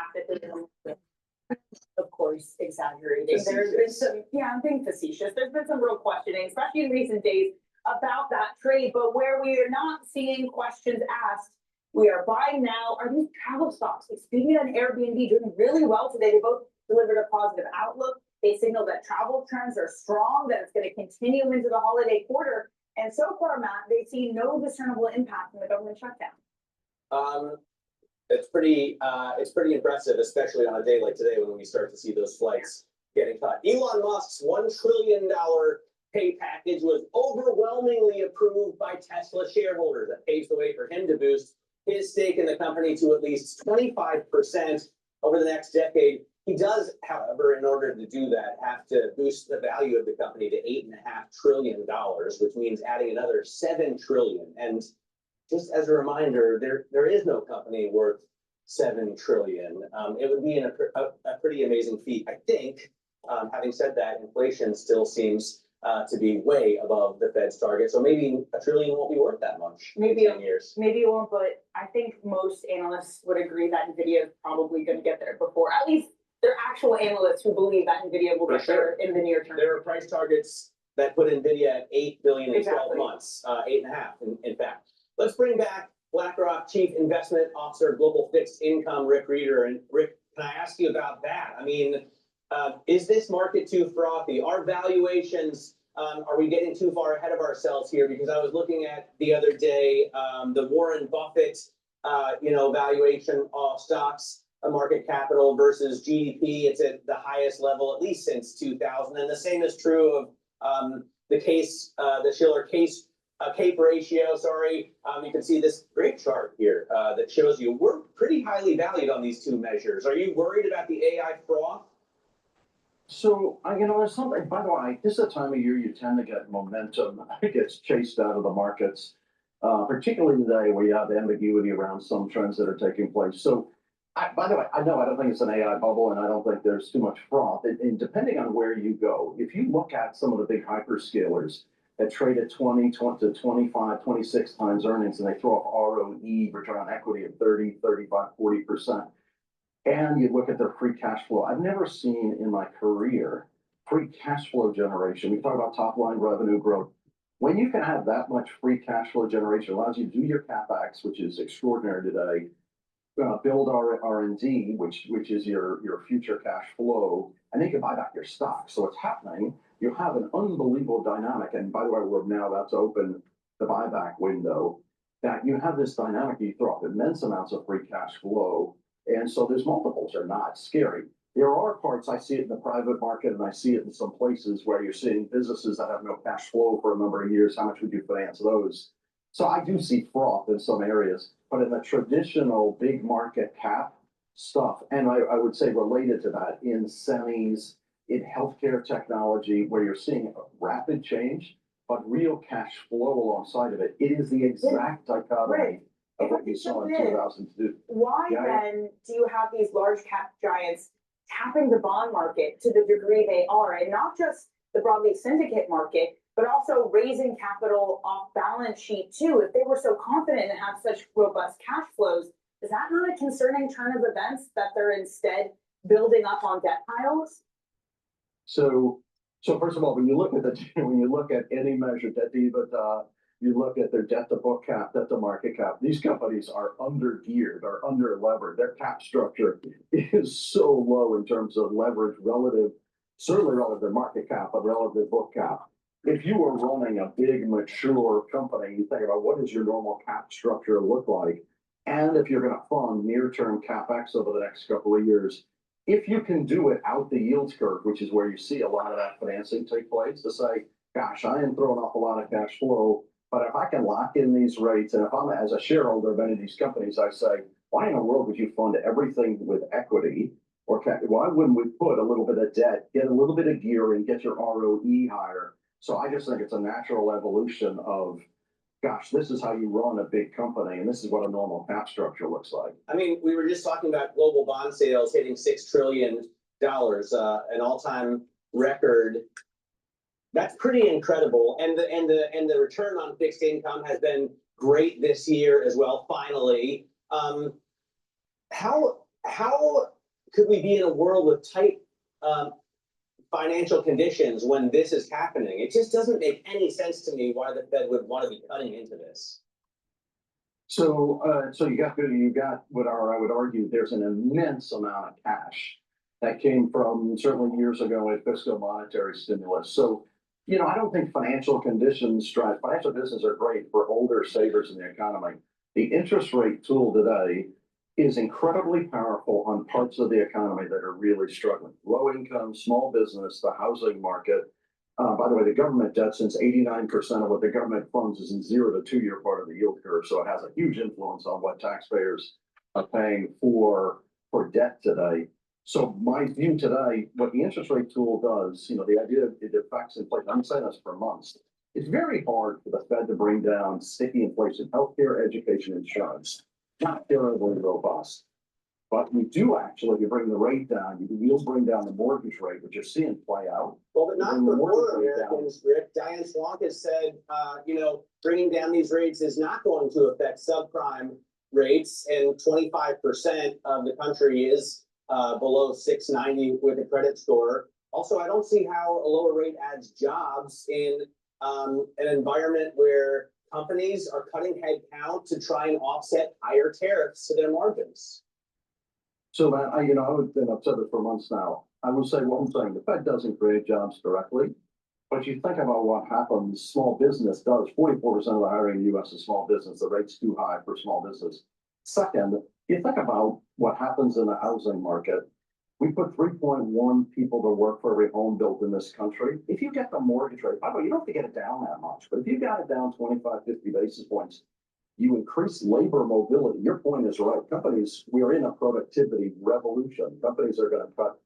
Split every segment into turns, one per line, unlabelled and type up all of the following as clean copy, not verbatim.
tactically, of course, exaggerating.
Facetious.
There's been some, yeah, I'm being facetious. There's been some real questioning, especially in recent days, about that trade. But where we are not seeing questions asked, we are buying now are these travel stocks. Expedia and Airbnb doing really well today. They both delivered a positive outlook. They signal that travel trends are strong, that it's going to continue into the holiday quarter. And so far, Matt, they've seen no discernible impact from the government shutdown.
It's pretty impressive, especially on a day like today when we start to see those flights getting cut. Elon Musk's $1 trillion pay package was overwhelmingly approved by Tesla shareholders. That paves the way for him to boost his stake in the company to at least 25% over the next decade. He does, however, in order to do that, have to boost the value of the company to $8.5 trillion, which means adding another $7 trillion. And just as a reminder, there is no company worth $7 trillion. It would be a pretty amazing feat, I think. Having said that, inflation still seems to be way above the Fed's target. So maybe $1 trillion won't be worth that much
Maybe
in 10 years.
Maybe it won't, but I think most analysts would agree that NVIDIA is probably going to get there before. At least there are actual analysts who believe that NVIDIA will get there in the near term.
There are price targets that put NVIDIA at $8 billion in 12
Exactly.
months, 8.5 in fact. Let's bring back BlackRock Chief Investment Officer, Global Fixed Income, Rick Reeder. And Rick, can I ask you about that? I mean, is this market too frothy? Are valuations, are we getting too far ahead of ourselves here? Because I was looking at the other day, the Warren Buffett, valuation of stocks, market capital versus GDP. It's at the highest level, at least since 2000. And the same is true of the Shiller CAPE ratio, sorry. You can see this great chart here that shows you we're pretty highly valued on these two measures. Are you worried about the AI froth?
So, there's something, by the way, this is a time of year you tend to get momentum. It gets chased out of the markets, particularly today where you have ambiguity around some trends that are taking place. So, by the way, I don't think it's an AI bubble and I don't think there's too much froth. And depending on where you go, if you look at some of the big hyperscalers that trade at 20 to 25, 26 times earnings and they throw off ROE, return on equity of 30, 35, 40%. And you look at their free cash flow. I've never seen in my career free cash flow generation. We talk about top line revenue growth. When you can have that much free cash flow generation, allows you to do your CapEx, which is extraordinary today, build R&D, which is your future cash flow, and then you can buy back your stock. So it's happening. You have an unbelievable dynamic. And by the way, we're now about to open the buyback window. That you have this dynamic, you throw off immense amounts of free cash flow. And so there's multiples are not scary. There are parts, I see it in the private market and I see it in some places where you're seeing businesses that have no cash flow for a number of years. How much would you finance those? So I do see froth in some areas, but in the traditional big market cap stuff, and I would say related to that in semis, in healthcare technology, where you're seeing rapid change, but real cash flow alongside of it, it is the exact dichotomy of what you saw in 2002.
Why then do you have these large cap giants tapping the bond market to the degree they are, and not just the broadly syndicate market, but also raising capital off balance sheet too? If they were so confident and have such robust cash flows, is that not a concerning turn of events that they're instead building up on debt piles?
So first of all, when you look at any measure, debt to EBITDA, you look at their debt to book cap, debt to market cap, these companies are under geared, are under levered. Their cap structure is so low in terms of leverage certainly relative to market cap, but relative to book cap. If you were running a big mature company, you think about what does your normal cap structure look like? And if you're going to fund near-term CapEx over the next couple of years, if you can do it out the yield curve, which is where you see a lot of that financing take place, to say, gosh, I am throwing off a lot of cash flow, but if I can lock in these rates, and if I'm as a shareholder of any of these companies, I say, why in the world would you fund everything with equity? Or why wouldn't we put a little bit of debt, get a little bit of gearing, get your ROE higher? So I just think it's a natural evolution of, gosh, this is how you run a big company, and this is what a normal cap structure looks like.
I mean, we were just talking about global bond sales hitting $6 trillion, an all-time record. That's pretty incredible, and the return on fixed income has been great this year as well. Finally, how how could we be in a world with tight financial conditions when this is happening? It just doesn't make any sense to me why the Fed would want to be cutting into this.
So, you got what I would argue, there's an immense amount of cash that came from certainly years ago in fiscal monetary stimulus. So, I don't think financial conditions drive, financial conditions are great for older savers in the economy. The interest rate tool today is incredibly powerful on parts of the economy that are really struggling. Low income, small business, the housing market. By the way, the government debt, since 89% of what the government funds is in 0 to 2 year part of the yield curve. So it has a huge influence on what taxpayers are paying for debt today. So my view today, what the interest rate tool does, the idea of it affects inflation. I'm saying this for months. It's very hard for the Fed to bring down sticky inflation, healthcare, education, insurance. Not terribly robust. But we do actually, if you bring the rate down, you'll bring down the mortgage rate, which you're seeing play out.
Well, but not for poor Americans, Rick. Diane Swonk has said, bringing down these rates is not going to affect subprime rates, and 25% of the country is below 690 with a credit score. Also, I don't see how a lower rate adds jobs in an environment where companies are cutting headcount to try and offset higher tariffs to their margins.
So Matt, I've said it for months now. I will say one thing: the Fed doesn't create jobs directly, but you think about what happens. Small business does. 44% of the hiring in the U.S. is small business. The rate's too high for small business. Second, you think about what happens in the housing market. We put 3.1 people to work for every home built in this country. If you get the mortgage rate, by the way, you don't have to get it down that much, but if you got it down 25, 50 basis points, you increase labor mobility. Your point is right. Companies, we are in a productivity revolution. Companies are going to cut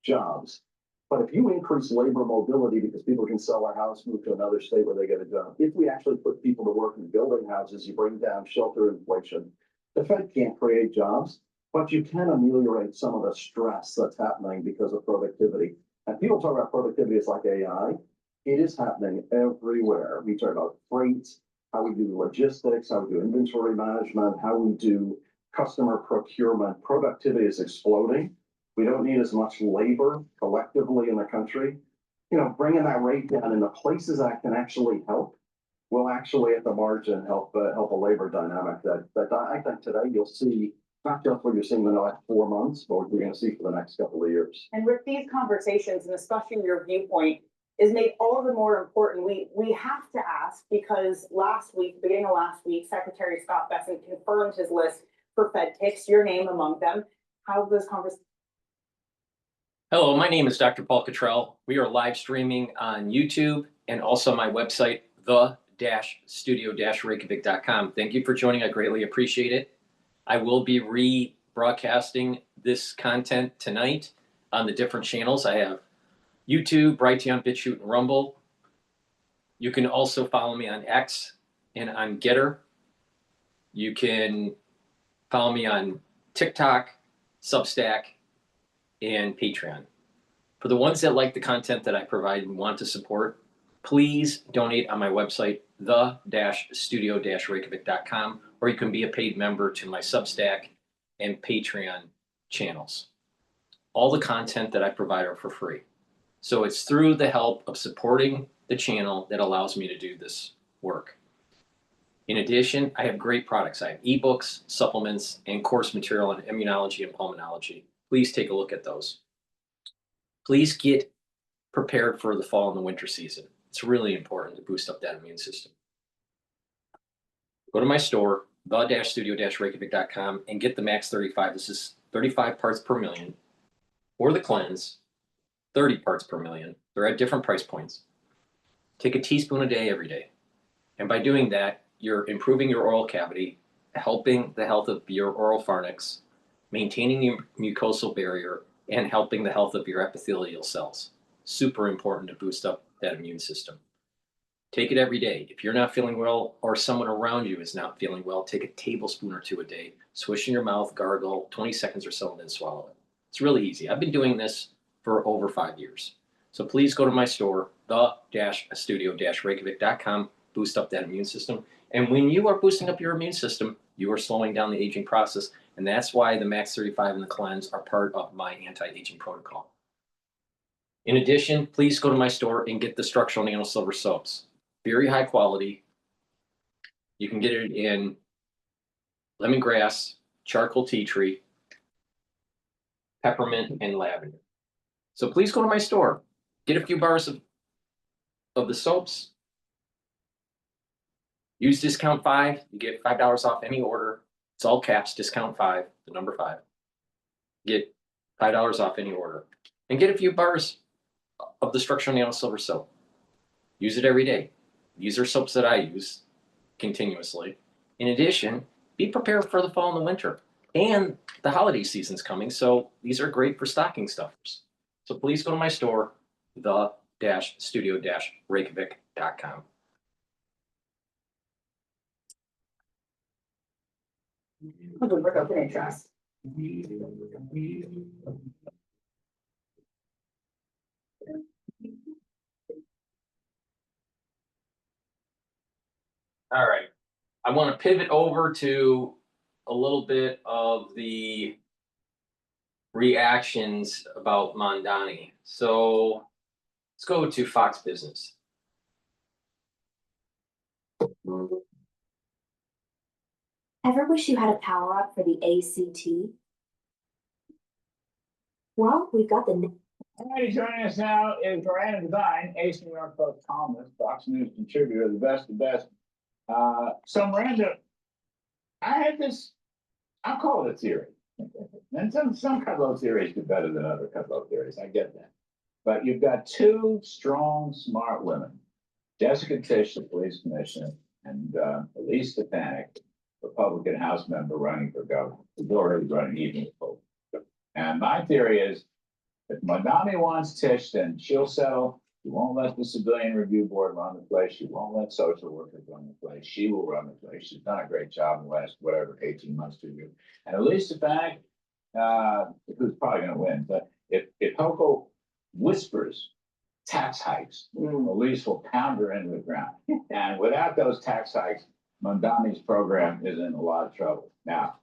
jobs. But if you increase labor mobility because people can sell a house, move to another state where they get a job, if we actually put people to work in building houses, you bring down shelter inflation. The Fed can't create jobs, but you can ameliorate some of the stress that's happening because of productivity. And people talk about productivity as like AI. It is happening everywhere. We talk about freight, how we do logistics, how we do inventory management, how we do customer procurement. Productivity is exploding. We don't need as much labor collectively in the country. Bringing that rate down in the places that can actually help will actually at the margin help a labor dynamic that I think today you'll see, not just what you're seeing in the last 4 months, but what you're going to see for the next couple of years.
And with these conversations, and especially your viewpoint, is made all the more important. We have to ask, because beginning of last week, Secretary Scott Bessent confirmed his list for Fed picks, your name among them. How those conversations?
Hello, my name is DrPaulCottrell. We are live streaming on YouTube and also my website, the-studio-reykjavik.com. Thank you for joining. I greatly appreciate it. I will be rebroadcasting this content tonight on the different channels. I have YouTube, Brighteon, Bitchute, and Rumble. You can also follow me on X and on GETTR. You can follow me on TikTok, Substack, and Patreon. For the ones that like the content that I provide and want to support, please donate on my website, the-studio-reykjavik.com, or you can be a paid member to my Substack and Patreon channels. All the content that I provide are for free. So it's through the help of supporting the channel that allows me to do this work. In addition, I have great products. I have ebooks, supplements, and course material on immunology and pulmonology. Please take a look at those. Please get prepared for the fall and the winter season. It's really important to boost up that immune system. Go to my store, the-studio-reykjavik.com, and get the Max 35. This is 35 parts per million, or the cleanse, 30 parts per million. They're at different price points. Take a teaspoon a day every day. And by doing that, you're improving your oral cavity, helping the health of your oral pharynx, maintaining your mucosal barrier, and helping the health of your epithelial cells. Super important to boost up that immune system. Take it every day. If you're not feeling well or someone around you is not feeling well, take a tablespoon or two a day, swish in your mouth, gargle 20 seconds or so, and then swallow it. It's really easy. I've been doing this for over 5 years. So please go to my store, the-studio-reykjavik.com, boost up that immune system. And when you are boosting up your immune system, you are slowing down the aging process, And that's why the Max 35 and the Cleanse are part of my anti-aging protocol. In addition, please go to my store and get the structural nano silver soaps. Very high quality. You can get it in lemongrass, charcoal tea tree, peppermint, and lavender. So please go to my store, get a few bars of the soaps. Use discount 5, you get $5 off any order. It's all caps, discount 5, the number 5. Get $5 off any order. And get a few bars of the structural nano silver soap. Use it every day. These are soaps that I use continuously. In addition, be prepared for the fall and the winter. And the holiday season's coming, so these are great for stocking stuffers. So please go to my store, the-studio-reykjavik.com.
Bloomberg Open Interest.
All right. I want to pivot over to a little bit of the reactions about Mamdani. So let's go to Fox Business.
Ever wish you had a power up for the ACT? Well, we've got the.
Alrighty, joining us now is Miranda Devine, Ace New York Post columnist, Fox News contributor, the best of the best. So Miranda, I had this, I'll call it a theory. And some Kudlow theories do better than other Kudlow theories, I get that. But you've got two strong, smart women, Jessica Tisch, the police commissioner, and Elise Stefanik, Republican House member running for governor, who's already running evening poll. And my theory is, if Mamdani wants Tisch, then she'll settle. She won't let the Civilian Review Board run the place. She won't let social workers run the place. She will run the place. She's done a great job in the last, 18 months, 2 years. And Elise Stefanik, who's probably going to win, but if Hochul whispers tax hikes, Elise will pound her into the ground. And without those tax hikes, Mamdani's program is in a lot of trouble. Now,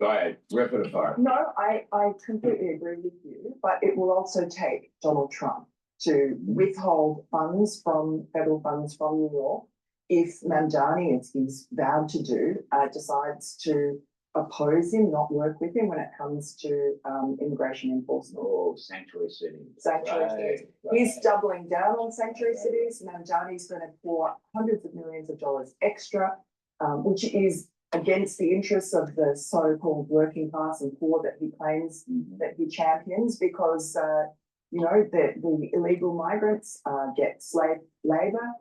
go ahead, rip it apart.
No, I completely agree with you, but it will also take Donald Trump to withhold federal funds from New York if Mamdani, as he's vowed to do, decides to oppose him, not work with him when it comes to immigration enforcement.
Oh, sanctuary cities.
Sanctuary cities. He's doubling down on sanctuary cities. Mamdani's going to pour hundreds of millions of dollars extra, which is against the interests of the so-called working class and poor that he claims that he champions, because the illegal migrants get slave labor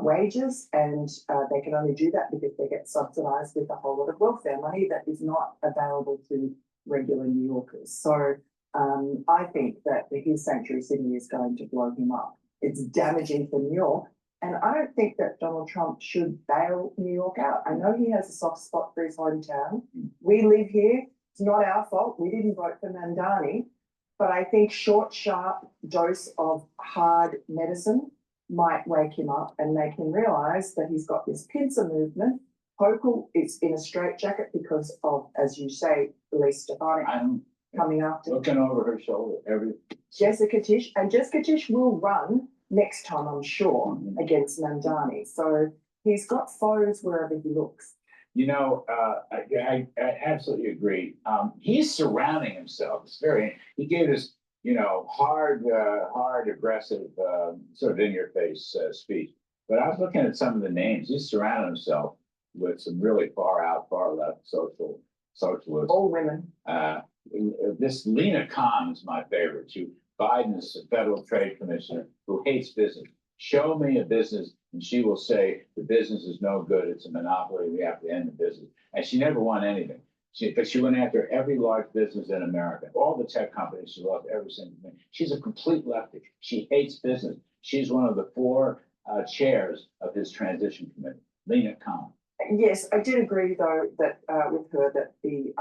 wages, and they can only do that because they get subsidized with a whole lot of welfare money that is not available to regular New Yorkers. So I think that his sanctuary city is going to blow him up. It's damaging for New York. And I don't think that Donald Trump should bail New York out. I know he has a soft spot for his hometown. We live here. It's not our fault. We didn't vote for Mamdani. But I think short, sharp dose of hard medicine might wake him up and make him realize that he's got this pincer movement. Hochul is in a straitjacket because of, as you say, Elise Stefanik coming after.
Looking over her shoulder
Jessica Tisch. And Jessica Tisch will run next time, I'm sure, against Mamdani. So he's got foes wherever he looks.
You know, I absolutely agree. He's surrounding himself. He gave this, hard, aggressive, sort of in-your-face speech. But I was looking at some of the names. He's surrounded himself with some really far out, far left socialists.
All women.
This Lena Khan is my favorite. Biden's federal trade commissioner who hates business. Show me a business, and she will say the business is no good. It's a monopoly. We have to end the business. And she never won anything. But she went after every large business in America, all the tech companies. She lost every single thing. She's a complete lefty. She hates business. She's one of the 4 chairs of his transition committee. Lena Khan.
Yes, I did agree though that with her that the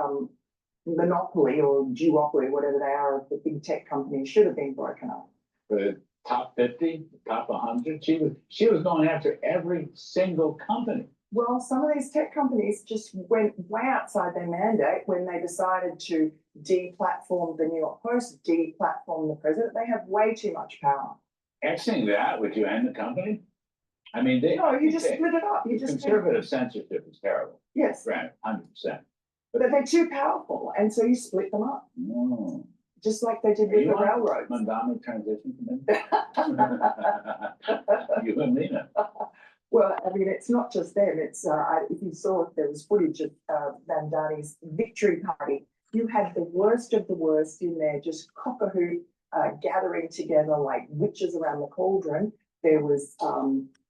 monopoly or duopoly, whatever they are, of the big tech companies should have been broken up.
The top 50, the top 100, she was going after every single company.
Well, some of these tech companies just went way outside their mandate when they decided to deplatform the New York Post, deplatform the president. They have way too much power.
Xing that, would you end the company? I mean, they.
No, you just
they-
split it up. You just.
Conservative censorship is terrible,
Yes,
granted, 100%.
but they're too powerful, and so you split them up,
Mm.
just like they did
Are
with
you
the
on
railroads.
Mamdani transition committee? You and Lena.
Well, I mean, it's not just them. It's if you saw, there was footage of Mamdani's victory party. You had the worst of the worst in there, just cockahoo gathering together like witches around the cauldron. There was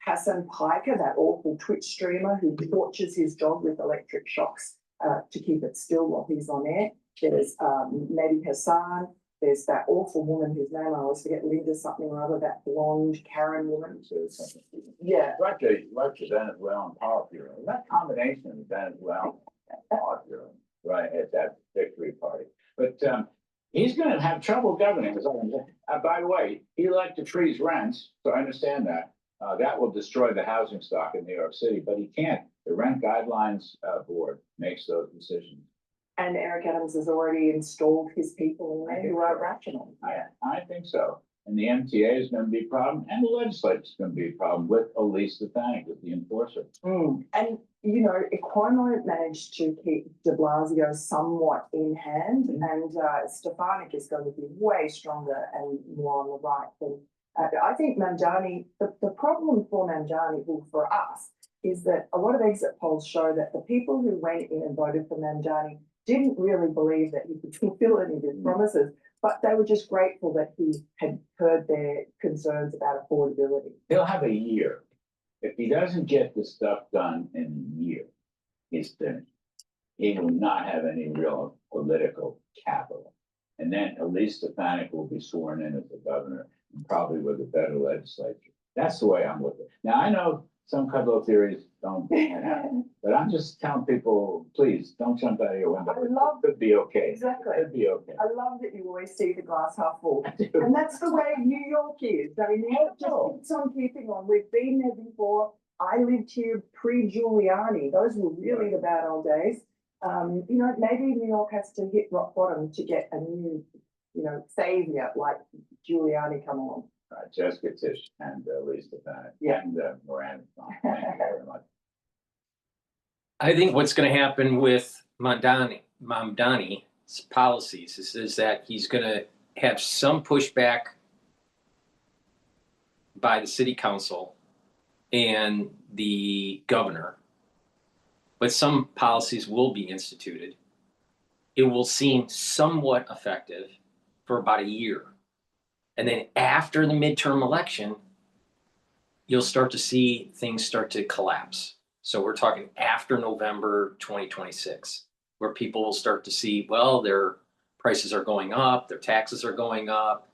Hassan Piker, that awful Twitch streamer who tortures his dog with electric shocks to keep it still while he's on air. There's Mehdi Hassan. There's that awful woman whose name I always forget, Linda something or other, that blonde Karen woman. Yeah.
Like the Venezuelan power bureau, that combination of the Venezuelan power bureau, right, at that victory party. But he's gonna have trouble governing. By the way, he liked to freeze rents, so I understand that. That will destroy the housing stock in New York City, but he can't. The Rent Guidelines Board makes those decisions.
And Eric Adams has already installed his people in there who are rational.
I think so. And the MTA is gonna be a problem, and the legislature is gonna be a problem with Elise Stefanik, with the enforcer.
And, you know, Cuomo managed to keep de Blasio somewhat in hand, and Stefanik is going to be way stronger and more on the right than, I think Mamdani, the problem for Mamdani, well, for us, is that a lot of exit polls show that the people who went in and voted for Mamdani didn't really believe that he could fulfill any of his promises, but they were just grateful that he had heard their concerns about affordability.
He'll have a year. If he doesn't get the stuff done in a year, he's finished. He will not have any real political capital. And then Elise Stefanik will be sworn in as the governor, and probably with a better legislature. That's the way I'm looking. Now, I know some couple of theories don't pan out, but I'm just telling people, please don't jump out of your window. It could be okay.
Exactly.
It could be okay.
I love that you always see the glass half full. And that's the way New York is. I mean, New York just keeps on keeping on. We've been there before. I lived here pre-Giuliani. Those were really the bad old days. You know, maybe New York has to hit rock bottom to get a new, you know, savior like Giuliani come on.
Jessica Tisch and Elise Stefanik and Miranda. Thank you very much.
I think what's going to happen with Mamdani's policies is that he's going to have some pushback by the city council and the governor, but some policies will be instituted. It will seem somewhat effective for about a year. And then after the midterm election, you'll start to see things start to collapse. So we're talking after November 2026, where people will start to see, well, their prices are going up, their taxes are going up,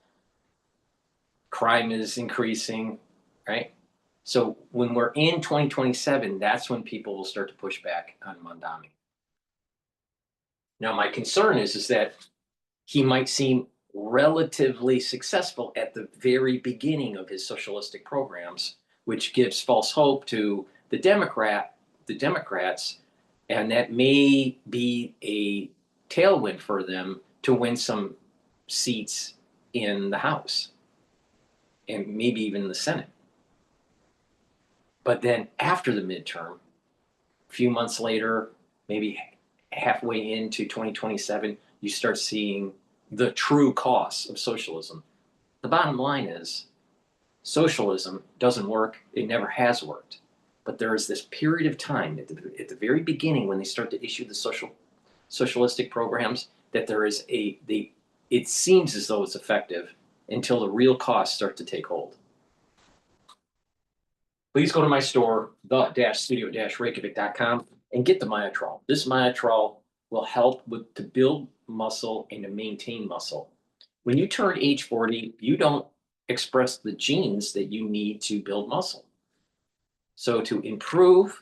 crime is increasing, right? So when we're in 2027, that's when people will start to push back on Mamdani. Now, my concern is that he might seem relatively successful at the very beginning of his socialistic programs, which gives false hope to the Democrats, and that may be a tailwind for them to win some seats in the House and maybe even the Senate. But then after the midterm, a few months later, maybe halfway into 2027, you start seeing the true costs of socialism. The bottom line is socialism doesn't work. It never has worked. But there is this period of time at the very beginning when they start to issue the socialistic programs that there is it seems as though it's effective until the real costs start to take hold. Please go to my store, the-studio-reykjavik.com, and get the Myotrol. This Myotrol will help to build muscle and to maintain muscle. When you turn age 40, you don't express the genes that you need to build muscle. So to improve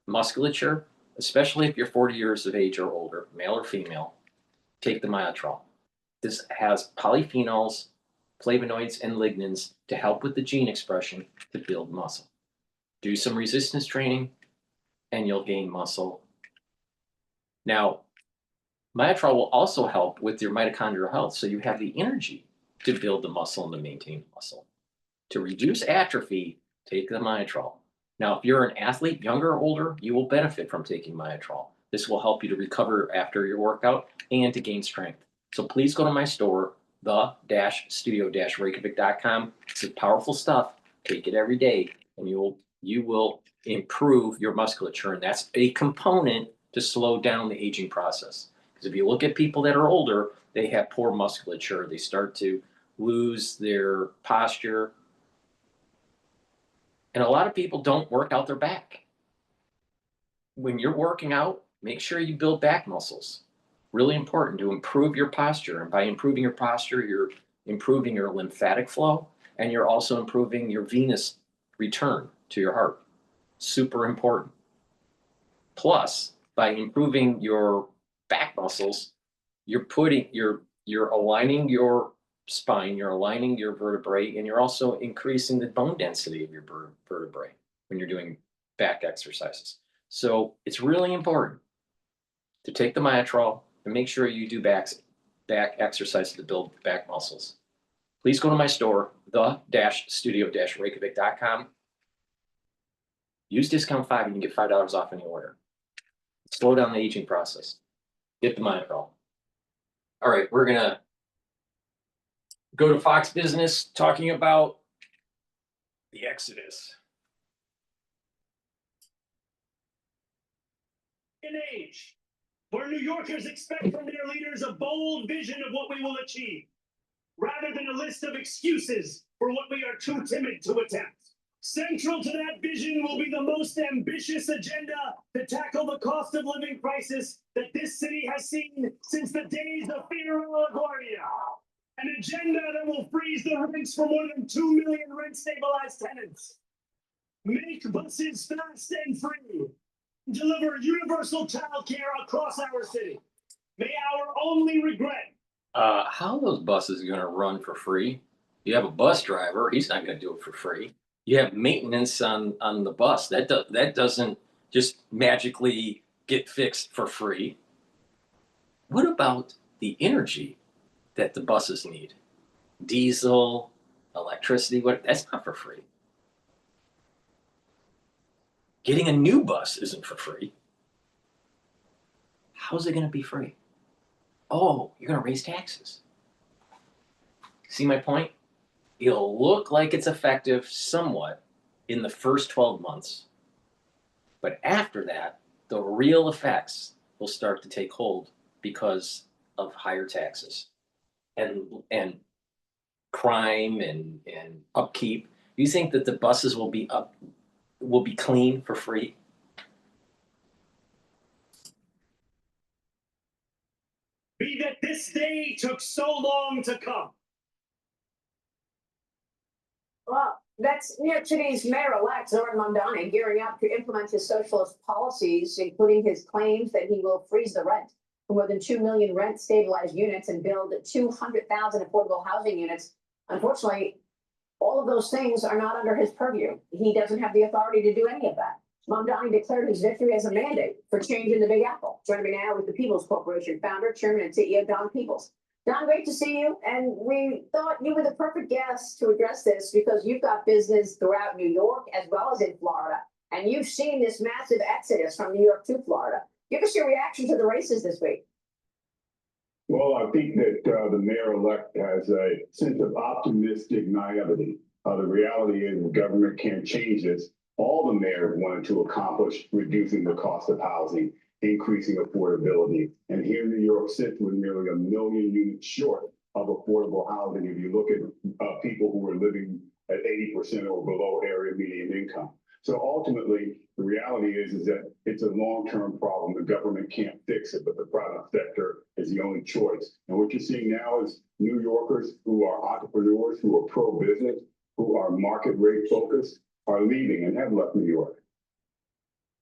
musculature, especially if you're 40 years of age or older, male or female, take the Myotrol. This has polyphenols, flavonoids, and lignans to help with the gene expression to build muscle. Do some resistance training, and you'll gain muscle. Now, myotrol will also help with your mitochondrial health, so you have the energy to build the muscle and to maintain the muscle. To reduce atrophy, take the myotrol. Now, if you're an athlete, younger or older, you will benefit from taking myotrol. This will help you to recover after your workout and to gain strength. So please go to my store, the-studio-reykjavik.com. It's powerful stuff. Take it every day, and you will improve your musculature, and that's a component to slow down the aging process. Because if you look at people that are older, they have poor musculature. They start to lose their posture. And a lot of people don't work out their back. When you're working out, make sure you build back muscles. Really important to improve your posture. And by improving your posture, you're improving your lymphatic flow, and you're also improving your venous return to your heart. Super important. Plus, by improving your back muscles, you're aligning your spine, you're aligning your vertebrae, and you're also increasing the bone density of your vertebrae when you're doing back exercises. So it's really important to take the myotrol and make sure you do back exercises to build back muscles. Please go to my store, the-studio-reykjavik.com. Use discount 5, you can get $5 off any order. Slow down the aging process. Get the myotrol. All right, we're gonna go to Fox Business talking about the Exodus.
An age where New Yorkers expect from their leaders a bold vision of what we will achieve, rather than a list of excuses for what we are too timid to attempt. Central to that vision will be the most ambitious agenda to tackle the cost of living crisis that this city has seen since the days of Figueroa LaGuardia. An agenda that will freeze the rents for more than 2 million rent-stabilized tenants. Make buses fast and free. Deliver universal childcare across our city. May our only regret.
How those buses are going to run for free? You have a bus driver, he's not going to do it for free. You have maintenance on the bus. That doesn't just magically get fixed for free. What about the energy that the buses need? Diesel, electricity, that's not for free. Getting a new bus isn't for free. How's it going to be free? Oh, you're going to raise taxes. See my point? It'll look like it's effective somewhat in the first 12 months. But after that, the real effects will start to take hold because of higher taxes and crime and upkeep. You think that the buses will be clean for free?
Be that this day took so long to come.
Well, that's New York City's mayor-elect, Zoran Mamdani, gearing up to implement his socialist policies, including his claims that he will freeze the rent for more than 2 million rent-stabilized units and build 200,000 affordable housing units. Unfortunately, all of those things are not under his purview. He doesn't have the authority to do any of that. Mamdani declared his victory as a mandate for change in the Big Apple. Joining me now with the People's Corporation founder, chairman, and CEO, Don Peoples. Don, great to see you. And we thought you were the perfect guest to address this because you've got business throughout New York as well as in Florida. And you've seen this massive exodus from New York to Florida. Give us your reaction to the races this week.
Well, I think that the mayor-elect has a sense of optimistic naivety. The reality is the government can't change this. All the mayors wanted to accomplish reducing the cost of housing, increasing affordability. And here in New York City, we're nearly 1 million units short of affordable housing if you look at people who are living at 80% or below area median income. So ultimately, the reality is that it's a long-term problem. The government can't fix it, but the private sector is the only choice. And what you're seeing now is New Yorkers who are entrepreneurs, who are pro-business, who are market rate focused, are leaving and have left New York.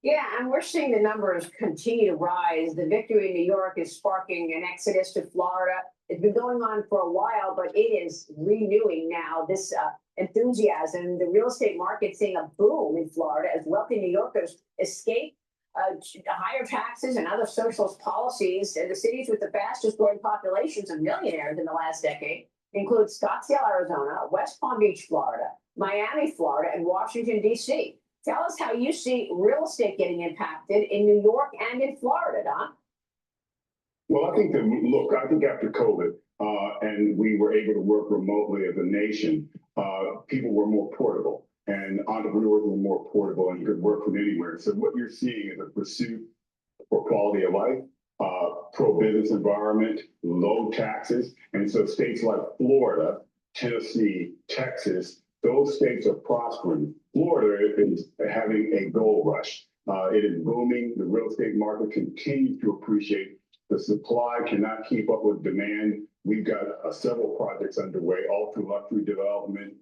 Yeah, and we're seeing the numbers continue to rise. The victory in New York is sparking an exodus to Florida. It's been going on for a while, but it is renewing now this enthusiasm. The real estate market seeing a boom in Florida as wealthy New Yorkers escape higher taxes and other socialist policies, and the cities with the fastest growing populations of millionaires in the last decade include Scottsdale, Arizona, West Palm Beach, Florida, Miami, Florida, and Washington, D.C. Tell us how you see real estate getting impacted in New York and in Florida, Don.
Well, I think after COVID, and we were able to work remotely as a nation, people were more portable and entrepreneurs were more portable and you could work from anywhere. So what you're seeing is a pursuit for quality of life, pro-business environment, low taxes. And so states like Florida, Tennessee, Texas, those states are prospering. Florida is having a gold rush. It is booming. The real estate market continues to appreciate. The supply cannot keep up with demand. We've got several projects underway, all through luxury development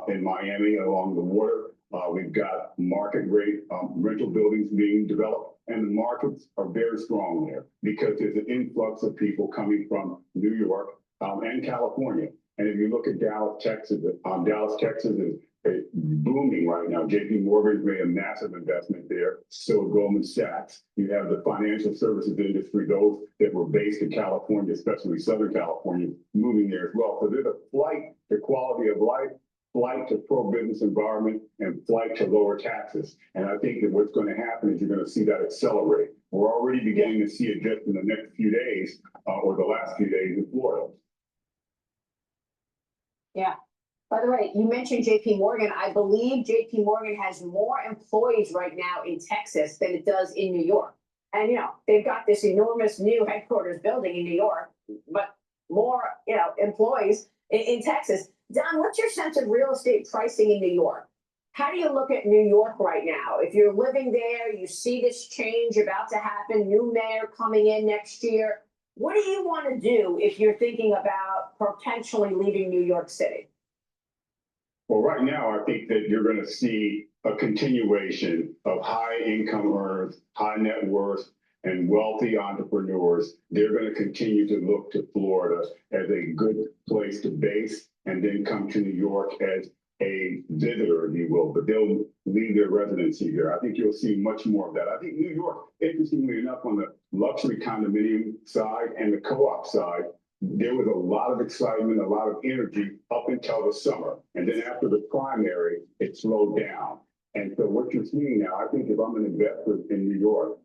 in Miami along the water. We've got market rate rental buildings being developed, and the markets are very strong there because there's an influx of people coming from New York and California. And if you look at Dallas, Texas is booming right now. JP Morgan's made a massive investment there. So Goldman Sachs. You have the financial services industry, those that were based in California, especially Southern California, moving there as well. So there's a flight to quality of life, flight to pro-business environment, and flight to lower taxes. And I think that what's going to happen is you're going to see that accelerate. We're already beginning to see it just in the next few days or the last few days in Florida.
Yeah. By the way, you mentioned JP Morgan. I believe JP Morgan has more employees right now in Texas than it does in New York. And, they've got this enormous new headquarters building in New York, but more, employees in Texas. Don, what's your sense of real estate pricing in New York? How do you look at New York right now? If you're living there, you see this change about to happen, new mayor coming in next year. What do you want to do if you're thinking about potentially leaving New York City?
Well, right now, I think that you're going to see a continuation of high income earners, high net worth, and wealthy entrepreneurs. They're going to continue to look to Florida as a good place to base and then come to New York as a visitor, if you will, but they'll leave their residency here. I think you'll see much more of that. I think New York, interestingly enough, on the luxury condominium side and the co-op side, there was a lot of excitement, a lot of energy up until the summer. And then after the primary, it slowed down. And so what you're seeing now, I think if I'm an investor in New York,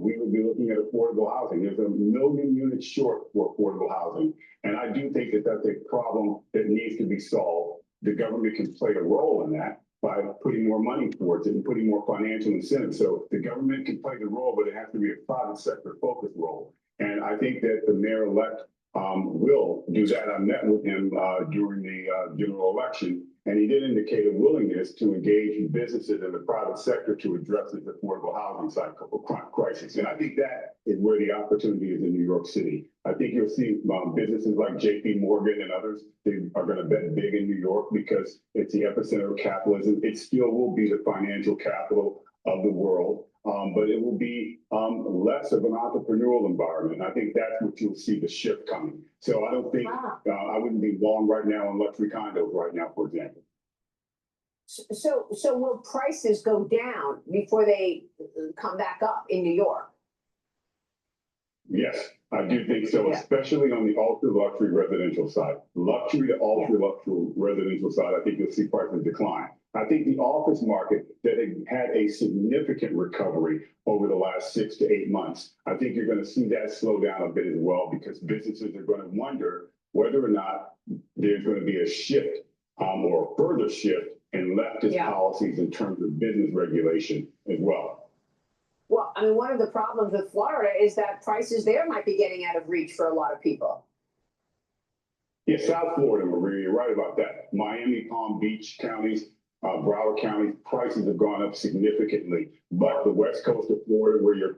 we would be looking at affordable housing. There's 1 million units short for affordable housing. And I do think that that's a problem that needs to be solved. The government can play a role in that by putting more money towards it and putting more financial incentives. So the government can play the role, but it has to be a private sector focused role. And I think that the mayor-elect will do that. I met with him during the general election, and he did indicate a willingness to engage businesses in the private sector to address this affordable housing cycle crisis. And I think that is where the opportunity is in New York City. I think you'll see businesses like JP Morgan and others, they are going to bet big in New York because it's the epicenter of capitalism. It still will be the financial capital of the world. But it will be less of an entrepreneurial environment. And I think that's what you'll see the shift coming. So I don't think, I wouldn't be long right now on luxury condos right now, for example.
So will prices go down before they come back up in New York?
Yes, I do think so, especially on the ultra-luxury residential side. Luxury to ultra-luxury residential side, I think you'll see prices decline. I think the office market that had a significant recovery over the last 6 to 8 months, I think you're going to see that slow down a bit as well because businesses are going to wonder whether or not there's going to be a shift or a further shift in leftist policies in terms of business regulation as well.
Well, I mean, one of the problems with Florida is that prices there might be getting out of reach for a lot of people.
Yeah, South Florida, Maria, you're right about that. Miami, Palm Beach counties, Broward County, prices have gone up significantly. But the west coast of Florida, where your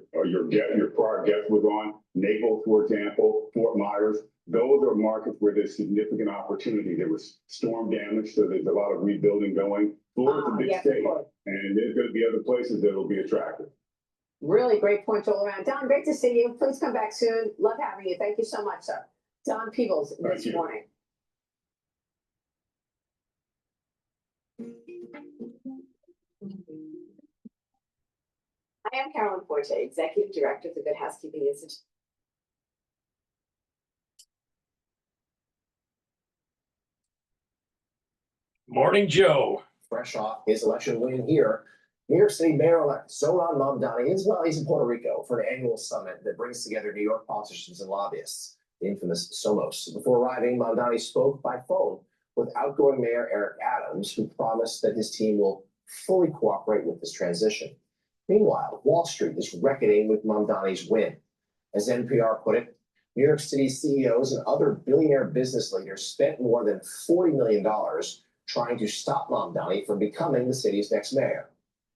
prior guest was on, Naples, for example, Fort Myers, those are markets where there's significant opportunity. There was storm damage, so there's a lot of rebuilding going. Florida's a big state, and there's going to be other places that will be attractive.
Really great points all around. Don, great to see you. Please come back soon. Love having you. Thank you so much, sir. Don Peebles this morning. I am Carolyn Forte, Executive Director of the Good Housekeeping Institute.
Morning, Joe.
Fresh off his election win here, New York City Mayor-elect Zoran Mamdani is, well, he's in Puerto Rico for an annual summit that brings together New York politicians and lobbyists, the infamous Somos. Before arriving, Mamdani spoke by phone with outgoing Mayor Eric Adams, who promised that his team will fully cooperate with this transition. Meanwhile, Wall Street is reckoning with Mamdani's win. As NPR put it, New York City CEOs and other billionaire business leaders spent more than $40 million trying to stop Mamdani from becoming the city's next mayor.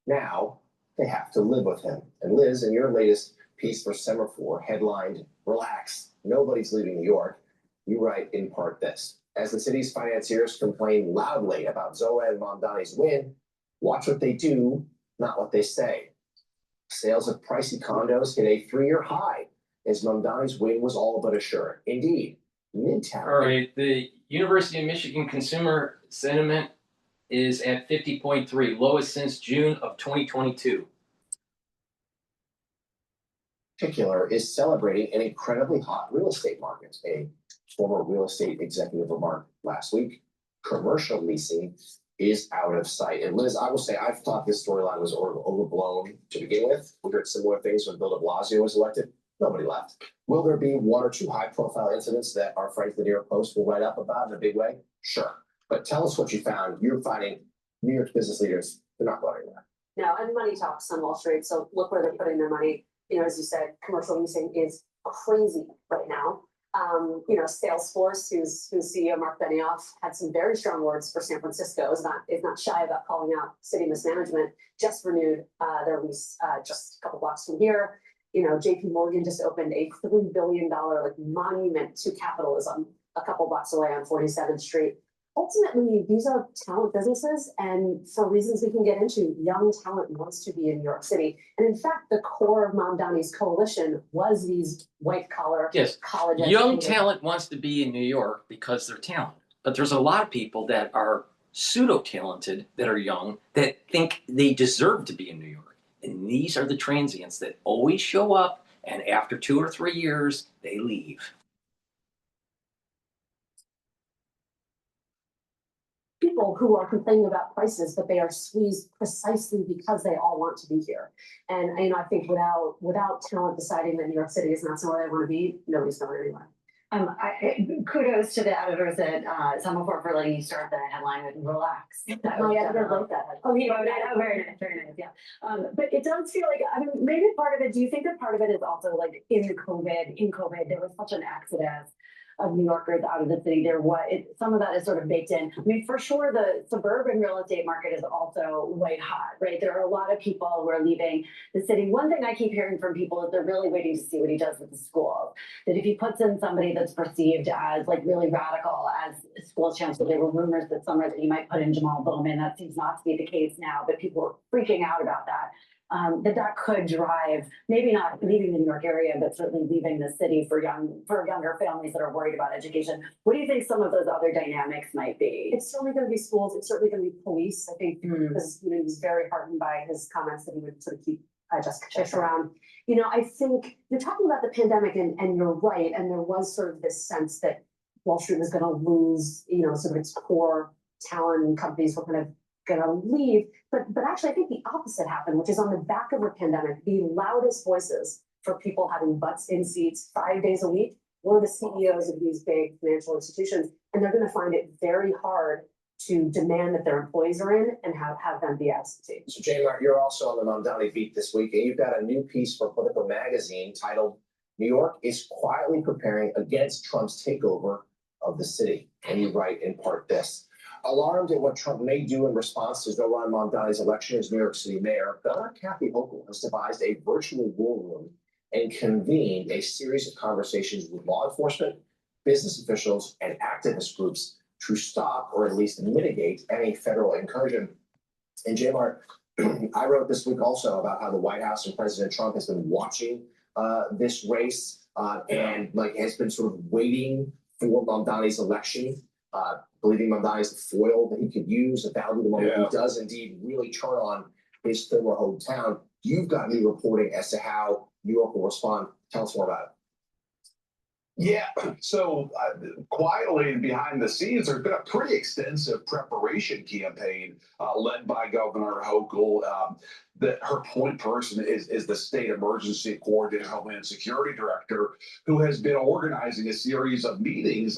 Now, they have to live with him. And Liz, in your latest piece for Semaphore, headlined, "Relax, nobody's leaving New York," you write in part this: as the city's financiers complain loudly about Zoran Mamdani's win, watch what they do, not what they say. Sales of pricey condos hit a 3-year high as Mamdani's win was all but assured. Indeed, Midtown.
All right, the University of Michigan consumer sentiment is at 50.3, lowest since June of 2022.
Particular is celebrating an incredibly hot real estate market. A former real estate executive remarked last week, commercial leasing is out of sight. And Liz, I will say, I've thought this storyline was overblown to begin with. We heard similar things when Bill de Blasio was elected. Nobody left. Will there be 1 or 2 high-profile incidents that our friends at the New York Post will write up about in a big way? Sure. But tell us what you found. You're finding New York business leaders, they're not going anywhere.
No, and money talks on Wall Street, so look where they're putting their money. You know, as you said, commercial leasing is crazy right now. You know, Salesforce, whose CEO Mark Benioff had some very strong words for San Francisco, is not shy about calling out city mismanagement. Just renewed their lease just a couple blocks from here. You know, JP Morgan just opened a $3 billion monument to capitalism a couple blocks away on 47th Street. Ultimately, these are talent businesses, and for reasons we can get into, young talent wants to be in New York City. And in fact, the core of Mamdani's coalition was these white-collar,
Yes,
college
young
educated.
talent wants to be in New York because they're talented. But there's a lot of people that are pseudo-talented, that are young, that think they deserve to be in New York. And these are the transients that always show up, and after 2 or 3 years, they leave.
People who are complaining about prices, but they are squeezed precisely because they all want to be here. And you know, I think without talent deciding that New York City is not somewhere they want to be, nobody's going anywhere.
Kudos to the editors at Semaphore for letting you start the headline with "Relax."
My editor wrote that.
Oh, he wrote that. Oh, very nice, yeah. But it does feel like, I mean, maybe part of it, do you think that part of it is also like in COVID, there was such an exodus of New Yorkers out of the city? Some of that is sort of baked in. I mean, for sure, the suburban real estate market is also white hot, right? There are a lot of people who are leaving the city. One thing I keep hearing from people is they're really waiting to see what he does with the schools. That if he puts in somebody that's perceived as like really radical as school chancellor, there were rumors this summer that he might put in Jamal Bowman. That seems not to be the case now, but people are freaking out about that. That could drive, maybe not leaving the New York area, but certainly leaving the city for younger families that are worried about education. What do you think some of those other dynamics might be?
It's certainly going to be schools. It's certainly going to be police. I think because you know, he was very heartened by his comments that he would sort of keep Jessica Tisch around. You know, I think you're talking about the pandemic, and you're right. And there was sort of this sense that Wall Street was going to lose, you know, sort of its core talent, and companies were kind of going to leave. But actually, I think the opposite happened, which is on the back of the pandemic, the loudest voices for people having butts in seats 5 days a week were the CEOs of these big financial institutions. And they're going to find it very hard to demand that their employees are in and have them be absentee.
So, J-Mart, you're also on the Mamdani beat this week, and you've got a new piece for Politico magazine titled "New York is quietly preparing against Trump's takeover of the city." And you write in part this: alarmed at what Trump may do in response to Zoran Mamdani's election as New York City mayor, Governor Kathy Hochul has devised a virtual war room and convened a series of conversations with law enforcement, business officials, and activist groups to stop or at least mitigate any federal incursion. And J-Mart, I wrote this week also about how the White House and President Trump has been watching this race and has been sort of waiting for Mamdani's election, believing Mamdani is the foil that he could use, that that'll be the moment he does indeed really turn on his former hometown. you've got new reporting as to how New York will respond. Tell us more about it.
Yeah, so quietly and behind the scenes, there's been a pretty extensive preparation campaign led by Governor Hochul. That her point person is the State Emergency Coordinator, Homeland Security Director, who has been organizing a series of meetings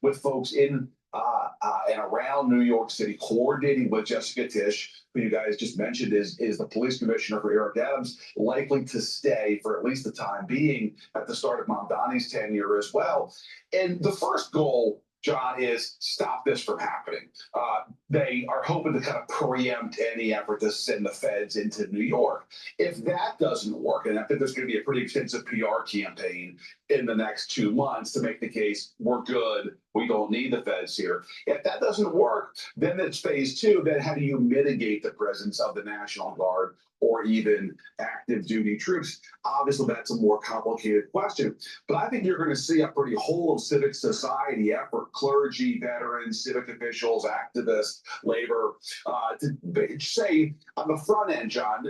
with folks in and around New York City, coordinating with Jessica Tisch, who you guys just mentioned is the police commissioner for Eric Adams, likely to stay for at least the time being at the start of Mamdani's tenure as well. And the first goal, John, is stop this from happening. They are hoping to kind of preempt any effort to send the feds into New York. If that doesn't work, and I think there's going to be a pretty extensive PR campaign in the next 2 months to make the case, we're good, we don't need the feds here. If that doesn't work, then it's phase two. Then how do you mitigate the presence of the National Guard or even active duty troops? Obviously, that's a more complicated question, but I think you're going to see a pretty whole of civic society effort, clergy, veterans, civic officials, activists, labor, to say on the front end, John,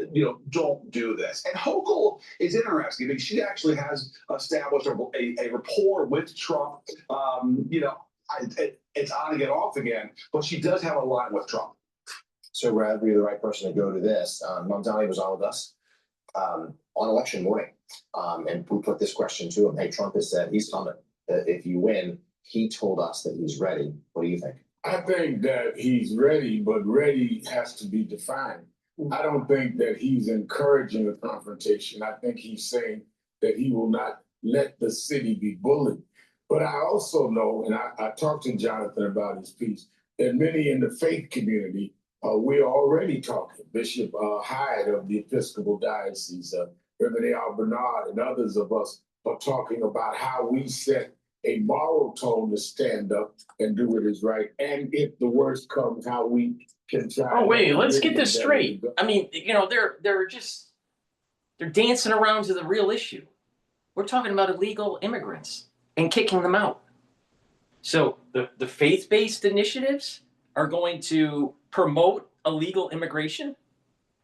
don't do this. And Hochul is interesting because she actually has established a rapport with Trump. It's on again, off again, but she does have a line with Trump.
So Brad, you're the right person to go to this. Mamdani was on with us on election morning, and we put this question to him. Hey, Trump has said he's coming. If you win, he told us that he's ready. What do you think?
I think that he's ready, but ready has to be defined. I don't think that he's encouraging a confrontation. I think he's saying that he will not let the city be bullied. But I also know, and I talked to Jonathan about his piece, that many in the faith community, we're already talking. Bishop Hyde of the Episcopal Diocese, Reverend Al Bernard, and others of us are talking about how we set a moral tone to stand up and do what is right. And if the worst comes, how we can try.
Oh, wait, let's get this straight. I mean, they're dancing around to the real issue. We're talking about illegal immigrants and kicking them out. So the faith-based initiatives are going to promote illegal immigration.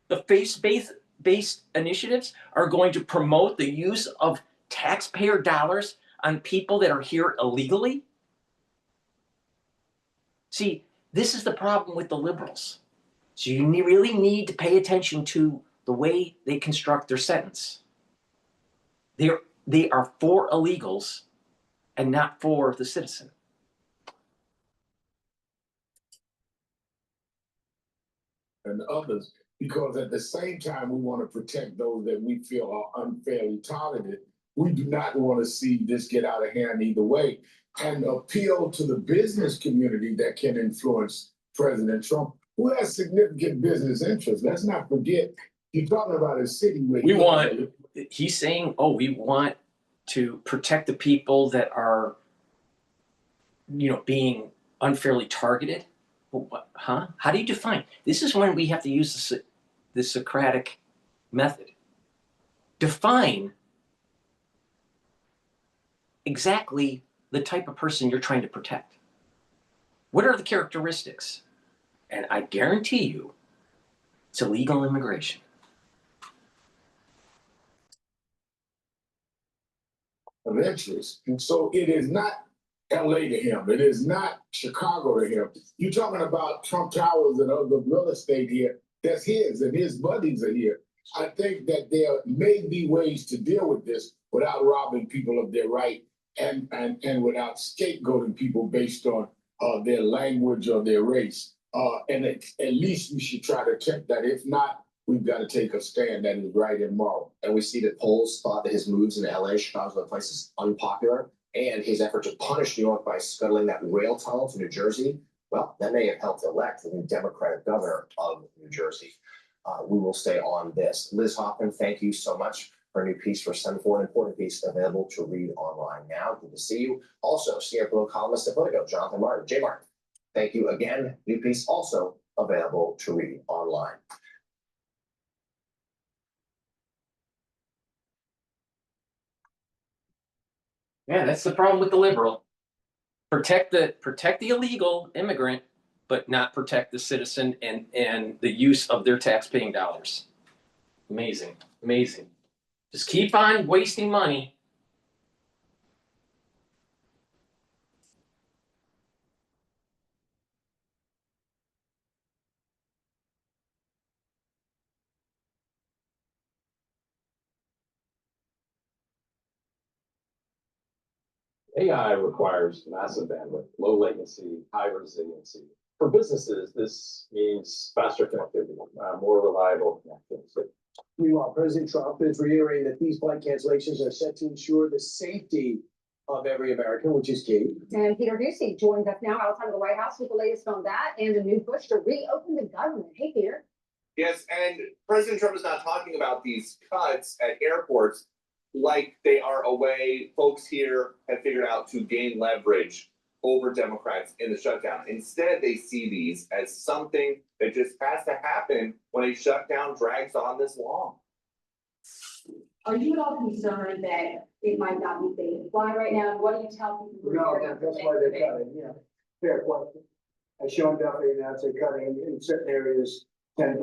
The faith-based initiatives are going to promote the use of taxpayer dollars on people that are here illegally. See, this is the problem with the liberals. So you really need to pay attention to the way they construct their sentence. They are for illegals and not for the citizen.
And others, because at the same time, we want to protect those that we feel are unfairly targeted. We do not want to see this get out of hand either way, and appeal to the business community that can influence President Trump, who has significant business interests. Let's not forget, you're talking about a city where
he's saying, we want to protect the people that are, being unfairly targeted. What, huh? How do you define? This is when we have to use the Socratic method. Define exactly the type of person you're trying to protect. What are the characteristics? And I guarantee you, it's illegal immigration.
Of interest. And so it is not LA to him. It is not Chicago to him. You're talking about Trump Towers and other real estate here. That's his, and his buddies are here. I think that there may be ways to deal with this without robbing people of their right and without scapegoating people based on their language or their race. And at least we should try to attempt that. If not, we've got to take a stand that is right and moral.
And we see that polls thought that his moves in LA, Chicago, other places unpopular, and his effort to punish New York by scuttling that rail tunnel to New Jersey, well, that may have helped elect the new Democratic governor of New Jersey. We will stay on this. Liz Hoffman, thank you so much for a new piece for 7-4, an important piece available to read online now. Good to see you. Also, senior political columnist at Politico, Jonathan Martin. J. Martin, thank you again. New piece also available to read online.
Yeah, that's the problem with the liberal. Protect the illegal immigrant, but not protect the citizen and the use of their tax-paying dollars. Amazing, amazing. Just keep on wasting money.
AI requires massive bandwidth, low latency, high resiliency. For businesses, this means faster connectivity, more reliable connectivity.
Meanwhile, President Trump is reiterating that these flight cancellations are set to ensure the safety of every American, which is key.
And Peter Ducey joins us now outside of the White House with the latest on that and a new push to reopen the government. Hey, Peter.
Yes, and President Trump is not talking about these cuts at airports like they are a way folks here have figured out to gain leverage over Democrats in the shutdown. Instead, they see these as something that just has to happen when a shutdown drags on this long.
Are you at all concerned that it might not be safe to fly right now? What do you tell people?
No, that's why they're cutting, yeah. Fair question. As Sean Duffy announced, they're cutting in certain areas 10%.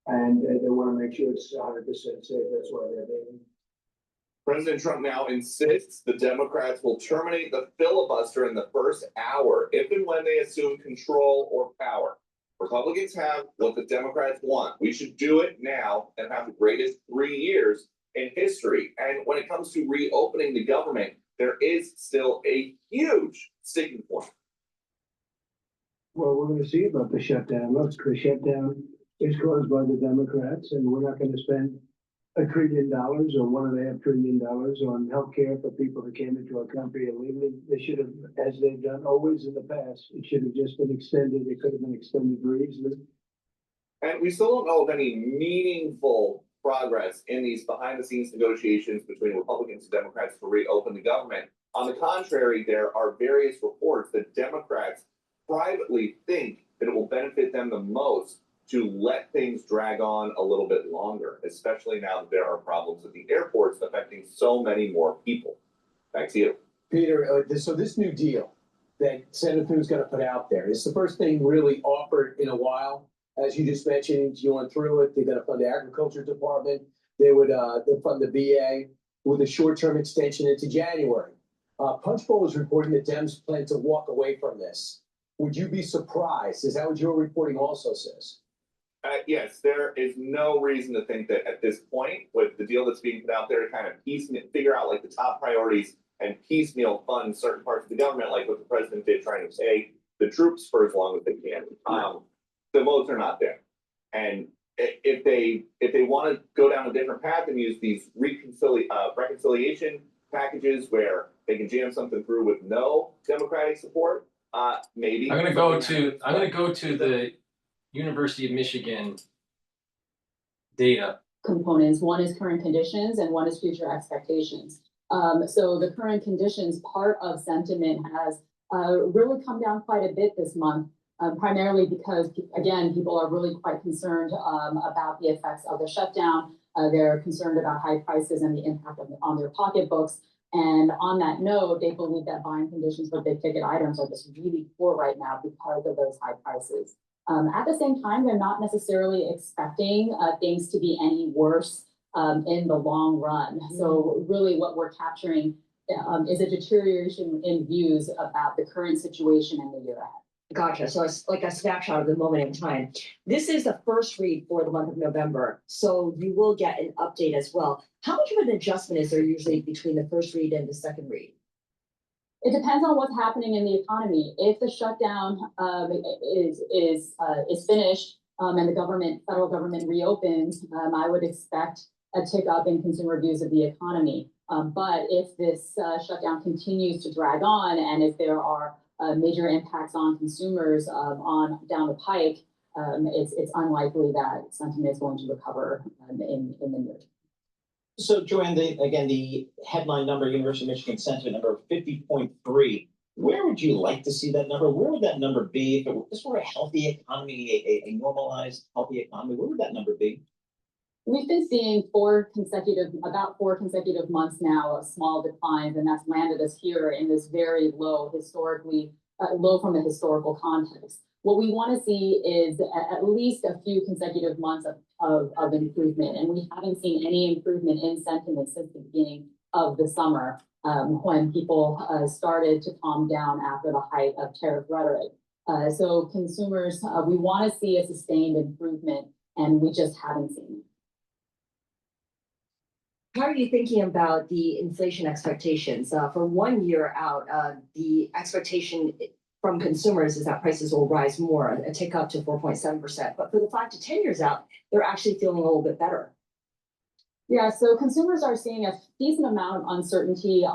And they want to make sure it's 100% safe. That's why they're doing.
President Trump now insists the Democrats will terminate the filibuster in the first hour if and when they assume control or power. Republicans have what the Democrats want. We should do it now and have the greatest 3 years in history. And when it comes to reopening the government, there is still a huge sticking point.
Well, we're going to see about the shutdown. Look, the shutdown is caused by the Democrats, and we're not going to spend $1 trillion or $1.5 trillion on healthcare for people that came into our country illegally. They should have, as they've done always in the past, it should have just been extended. It could have been extended very easily.
And we still don't know of any meaningful progress in these behind the scenes negotiations between Republicans and Democrats to reopen the government. On the contrary, there are various reports that Democrats privately think that it will benefit them the most to let things drag on a little bit longer, especially now that there are problems at the airports affecting so many more people. Back to you.
Peter, so this new deal that Senator Thun's going to put out there is the first thing really offered in a while. As you just mentioned, you went through it. They're going to fund the Agriculture Department. They would they'll fund the VA with a short-term extension into January. Punchbowl is reporting that Dems plan to walk away from this. Would you be surprised? Is that what your reporting also says?
Yes, there is no reason to think that at this point, with the deal that's being put out there to kind of piecemeal, figure out like the top priorities and piecemeal fund certain parts of the government, like what the president did, trying to pay the troops for as long as they can. The votes are not there, and if they want to go down a different path and use these reconciliation packages where they can jam something through with no Democratic support, maybe.
I'm gonna go to the University of Michigan data.
Components. One is current conditions and one is future expectations. So the current conditions part of sentiment has really come down quite a bit this month, primarily because, again, people are really quite concerned about the effects of the shutdown. They're concerned about high prices and the impact on their pocketbooks. And on that note, they believe that buying conditions for big ticket items are just really poor right now because of those high prices. At the same time, they're not necessarily expecting things to be any worse in the long run. So really what we're capturing is a deterioration in views about the current situation in the year ahead.
Gotcha. So it's like a snapshot of the moment in time. This is the first read for the month of November, so you will get an update as well. How much of an adjustment is there usually between the first read and the second read?
It depends on what's happening in the economy. If the shutdown is finished and the federal government reopens, I would expect a tick up in consumer views of the economy. But if this shutdown continues to drag on, and if there are major impacts on consumers on down the pike, it's unlikely that sentiment is going to recover in the near term.
So, Joanne, the headline number, University of Michigan sentiment number 50.3. Where would you like to see that number? Where would that number be if this were a healthy economy, a normalized, healthy economy? Where would that number be?
We've been seeing about four consecutive months now of small declines, and that's landed us here in this very low, historically low from the historical context. What we want to see is at least a few consecutive months of improvement, and we haven't seen any improvement in sentiment since the beginning of the summer, when people started to calm down after the height of tariff rhetoric. So consumers, we want to see a sustained improvement, and we just haven't seen it.
How are you thinking about the inflation expectations? For 1 year out, the expectation from consumers is that prices will rise more, a tick up to 4.7%. But for the 5 to 10 years out, they're actually feeling a little bit better.
Yeah, so consumers are seeing a decent amount of uncertainty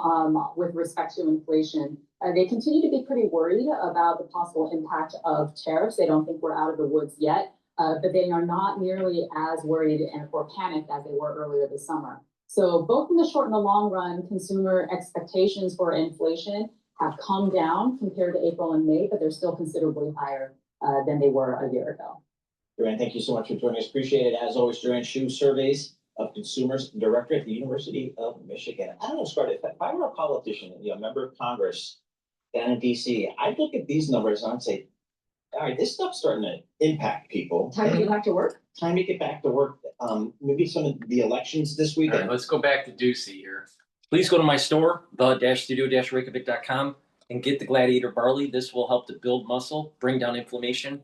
with respect to inflation. They continue to be pretty worried about the possible impact of tariffs. They don't think we're out of the woods yet, but they are not nearly as worried or panicked as they were earlier this summer. So both in the short and the long run, consumer expectations for inflation have come down compared to April and May, but they're still considerably higher than they were a year ago.
Joanne, thank you so much for joining us. Appreciate it. As always, Joanne Shu, Surveys of Consumers Director at the University of Michigan. I don't know, Scarlett, if I were a politician, a member of Congress down in DC, I'd look at these numbers and I'd say, all right, this stuff's starting to impact people.
Time to get back to work?
Time to get back to work. Maybe some of the elections this weekend.
All right, let's go back to Ducey here. Please go to my store, the-studio-reykjavik.com, and get the Gladiator Barley. This will help to build muscle, bring down inflammation,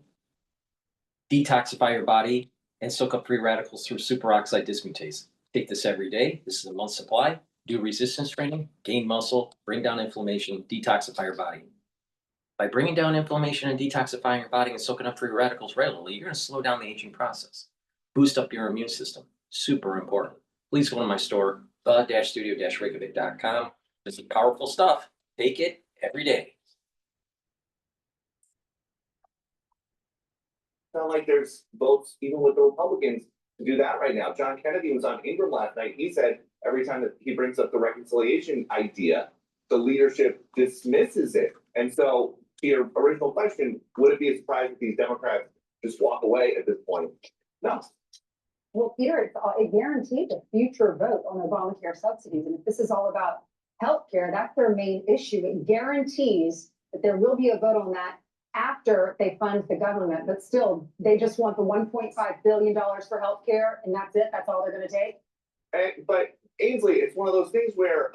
detoxify your body, and soak up free radicals through superoxide dismutase. Take this every day. This is a month's supply. Do resistance training, gain muscle, bring down inflammation, detoxify your body. By bringing down inflammation and detoxifying your body and soaking up free radicals regularly, you're going to slow down the aging process. Boost up your immune system. Super important. Please go to my store, the-studio-reykjavik.com. This is powerful stuff. Take it every day.
Not like there's votes even with the Republicans to do that right now. John Kennedy was on Ingram last night. He said every time that he brings up the reconciliation idea, the leadership dismisses it. And so to your original question, would it be a surprise if these Democrats just walk away at this point? No.
Well, Peter, it guaranteed a future vote on Obamacare subsidies. And if this is all about healthcare, that's their main issue. It guarantees that there will be a vote on that after they fund the government. But still, they just want the $1.5 billion for healthcare, and that's it. That's all they're going to take.
But Ainsley, it's one of those things where,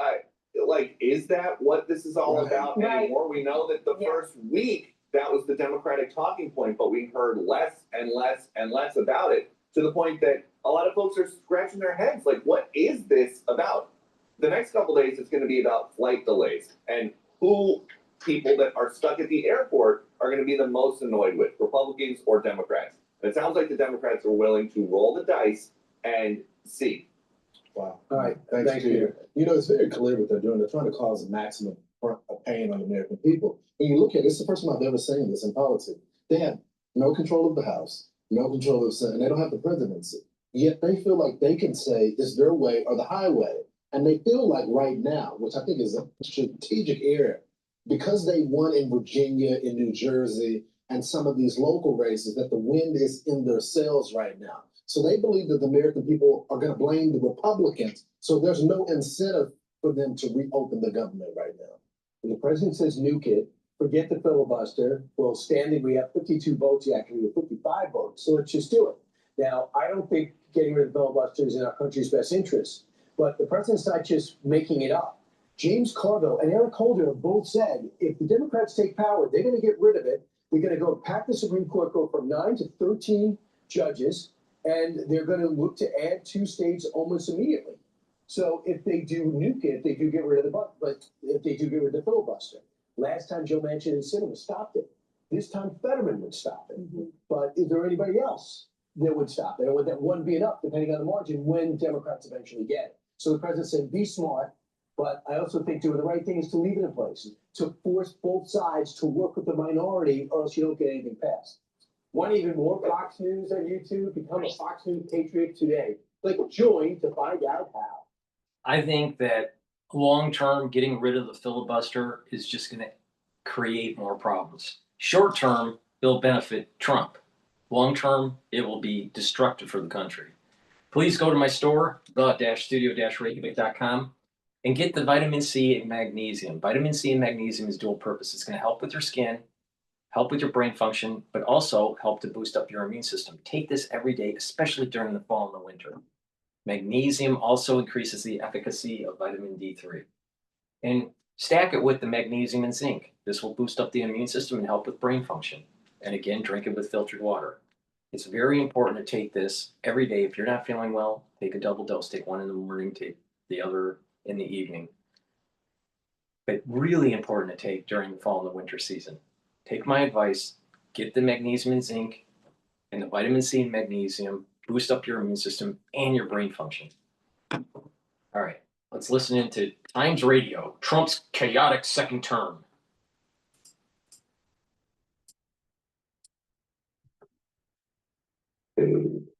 is that what this is all about anymore? We know that the first week, that was the Democratic talking point, but we heard less and less and less about it, to the point that a lot of folks are scratching their heads. Like, what is this about? The next couple days, it's going to be about flight delays and who people that are stuck at the airport are going to be the most annoyed with, Republicans or Democrats. And it sounds like the Democrats are willing to roll the dice and see.
Wow. All right. Thanks, Peter. You know, it's very clear what they're doing. They're trying to cause a maximum pain on the American people. When you look at it, it's the first time I've ever seen this in politics. They have no control of the House, no control of the Senate, and they don't have the presidency. Yet they feel like they can say it's their way or the highway. And they feel like right now, which I think is a strategic error, because they won in Virginia, in New Jersey, and some of these local races, that the wind is in their sails right now. So they believe that the American people are going to blame the Republicans. So there's no incentive for them to reopen the government right now. When the president says nuke it, forget the filibuster. Well, standing, we have 52 votes. You actually have 55 votes. So let's just do it. Now, I don't think getting rid of the filibuster is in our country's best interest, but the president's not just making it up. James Carville and Eric Holder have both said, if the Democrats take power, they're going to get rid of it. They're going to go pack the Supreme Court, go from 9 to 13 judges, and they're going to look to add 2 states almost immediately. So if they do nuke it, they do get rid of but if they do get rid of the filibuster. Last time Joe Manchin and Sinema stopped it. This time Fetterman would stop it. But is there anybody else that would stop it? Or would that one be enough, depending on the margin, when Democrats eventually get it? So the president said, be smart. But I also think doing the right thing is to leave it in place, to force both sides to work with the minority, or else you don't get anything passed. Want even more Fox News on YouTube? Become a Fox News Patriot today. Click join to find out how.
I think that long-term, getting rid of the filibuster is just going to create more problems. Short-term, it'll benefit Trump. Long-term, it will be destructive for the country. please go to my store, the-studio-reykjavik.com, and get the vitamin C and magnesium. Vitamin C and magnesium is dual purpose. It's going to help with your skin, help with your brain function, but also help to boost up your immune system. Take this every day, especially during the fall and the winter. Magnesium also increases the efficacy of vitamin D3. And stack it with the magnesium and zinc. This will boost up the immune system and help with brain function. And again, drink it with filtered water. It's very important to take this every day. If you're not feeling well, take a double dose. Take one in the morning, take the other in the evening. But really important to take during the fall and the winter season. Take my advice, get the magnesium and zinc and the vitamin C and magnesium, boost up your immune system and your brain function. All right, let's listen into Times Radio, Trump's chaotic second term.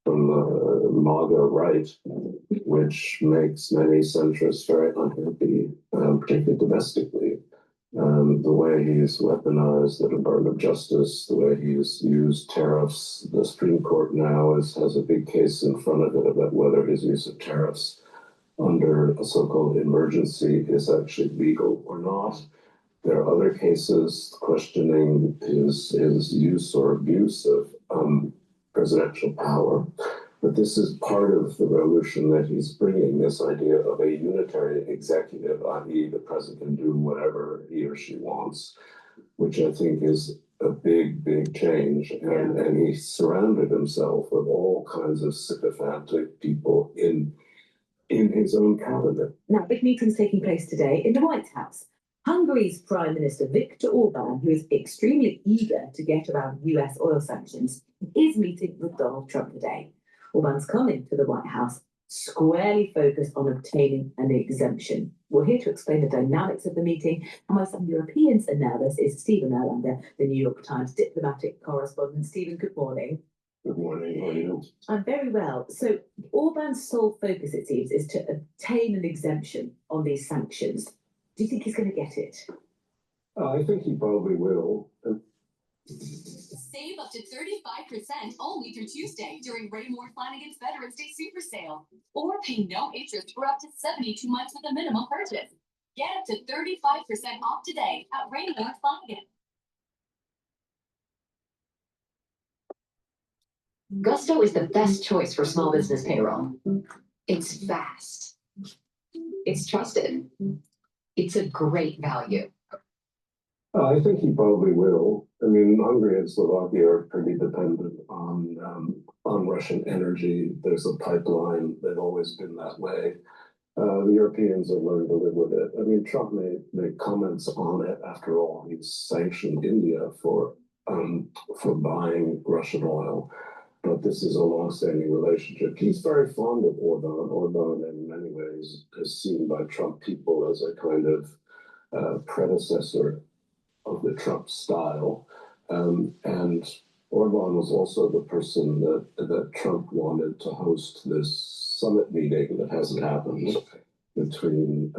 From the MAGA right, which makes many centrists very unhappy, particularly domestically. The way he's weaponized the Department of Justice, the way he's used tariffs. The Supreme Court now has a big case in front of it about whether his use of tariffs under a so-called emergency is actually legal or not. There are other cases questioning his use or abuse of presidential power. But this is part of the revolution that he's bringing, this idea of a unitary executive, i.e. the president can do whatever he or she wants, which I think is a big, big change. And he surrounded himself with all kinds of sycophantic people in his own cabinet.
Now, big meeting's taking place today in the White House. Hungary's Prime Minister Viktor Orban, who is extremely eager to get around US oil sanctions, is meeting with Donald Trump today. Orban's coming to the White House squarely focused on obtaining an exemption. We're here to explain the dynamics of the meeting and why some Europeans are nervous is Stephen Erlander, the New York Times diplomatic correspondent. Stephen, good morning.
Good morning, how are you?
I'm very well. So Orban's sole focus, it seems, is to obtain an exemption on these sanctions. Do you think he's going to get it?
I think he probably will.
Save up to 35% only through Tuesday during Raymore Flanagan's Veterans Day Super Sale. Or pay no interest for up to 72 months with a minimum purchase. Get up to 35% off today at Raymore Flanagan.
Gusto is the best choice for small business payroll. It's fast. It's trusted. It's a great value.
I think he probably will. I mean, Hungary and Slovakia are pretty dependent on Russian energy. There's a pipeline. They've always been that way. The Europeans have learned to live with it. I mean, Trump made comments on it. After all, he's sanctioned India for buying Russian oil. But this is a long-standing relationship. He's very fond of Orban. Orban, in many ways, is seen by Trump people as a kind of predecessor of the Trump style. And Orban was also the person that Trump wanted to host this summit meeting that hasn't happened between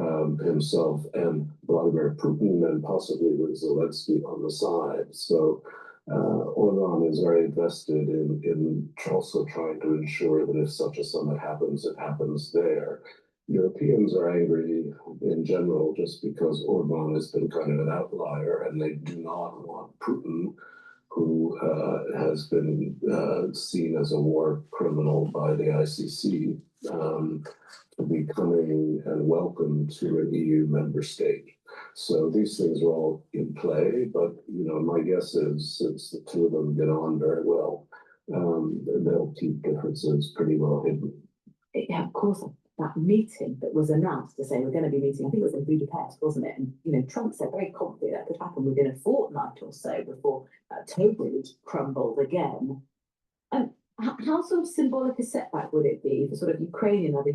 himself and Vladimir Putin and possibly with Zelensky on the side. So Orban is very invested in also trying to ensure that if such a summit happens, it happens there. Europeans are angry in general just because Orban has been kind of an outlier and they do not want Putin, who has been seen as a war criminal by the ICC, to be coming and welcome to an EU member state. So these things are all in play, but my guess is since the two of them get on very well, they'll keep differences pretty well hidden.
Yeah, of course. That meeting that was announced to say we're going to be meeting, I think it was in Budapest, wasn't it? And Trump said very confidently that could happen within a fortnight or so before totally crumbled again. How sort of symbolic a setback would it be for sort of Ukrainian and other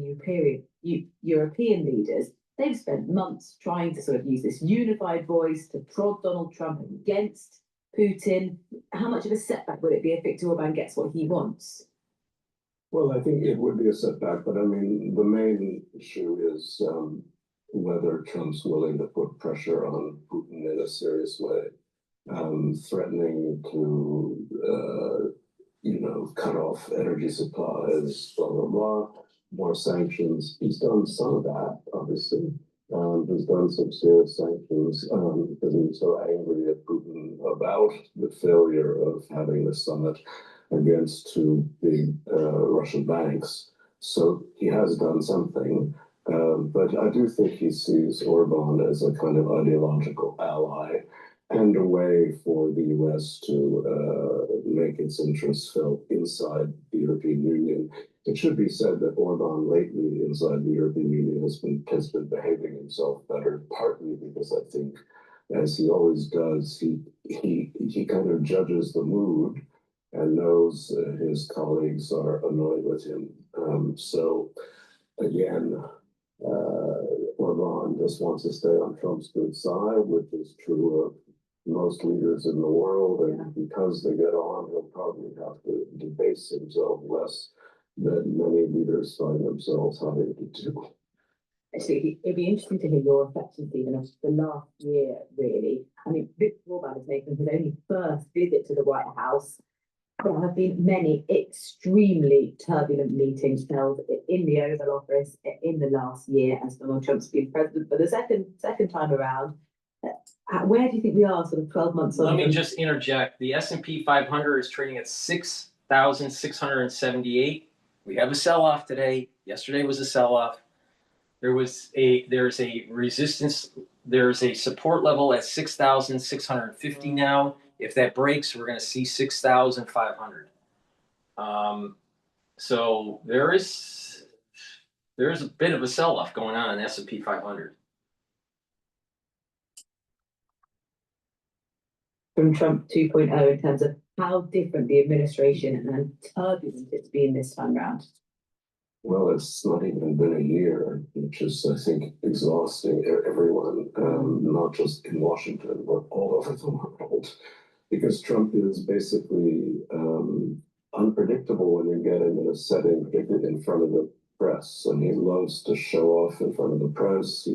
European leaders? They've spent months trying to sort of use this unified voice to prod Donald Trump against Putin. How much of a setback would it be if Viktor Orban gets what he wants?
Well, I think it would be a setback, but I mean, the main issue is whether Trump's willing to put pressure on Putin in a serious way, threatening to cut off energy supplies, blah, blah, blah, more sanctions. He's done some of that, obviously. He's done some serious sanctions because he was so angry at Putin about the failure of having the summit against two big Russian banks. So he has done something. But I do think he sees Orban as a kind of ideological ally and a way for the US to make its interests felt inside the European Union. It should be said that Orban lately inside the European Union has been behaving himself better, partly because I think, as he always does, he kind of judges the mood and knows his colleagues are annoyed with him. So again, Orban just wants to stay on Trump's good side, which is true of most leaders in the world, and because they get on, he'll probably have to debase himself less than many leaders find themselves having to do.
Actually, it'd be interesting to hear your reflections, Stephen, of the last year, really. I mean, Viktor Orban is making his only first visit to the White House. There have been many extremely turbulent meetings held in the Oval Office in the last year as Donald Trump's been president for the second time around. Where do you think we are sort of 12 months on?
Let me just interject. The S&P 500 is trading at 6,678. We have a sell-off today. Yesterday was a sell-off. There's a resistance. There's a support level at 6,650 now. If that breaks, we're going to see 6,500. So there's a bit of a sell-off going on in S&P 500.
From Trump 2.0 in terms of how different the administration and turbulent it's been this time round?
Well, it's not even been a year, which is, I think, exhausting everyone, not just in Washington, but all over the world. Because Trump is basically unpredictable when you get him in a setting, particularly in front of the press. And he loves to show off in front of the press.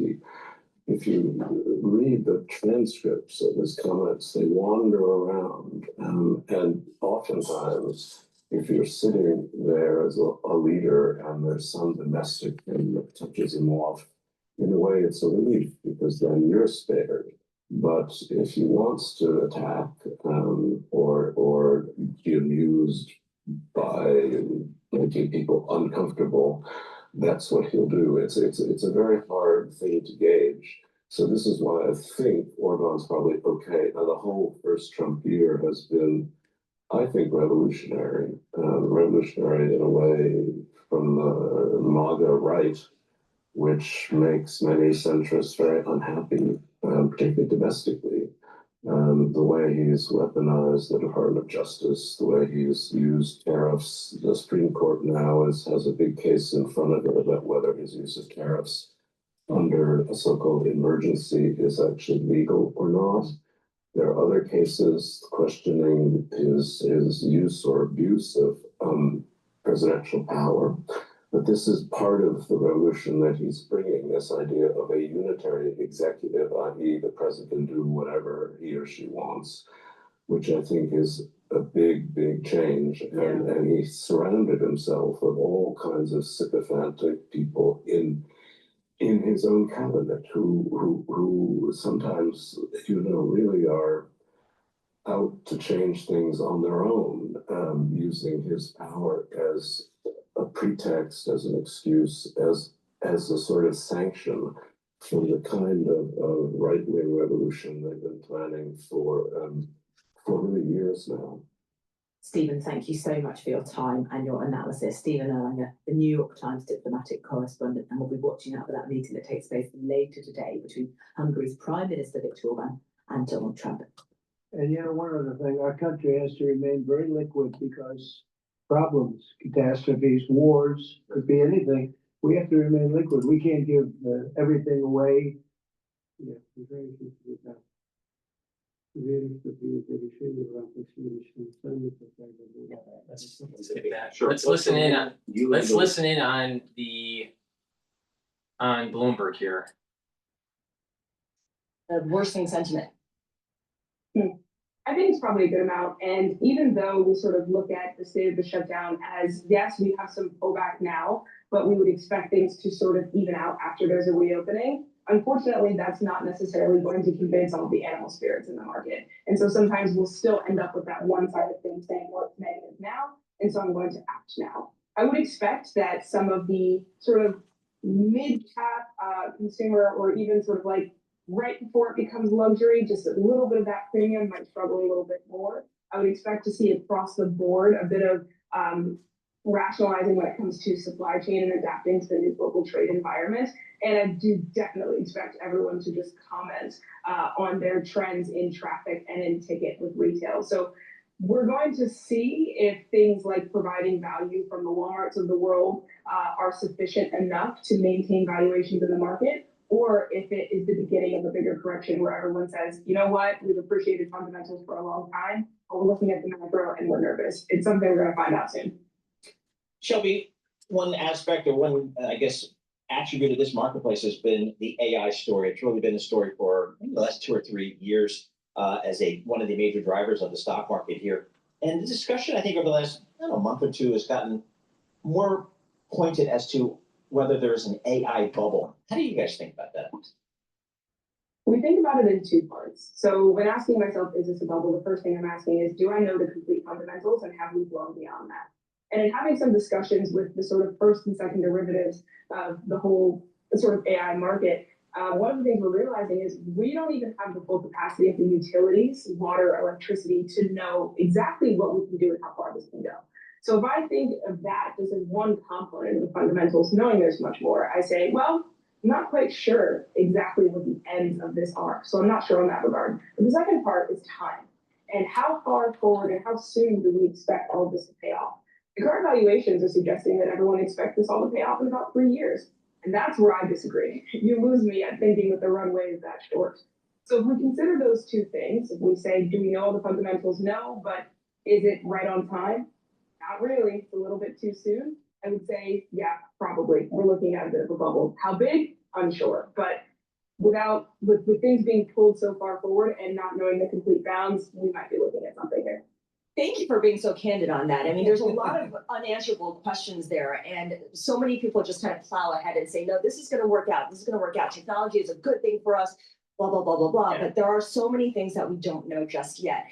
If you read the transcripts of his comments, they wander around. And oftentimes, if you're sitting there as a leader and there's some domestic thing that touches him off, in a way it's a relief because then you're spared. But if he wants to attack or be amused by making people uncomfortable, that's what he'll do. It's a very hard thing to gauge. So this is why I think Orban's probably okay. Now the whole first Trump year has been, I think, revolutionary in a way from the MAGA right, which makes many centrists very unhappy, particularly domestically. The way he's weaponized the Department of Justice, the way he's used tariffs. The Supreme Court now has a big case in front of it about whether his use of tariffs under a so-called emergency is actually legal or not. There are other cases questioning his use or abuse of presidential power. But this is part of the revolution that he's bringing, this idea of a unitary executive, i.e. the president can do whatever he or she wants, which I think is a big, big change. And he surrounded himself with all kinds of sycophantic people in his own cabinet who sometimes, really are out to change things on their own, using his power as a pretext, as an excuse, as a sort of sanction for the kind of right-wing revolution they've been planning for really years now.
Stephen, thank you so much for your time and your analysis. Stephen Erlanger, the New York Times diplomatic correspondent, and we'll be watching out for that meeting that takes place later today between Hungary's Prime Minister Viktor Orban and Donald Trump.
And one other thing, our country has to remain very liquid because problems, catastrophes, wars, could be anything. We have to remain liquid. We can't give everything away.
Let's listen in on Bloomberg here.
Worsening sentiment.
I think it's probably a good amount. And even though we sort of look at the state of the shutdown as, yes, we have some pullback now, but we would expect things to sort of even out after there's a reopening. Unfortunately, that's not necessarily going to convince all of the animal spirits in the market. And so sometimes we'll still end up with that one side of things saying, well, it's negative now, and so I'm going to act now. I would expect that some of the sort of mid-cap consumer, or even sort of like right before it becomes luxury, just a little bit of that premium might struggle a little bit more. I would expect to see across the board a bit of rationalizing when it comes to supply chain and adapting to the new global trade environment. And I do definitely expect everyone to just comment on their trends in traffic and in ticket with retail. So we're going to see if things like providing value from the Walmarts of the world are sufficient enough to maintain valuations in the market, or if it is the beginning of a bigger correction where everyone says, you know what, we've appreciated fundamentals for a long time, but we're looking at the macro and we're nervous. It's something we're going to find out soon.
Shelby, one aspect or one, I guess, attribute of this marketplace has been the AI story. It's really been a story for the last 2 or 3 years as one of the major drivers of the stock market here. And the discussion, I think, over the last month or two has gotten more pointed as to whether there's an AI bubble. How do you guys think about that?
We think about it in two parts. So when asking myself, is this a bubble? The first thing I'm asking is, do I know the complete fundamentals and have we blown beyond that? And in having some discussions with the sort of first and second derivatives of the whole sort of AI market, one of the things we're realizing is we don't even have the full capacity of the utilities, water, electricity, to know exactly what we can do and how far this can go. So if I think of that just as one component of the fundamentals, knowing there's much more, I say, well, I'm not quite sure exactly what the ends of this are. So I'm not sure on that regard. But the second part is time. And how far forward and how soon do we expect all of this to pay off? The current valuations are suggesting that everyone expects this all to pay off in about 3 years. And that's where I disagree. You lose me at thinking that the runway is that short. So if we consider those two things, if we say, do we know all the fundamentals? No, but is it right on time? Not really. It's a little bit too soon. I would say, yeah, probably. We're looking at a bit of a bubble. How big? Unsure. But with things being pulled so far forward and not knowing the complete bounds, we might be looking at something here.
Thank you for being so candid on that. I mean, there's a lot of unanswerable questions there, and so many people just kind of plow ahead and say, no, this is going to work out. This is going to work out. Technology is a good thing for us, blah, blah, blah, blah, blah. Yeah. But there are so many things that we don't know just yet.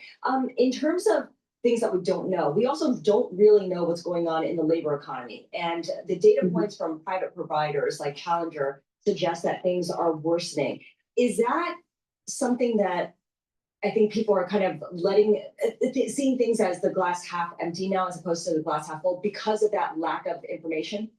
In terms of things that we don't know, we also don't really know what's going on in the labor economy. And the data points from private providers like Challenger suggest that things are worsening. Is that something that I think people are kind of seeing things as the glass half empty now, as opposed to the glass half full, because of that lack of information?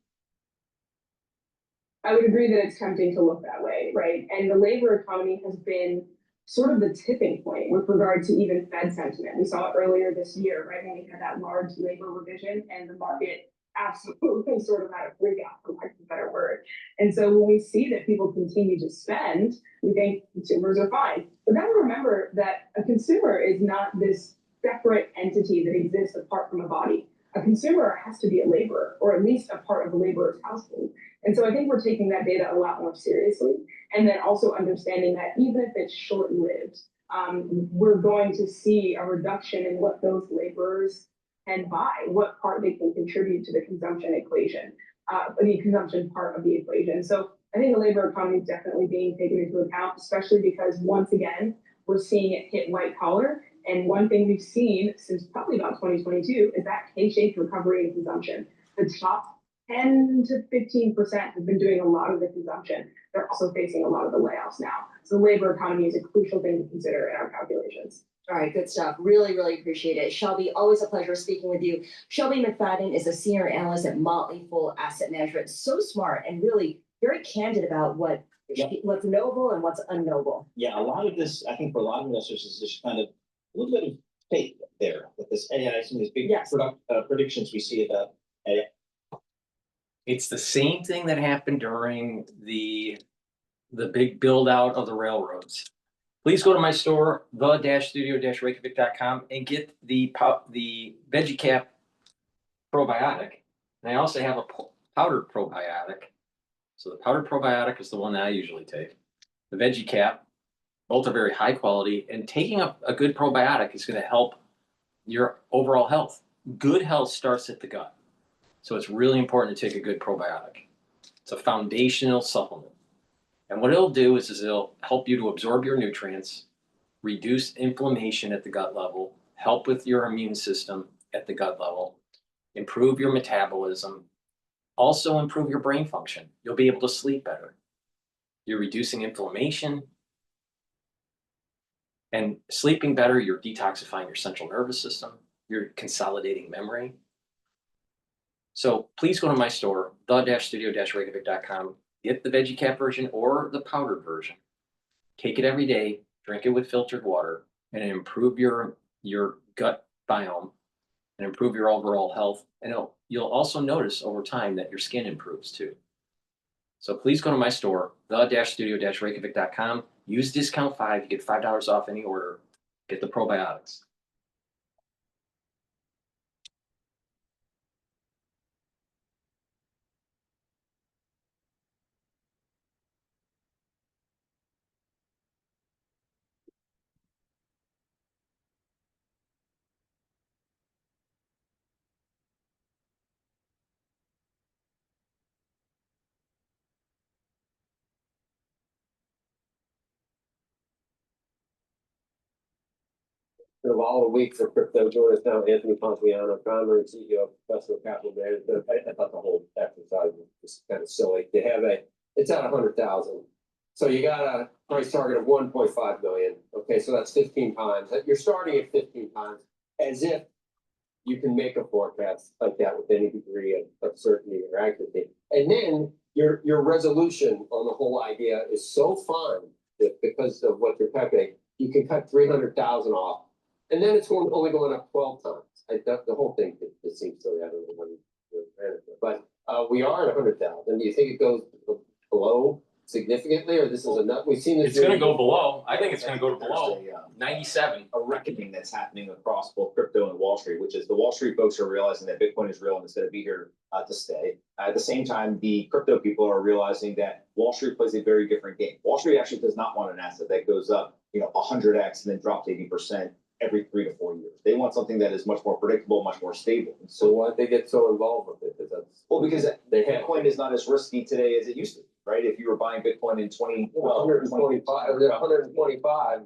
I would agree that it's tempting to look that way, right? And the labor economy has been sort of the tipping point with regard to even Fed sentiment. We saw it earlier this year, right, when we had that large labor revision and the market absolutely sort of had a freak out, for lack of a better word. And so when we see that people continue to spend, we think consumers are fine. But then remember that a consumer is not this separate entity that exists apart from a body. A consumer has to be a laborer, or at least a part of a laborer's household. And so I think we're taking that data a lot more seriously. And then also understanding that even if it's short-lived, we're going to see a reduction in what those laborers can buy, what part they can contribute to the consumption equation, the consumption part of the equation. So I think the labor economy is definitely being taken into account, especially because once again, we're seeing it hit white collar. And one thing we've seen since probably about 2022 is that K-shaped recovery in consumption. The top 10 to 15% have been doing a lot of the consumption. They're also facing a lot of the layoffs now. So the labor economy is a crucial thing to consider in our calculations.
All right, good stuff. Really, really appreciate it. Shelby, always a pleasure speaking with you. Shelby McFadden is a senior analyst at Motley Fool Asset Management. So smart and really very candid about what's knowable and what's unknowable.
Yeah, a lot of this, I think for a lot of investors, is just kind of a little bit of faith there with this AI, some of these big predictions we see about AI.
It's the same thing that happened during the big build out of the railroads. Please go to my store, the-studio-reykjavik.com, and get the VeggieCap probiotic. And I also have a powdered probiotic. So the powdered probiotic is the one that I usually take. The VeggieCap Both are very high quality, and taking a good probiotic is going to help your overall health. Good health starts at the gut. So it's really important to take a good probiotic. It's a foundational supplement. And what it'll do is it'll help you to absorb your nutrients, reduce inflammation at the gut level, help with your immune system at the gut level, improve your metabolism, also improve your brain function. You'll be able to sleep better. You're reducing inflammation. And sleeping better, you're detoxifying your central nervous system. You're consolidating memory. So please go to my store, the-studio-reykjavik.com. Get the veggie cap version or the powdered version. Take it every day, drink it with filtered water, and improve your gut biome and improve your overall health. And you'll also notice over time that your skin improves too. So please go to my store, the-studio-reykjavik.com. Use discount 5. You get $5 off any order. Get the probiotics.
The volatile week for crypto. Join us now, Anthony Pompliano, founder and CEO of Professional Capital Management. I thought the whole exercise was just kind of silly. They have it's at 100,000. So you got a price target of 1.5 million. Okay, so that's 15 times. You're starting at 15 times, as if you can make a forecast like that with any degree of certainty or accuracy. And then your resolution on the whole idea is so fine that because of what you're calculating, you can cut 300,000 off. And then it's only going up 12 times. The whole thing just seems silly. I don't know how you but we are at 100,000. Do you think it goes below significantly, or this is enough? We've seen this.
It's going to go below. I think it's going to go below 97.
A reckoning that's happening across both crypto and Wall Street, which is the Wall Street folks are realizing that Bitcoin is real and it's going to be here to stay. At the same time, the crypto people are realizing that Wall Street plays a very different game. Wall Street actually does not want an asset that goes up, 100x and then drops 80% every 3 to 4 years. They want something that is much more predictable, much more stable. And
so why they get so involved with it?
Because Bitcoin is not as risky today as it used to be, right? If you were buying Bitcoin in 2012,
125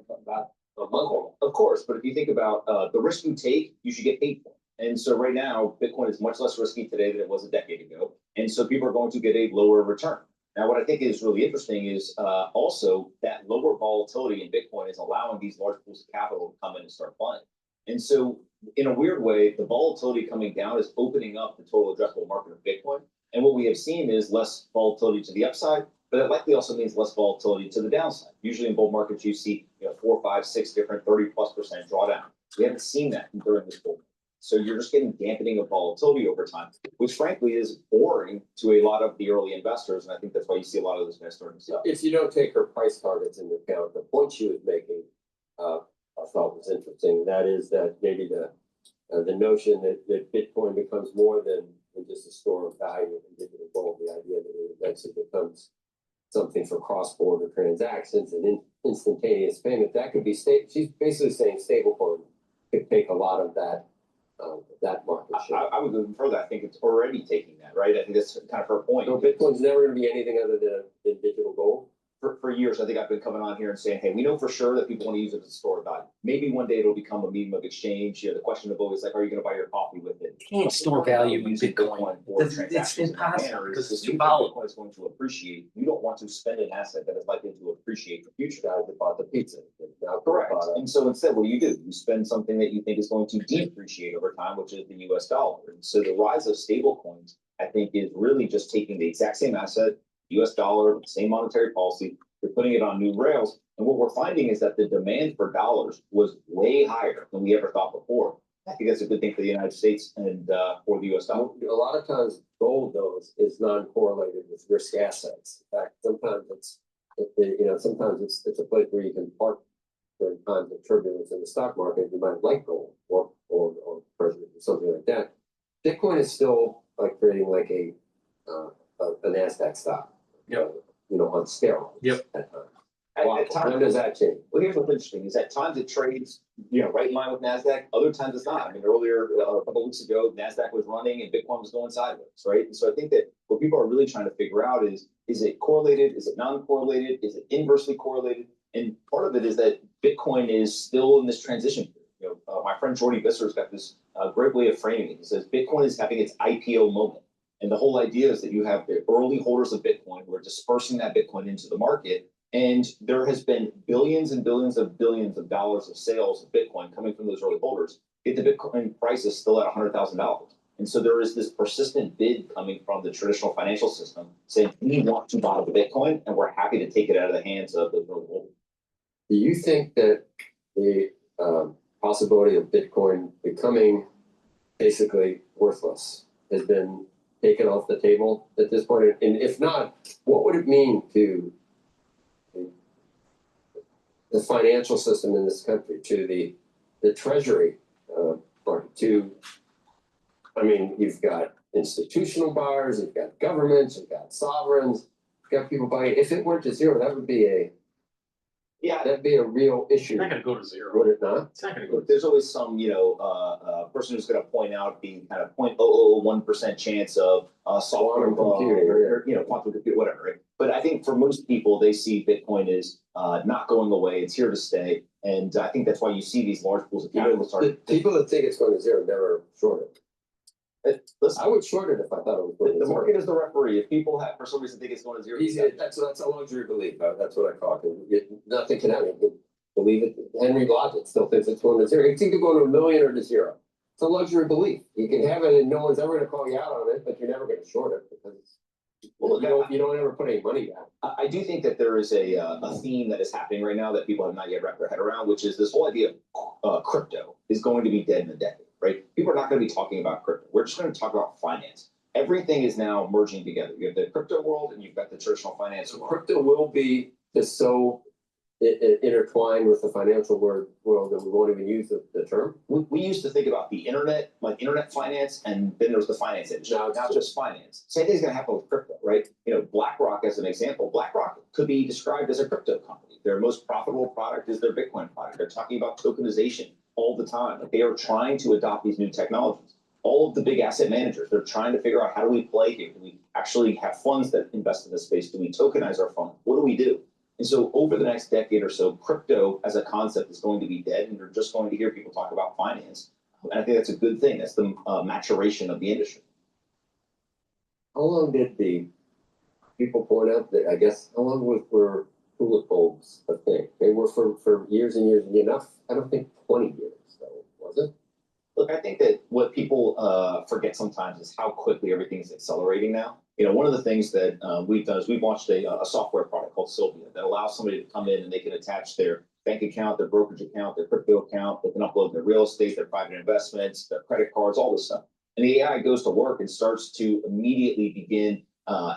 about a month ago.
Of course, but if you think about the risk you take, you should get paid for it. And so right now, Bitcoin is much less risky today than it was a decade ago. And so people are going to get a lower return. Now, what I think is really interesting is also that lower volatility in Bitcoin is allowing these large pools of capital to come in and start buying. And so in a weird way, the volatility coming down is opening up the total addressable market of Bitcoin. And what we have seen is less volatility to the upside, but it likely also means less volatility to the downside. Usually in bull markets, you see 4, 5, 6 different 30+% drawdown. We haven't seen that during this bull market. So you're just getting dampening of volatility over time, which frankly is boring to a lot of the early investors. And I think that's why you see a lot of those guys starting to sell.
If you don't take her price targets into account, the point she was making, I thought was interesting. That is that maybe the notion that Bitcoin becomes more than just a store of value in digital gold, the idea that it eventually becomes something for cross-border transactions and instantaneous payment, that could be she's basically saying stablecoin could take a lot of that market share.
I would go even further. I think it's already taking that, right? I think that's kind of her point.
So Bitcoin's never going to be anything other than digital gold?
For years, I think I've been coming on here and saying, hey, we know for sure that people want to use it as a store of value. Maybe one day it'll become a medium of exchange. The question of always like, are you going to buy your coffee with it?
You can't store value in Bitcoin. It's impossible because it's too volatile.
Bitcoin is going to appreciate. You don't want to spend an asset that is likely to appreciate for future.
Guys that bought the pizza. Now
correct. And so instead, what do? You spend something that you think is going to depreciate over time, which is the US dollar. And so the rise of stable coins, I think, is really just taking the exact same asset, US dollar, same monetary policy, you're putting it on new rails. And what we're finding is that the demand for dollars was way higher than we ever thought before. I think that's a good thing for the United States and for the US dollar.
A lot of times gold, though, is non-correlated with risk assets. In fact, sometimes it's a place where you can park during times of turbulence in the stock market. You might like gold or treasuries or something like that. Bitcoin is still like creating like a NASDAQ stock.
Yep.
On steroids.
Yep.
At times,
When does that change?
well, here's what's interesting, is at times it trades, right in line with NASDAQ, other times it's not. I mean, earlier, a couple of weeks ago, NASDAQ was running and Bitcoin was going sideways, right? And so I think that what people are really trying to figure out is it correlated? Is it non-correlated? Is it inversely correlated? And part of it is that Bitcoin is still in this transition period. My friend Jordy Visser's got this great way of framing it. He says Bitcoin is having its IPO moment. And the whole idea is that you have the early holders of Bitcoin who are dispersing that Bitcoin into the market. And there has been billions and billions of dollars of sales of Bitcoin coming from those early holders. Yet the Bitcoin price is still at $100,000. And so there is this persistent bid coming from the traditional financial system saying, we want to buy the Bitcoin and we're happy to take it out of the hands of the early holders.
Do you think that the possibility of Bitcoin becoming basically worthless has been taken off the table at this point? And if not, what would it mean to the financial system in this country, to the treasury market, you've got institutional buyers, you've got governments, you've got sovereigns, you've got people buying. If it went to zero, that'd be a real issue.
It's not gonna go to zero.
Would it not?
It's not gonna go.
Look, there's always some, person who's going to point out the kind of 0.001% chance of software
Quantum computing,
or quantum computing, whatever. Right? But I think for most people, they see Bitcoin as not going away. It's here to stay, and I think that's why you see these large pools of capital start.
The people that think it's going to zero never short it.
Listen,
I would short it if I thought it was going to
the
zero.
market is the referee. If people for some reason think it's going to zero,
That's a luxury belief. That's what I call it. Nothing can happen. Believe it. Henry Logic still thinks it's going to zero. It's either going to 1 million or to zero. It's a luxury belief. You can have it and no one's ever going to call you out on it, but you're never going to short it because you don't ever put any money down.
I do think that there is a theme that is happening right now that people have not yet wrapped their head around, which is this whole idea of crypto is going to be dead in a decade, right? People are not going to be talking about crypto. We're just going to talk about finance. Everything is now merging together. You have the crypto world and you've got the traditional finance world.
Crypto will be just so intertwined with the financial world that we won't even use the term.
We used to think about the internet, like internet finance, and then there was the finance industry. Now it's just finance. Same thing's going to happen with crypto, right? BlackRock, as an example, BlackRock could be described as a crypto company. Their most profitable product is their Bitcoin product. They're talking about tokenization all the time. Like they are trying to adopt these new technologies. All of the big asset managers, they're trying to figure out, how do we play here? Do we actually have funds that invest in this space? Do we tokenize our fund? What do we do? And so over the next decade or so, crypto as a concept is going to be dead, and you're just going to hear people talk about finance. And I think that's a good thing. That's the maturation of the industry.
How long did the people point out that, how long were tulip bulbs a thing? They were for years and years and enough. I don't think 20 years, though, was it?
Look, I think that what people forget sometimes is how quickly everything is accelerating now. One of the things that we've done is we've launched a software product called Sylvia that allows somebody to come in and they can attach their bank account, their brokerage account, their crypto account. They can upload their real estate, their private investments, their credit cards, all this stuff. And the AI goes to work and starts to immediately begin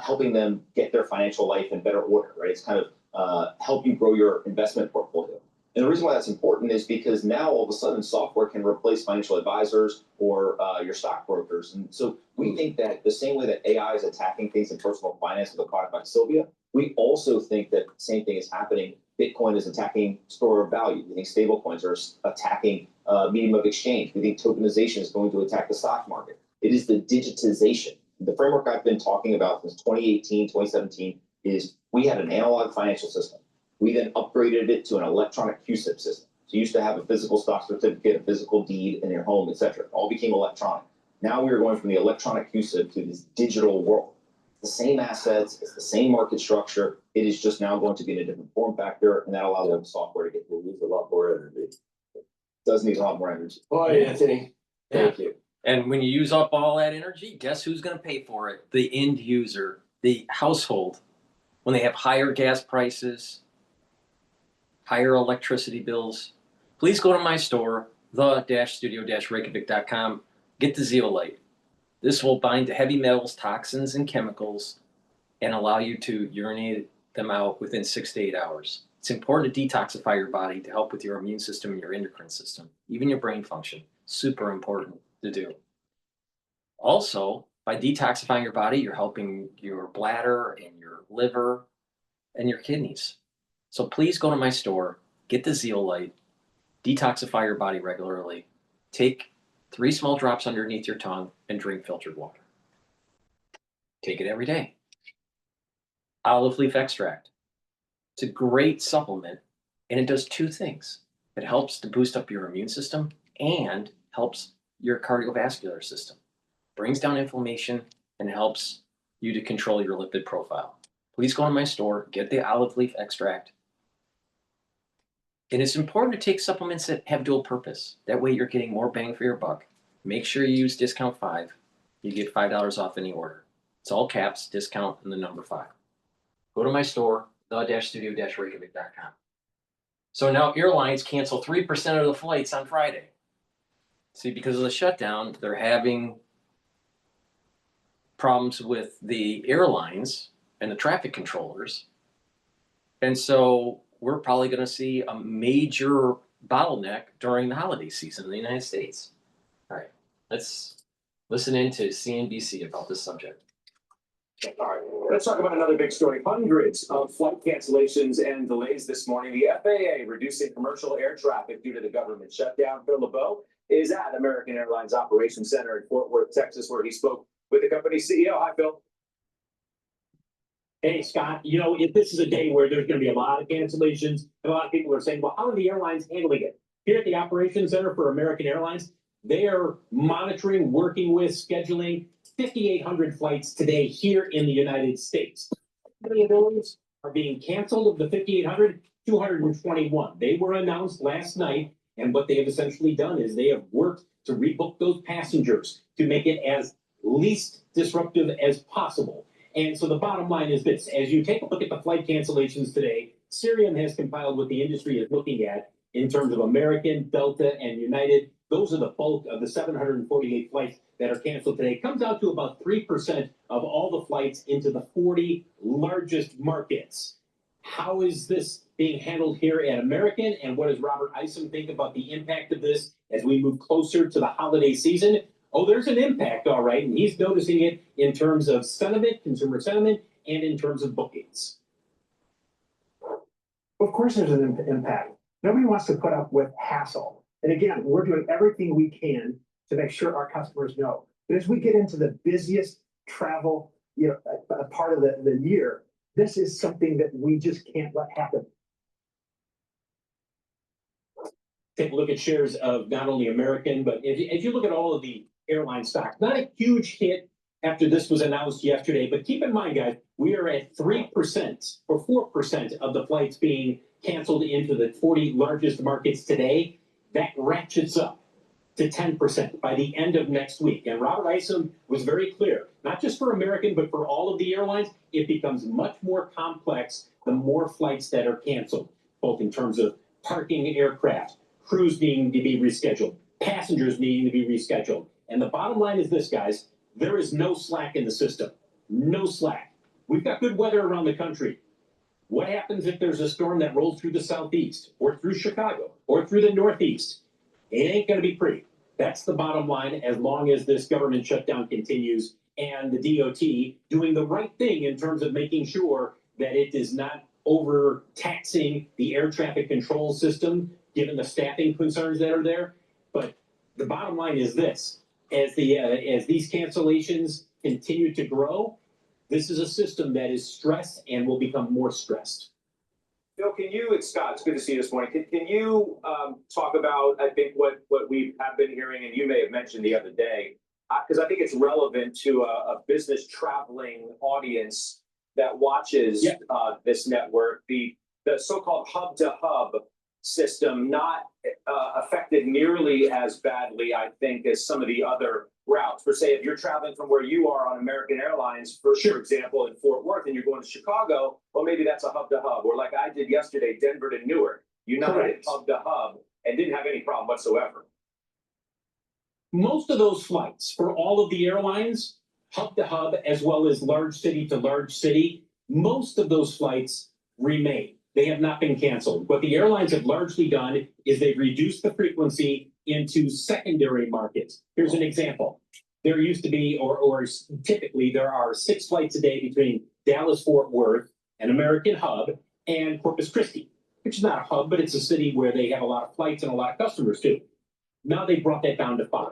helping them get their financial life in better order, right? It's kind of help you grow your investment portfolio. And the reason why that's important is because now all of a sudden software can replace financial advisors or your stockbrokers. And so we think that the same way that AI is attacking things in personal finance with a product like Sylvia, we also think that the same thing is happening. Bitcoin is attacking store of value. We think stablecoins are attacking medium of exchange. We think tokenization is going to attack the stock market. It is the digitization. The framework I've been talking about since 2018, 2017 is we had an analog financial system. We then upgraded it to an electronic QSIP system. So you used to have a physical stock certificate, a physical deed in your home, et cetera. It all became electronic. Now we are going from the electronic QSIP to this digital world. The same assets, it's the same market structure. It is just now going to be in a different form factor, and that allows the software to get to use a lot more energy. It does need a lot more energy.
Boy, Anthony, thank you.
And when you use up all that energy, guess who's going to pay for it? The end user, the household. When they have higher gas prices, higher electricity bills, please go to my store, the-studio-reykjavik.com, get the zeolite. This will bind to heavy metals, toxins, and chemicals and allow you to urinate them out within 6 to 8 hours. It's important to detoxify your body to help with your immune system and your endocrine system, even your brain function. Super important to do. Also, by detoxifying your body, you're helping your bladder and your liver and your kidneys. So please go to my store, get the Zeolite, detoxify your body regularly, take 3 small drops underneath your tongue, and drink filtered water. Take it every day. Olive leaf extract. It's a great supplement, and it does 2 things. It helps to boost up your immune system and helps your cardiovascular system. Brings down inflammation and helps you to control your lipid profile. Please go to my store, get the olive leaf extract. And it's important to take supplements that have dual purpose. That way you're getting more bang for your buck. Make sure you use discount 5. You get $5 off any order. It's all caps, discount, and the number 5. Go to my store, the-studio-reykjavik.com. So now airlines cancel 3% of the flights on Friday. See, because of the shutdown, they're having problems with the airlines and the traffic controllers. And so we're probably going to see a major bottleneck during the holiday season in the United States. All right, let's listen in to CNBC about this subject.
All right, let's talk about another big story. Hundreds of flight cancellations and delays this morning. The FAA reducing commercial air traffic due to the government shutdown. Phil LeBeau is at American Airlines Operations Center in Fort Worth, Texas, where he spoke with the company's CEO. Hi, Phil.
Hey, Scott, you know, if this is a day where there's going to be a lot of cancellations, and a lot of people are saying, well, how are the airlines handling it? Here at the Operations Center for American Airlines, they are monitoring, working with, scheduling 5,800 flights today here in the United States. How many of those are being canceled? Of the 5,800, 221. They were announced last night, and what they have essentially done is they have worked to rebook those passengers to make it as least disruptive as possible. And so the bottom line is this: as you take a look at the flight cancellations today, Cirium has compiled what the industry is looking at in terms of American, Delta, and United. Those are the bulk of the 748 flights that are canceled today. It comes out to about 3% of all the flights into the 40 largest markets. How is this being handled here at American? And what does Robert Isom think about the impact of this as we move closer to the holiday season? Oh, there's an impact, all right, and he's noticing it in terms of sentiment, consumer sentiment, and in terms of bookings.
Of course there's an impact. Nobody wants to put up with hassle. And again, we're doing everything we can to make sure our customers know. But as we get into the busiest travel, part of the year, this is something that we just can't let happen.
Take a look at shares of not only American, but if you look at all of the airline stocks, not a huge hit after this was announced yesterday, but keep in mind, guys, we are at 3% or 4% of the flights being canceled into the 40 largest markets today. That ratchets up to 10% by the end of next week. And Robert Isom was very clear, not just for American, but for all of the airlines, it becomes much more complex the more flights that are canceled, both in terms of parking aircraft, crews needing to be rescheduled, passengers needing to be rescheduled. And the bottom line is this, guys: there is no slack in the system. No slack. We've got good weather around the country. What happens if there's a storm that rolls through the southeast or through Chicago or through the northeast? It ain't going to be pretty. That's the bottom line, as long as this government shutdown continues and the DOT doing the right thing in terms of making sure that it is not overtaxing the air traffic control system, given the staffing concerns that are there. But the bottom line is this: as these cancellations continue to grow, this is a system that is stressed and will become more stressed.
Phil, it's Scott, it's good to see you this morning. Can you talk about, I think, what we have been hearing, and you may have mentioned the other day, because I think it's relevant to a business traveling audience that watches this network, the so-called hub-to-hub system, not affected nearly as badly, I think, as some of the other routes. For say, if you're traveling from where you are on American Airlines, for example, in Fort Worth, and you're going to Chicago, well, maybe that's a hub-to-hub. Or like I did yesterday, Denver to Newark, United hub-to-hub, and didn't have any problem whatsoever.
Most of those flights for all of the airlines, hub-to-hub, as well as large city to large city, most of those flights remain. They have not been canceled. What the airlines have largely done is they've reduced the frequency into secondary markets. Here's an example. There used to be, or typically, there are 6 flights a day between Dallas-Fort Worth, an American hub, and Corpus Christi, which is not a hub, but it's a city where they have a lot of flights and a lot of customers too. Now they brought that down to 5.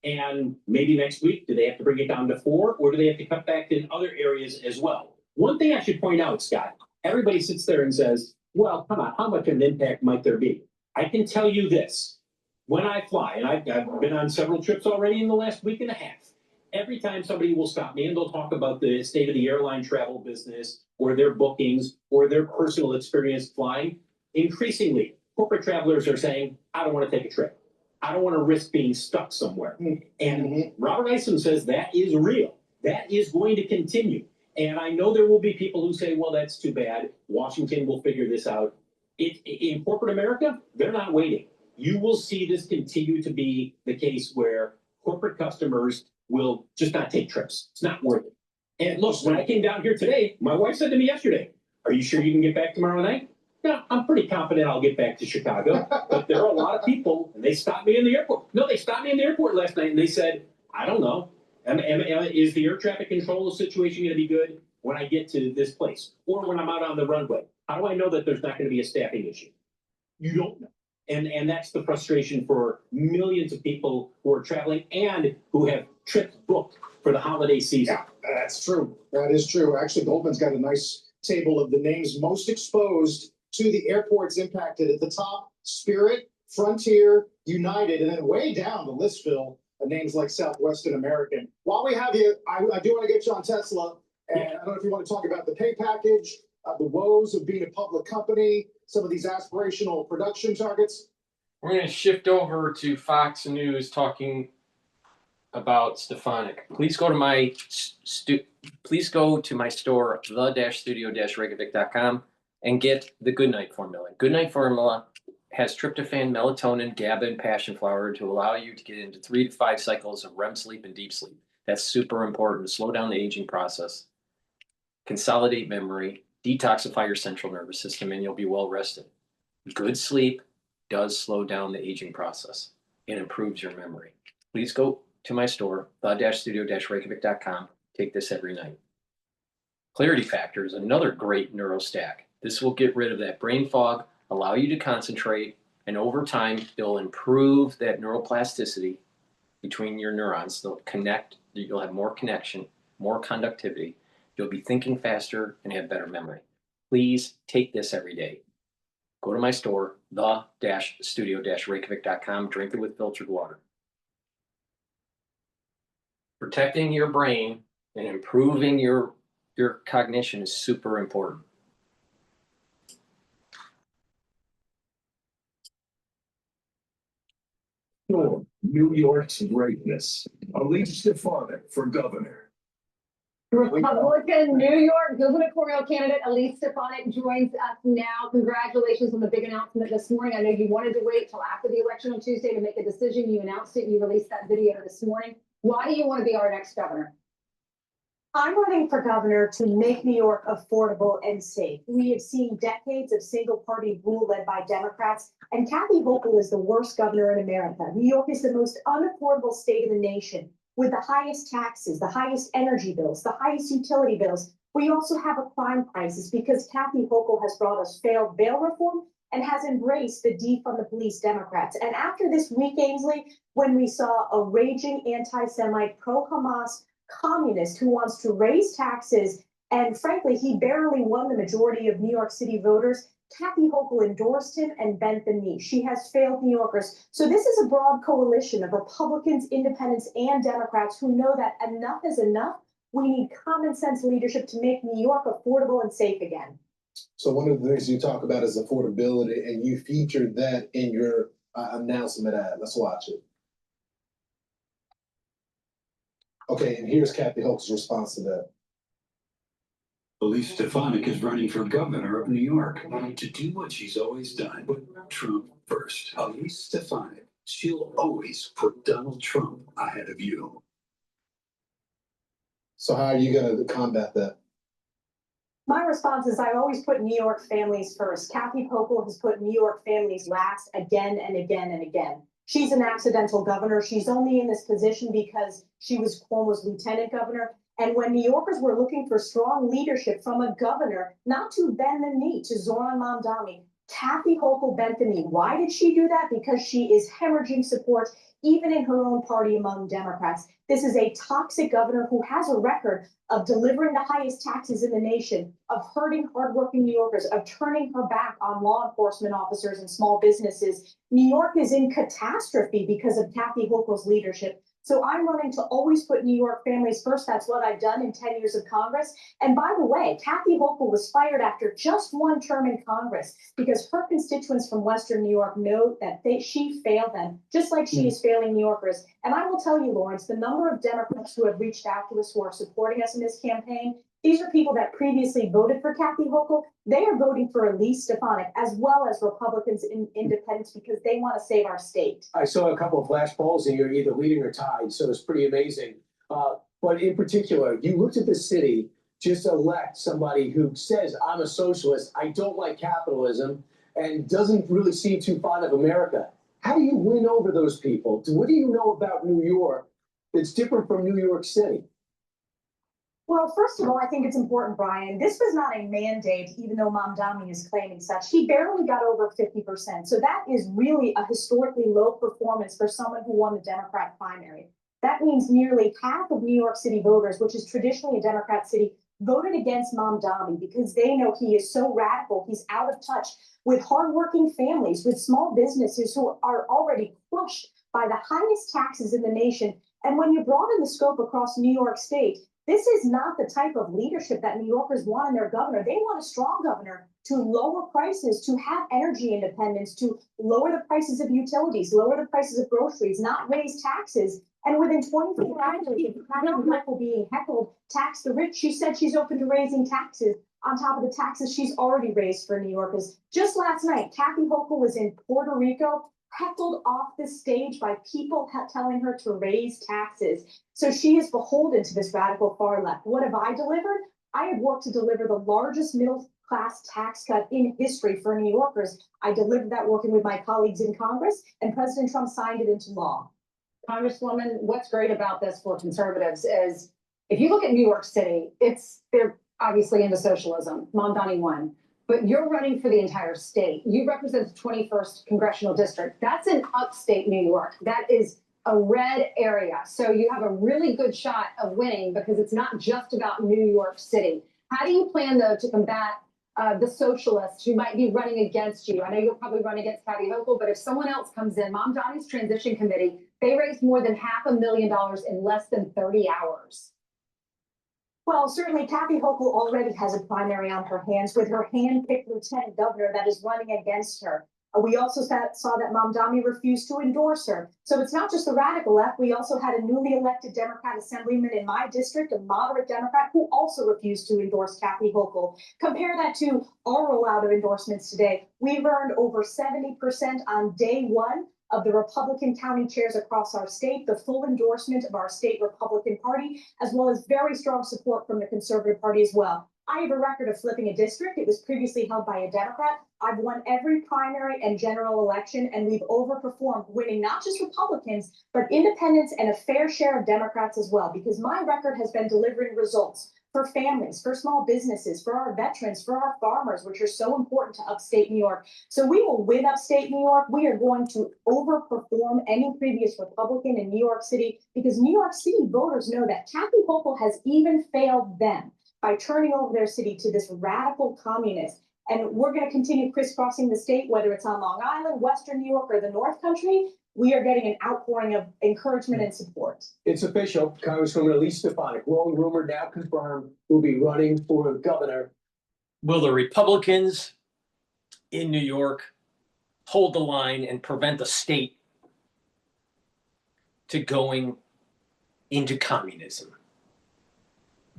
And maybe next week, do they have to bring it down to 4, or do they have to cut back in other areas as well? One thing I should point out, Scott, everybody sits there and says, well, come on, how much of an impact might there be? I can tell you this, when I fly, and I've been on several trips already in the last week and a half, every time somebody will stop me and they'll talk about the state of the airline travel business or their bookings or their personal experience flying, increasingly, corporate travelers are saying, I don't want to take a trip. I don't want to risk being stuck somewhere. And Robert Isom says that is real. That is going to continue. And I know there will be people who say, well, that's too bad. Washington will figure this out. In corporate America, they're not waiting. You will see this continue to be the case where corporate customers will just not take trips. It's not worth it. And look, when I came down here today, my wife said to me yesterday, are you sure you can get back tomorrow night? Yeah, I'm pretty confident I'll get back to Chicago. But there are a lot of people, and they stopped me in the airport. No, they stopped me in the airport last night, and they said, I don't know. Is the air traffic control situation going to be good when I get to this place? Or when I'm out on the runway? How do I know that there's not going to be a staffing issue? You don't know. And that's the frustration for millions of people who are traveling and who have trips booked for the holiday season.
Yeah, that's true. That is true. Actually, Goldman's got a nice table of the names most exposed to the airports impacted. At the top, Spirit, Frontier, United, and then way down the list, Phil, names like Southwestern American. While we have you, I do want to get you on Tesla, and I don't know if you want to talk about the pay package, the woes of being a public company, some of these aspirational production targets.
We're going to shift over to Fox News talking about Stefanik. Please go to my store, the-studio-reykjavik.com, and get the Goodnight Formula. Goodnight Formula has tryptophan, melatonin, GABA, and passion flower to allow you to get into 3 to 5 cycles of REM sleep and deep sleep. That's super important to slow down the aging process, consolidate memory, detoxify your central nervous system, and you'll be well rested. Good sleep does slow down the aging process. It improves your memory. Please go to my store, the-studio-reykjavik.com. Take this every night. Clarity Factor is another great neurostack. This will get rid of that brain fog, allow you to concentrate, and over time, it'll improve that neuroplasticity between your neurons. They'll connect, you'll have more connection, more conductivity. You'll be thinking faster and have better memory. Please take this every day. Go to my store, the-studio-reykjavik.com. Drink it with filtered water. Protecting your brain and improving your cognition is super important.
New York's greatness. Elise Stefanik for governor.
Republican New York gubernatorial candidate Elise Stefanik joins us now. Congratulations on the big announcement this morning. I know you wanted to wait till after the election on Tuesday to make a decision. You announced it. You released that video this morning. Why do you want to be our next governor?
I'm running for governor to make New York affordable and safe. We have seen decades of single-party rule led by Democrats, and Kathy Hochul is the worst governor in America. New York is the most unaffordable state in the nation, with the highest taxes, the highest energy bills, the highest utility bills. We also have a crime crisis because Kathy Hochul has brought us failed bail reform and has embraced the defund the police Democrats. And after this week, Ainsley, when we saw a raging anti-Semite pro-Hamas communist who wants to raise taxes, and frankly, he barely won the majority of New York City voters, Kathy Hochul endorsed him and bent the knee. She has failed New Yorkers. So this is a broad coalition of Republicans, independents, and Democrats who know that enough is enough. We need common sense leadership to make New York affordable and safe again.
So one of the things you talk about is affordability, and you featured that in your announcement ad. Let's watch it. Okay, and here's Kathy Hochul's response to that.
Elise Stefanik is running for governor of New York to do what she's always done, put Trump first. Elise Stefanik, she'll always put Donald Trump ahead of you.
So how are you going to combat that?
My response is I always put New York families first. Kathy Hochul has put New York families last again and again and again. She's an accidental governor. She's only in this position because she was Cuomo's lieutenant governor. And when New Yorkers were looking for strong leadership from a governor, not to bend the knee to Zoran Mamdani, Kathy Hochul bent the knee. Why did she do that? Because she is hemorrhaging support, even in her own party among Democrats. This is a toxic governor who has a record of delivering the highest taxes in the nation, of hurting hardworking New Yorkers, of turning her back on law enforcement officers and small businesses. New York is in catastrophe because of Kathy Hochul's leadership. So I'm running to always put New York families first. That's what I've done in 10 years of Congress. And by the way, Kathy Hochul was fired after just one term in Congress because her constituents from Western New York know that she failed them, just like she is failing New Yorkers. And I will tell you, Lawrence, the number of Democrats who have reached out to us, who are supporting us in this campaign, these are people that previously voted for Kathy Hochul. They are voting for Elise Stefanik, as well as Republicans and independents, because they want to save our state.
I saw a couple of flash polls and you're either leading or tied, so it's pretty amazing. But in particular, you looked at the city, just elect somebody who says, I'm a socialist, I don't like capitalism, and doesn't really seem too fond of America. How do you win over those people? What do you know about New York that's different from New York City?
Well, first of all, I think it's important, Brian. This was not a mandate, even though Mamdani is claiming such. He barely got over 50%. So that is really a historically low performance for someone who won the Democrat primary. That means nearly half of New York City voters, which is traditionally a Democrat city, voted against Mamdani because they know he is so radical. He's out of touch with hardworking families, with small businesses who are already crushed by the highest taxes in the nation. And when you broaden the scope across New York State, this is not the type of leadership that New Yorkers want in their governor. They want a strong governor to lower prices, to have energy independence, to lower the prices of utilities, lower the prices of groceries, not raise taxes. And within 24 hours of Michael being heckled, tax the rich, she said she's open to raising taxes on top of the taxes she's already raised for New Yorkers. Just last night, Kathy Hochul was in Puerto Rico, heckled off the stage by people telling her to raise taxes. So she is beholden to this radical far left. What have I delivered? I have worked to deliver the largest middle-class tax cut in history for New Yorkers. I delivered that working with my colleagues in Congress, and President Trump signed it into law.
Congresswoman, what's great about this for conservatives is if you look at New York City, they're obviously into socialism. Mamdani won. But you're running for the entire state. You represent the 21st congressional district. That's in upstate New York. That is a red area. So you have a really good shot of winning because it's not just about New York City. How do you plan, though, to combat the socialists who might be running against you? I know you'll probably run against Kathy Hochul, but if someone else comes in, Mamdani's transition committee, they raised more than $500,000 in less than 30 hours.
Well, certainly Kathy Hochul already has a primary on her hands with her hand-picked lieutenant governor that is running against her. We also saw that Mamdani refused to endorse her. So it's not just the radical left. We also had a newly elected Democrat assemblyman in my district, a moderate Democrat, who also refused to endorse Kathy Hochul. Compare that to our rollout of endorsements today. We've earned over 70% on day one of the Republican county chairs across our state, the full endorsement of our state Republican Party, as well as very strong support from the Conservative Party as well. I have a record of flipping a district. It was previously held by a Democrat. I've won every primary and general election, and we've overperformed, winning not just Republicans, but independents and a fair share of Democrats as well, because my record has been delivering results for families, for small businesses, for our veterans, for our farmers, which are so important to upstate New York. So we will win upstate New York. We are going to overperform any previous Republican in New York City because New York City voters know that Kathy Hochul has even failed them by turning over their city to this radical communist. And we're going to continue crisscrossing the state, whether it's on Long Island, Western New York, or the North Country. We are getting an outpouring of encouragement and support.
It's official. Congresswoman Elise Stefanik, long rumored, now confirmed, will be running for governor.
Will the Republicans in New York hold the line and prevent the state to going into communism?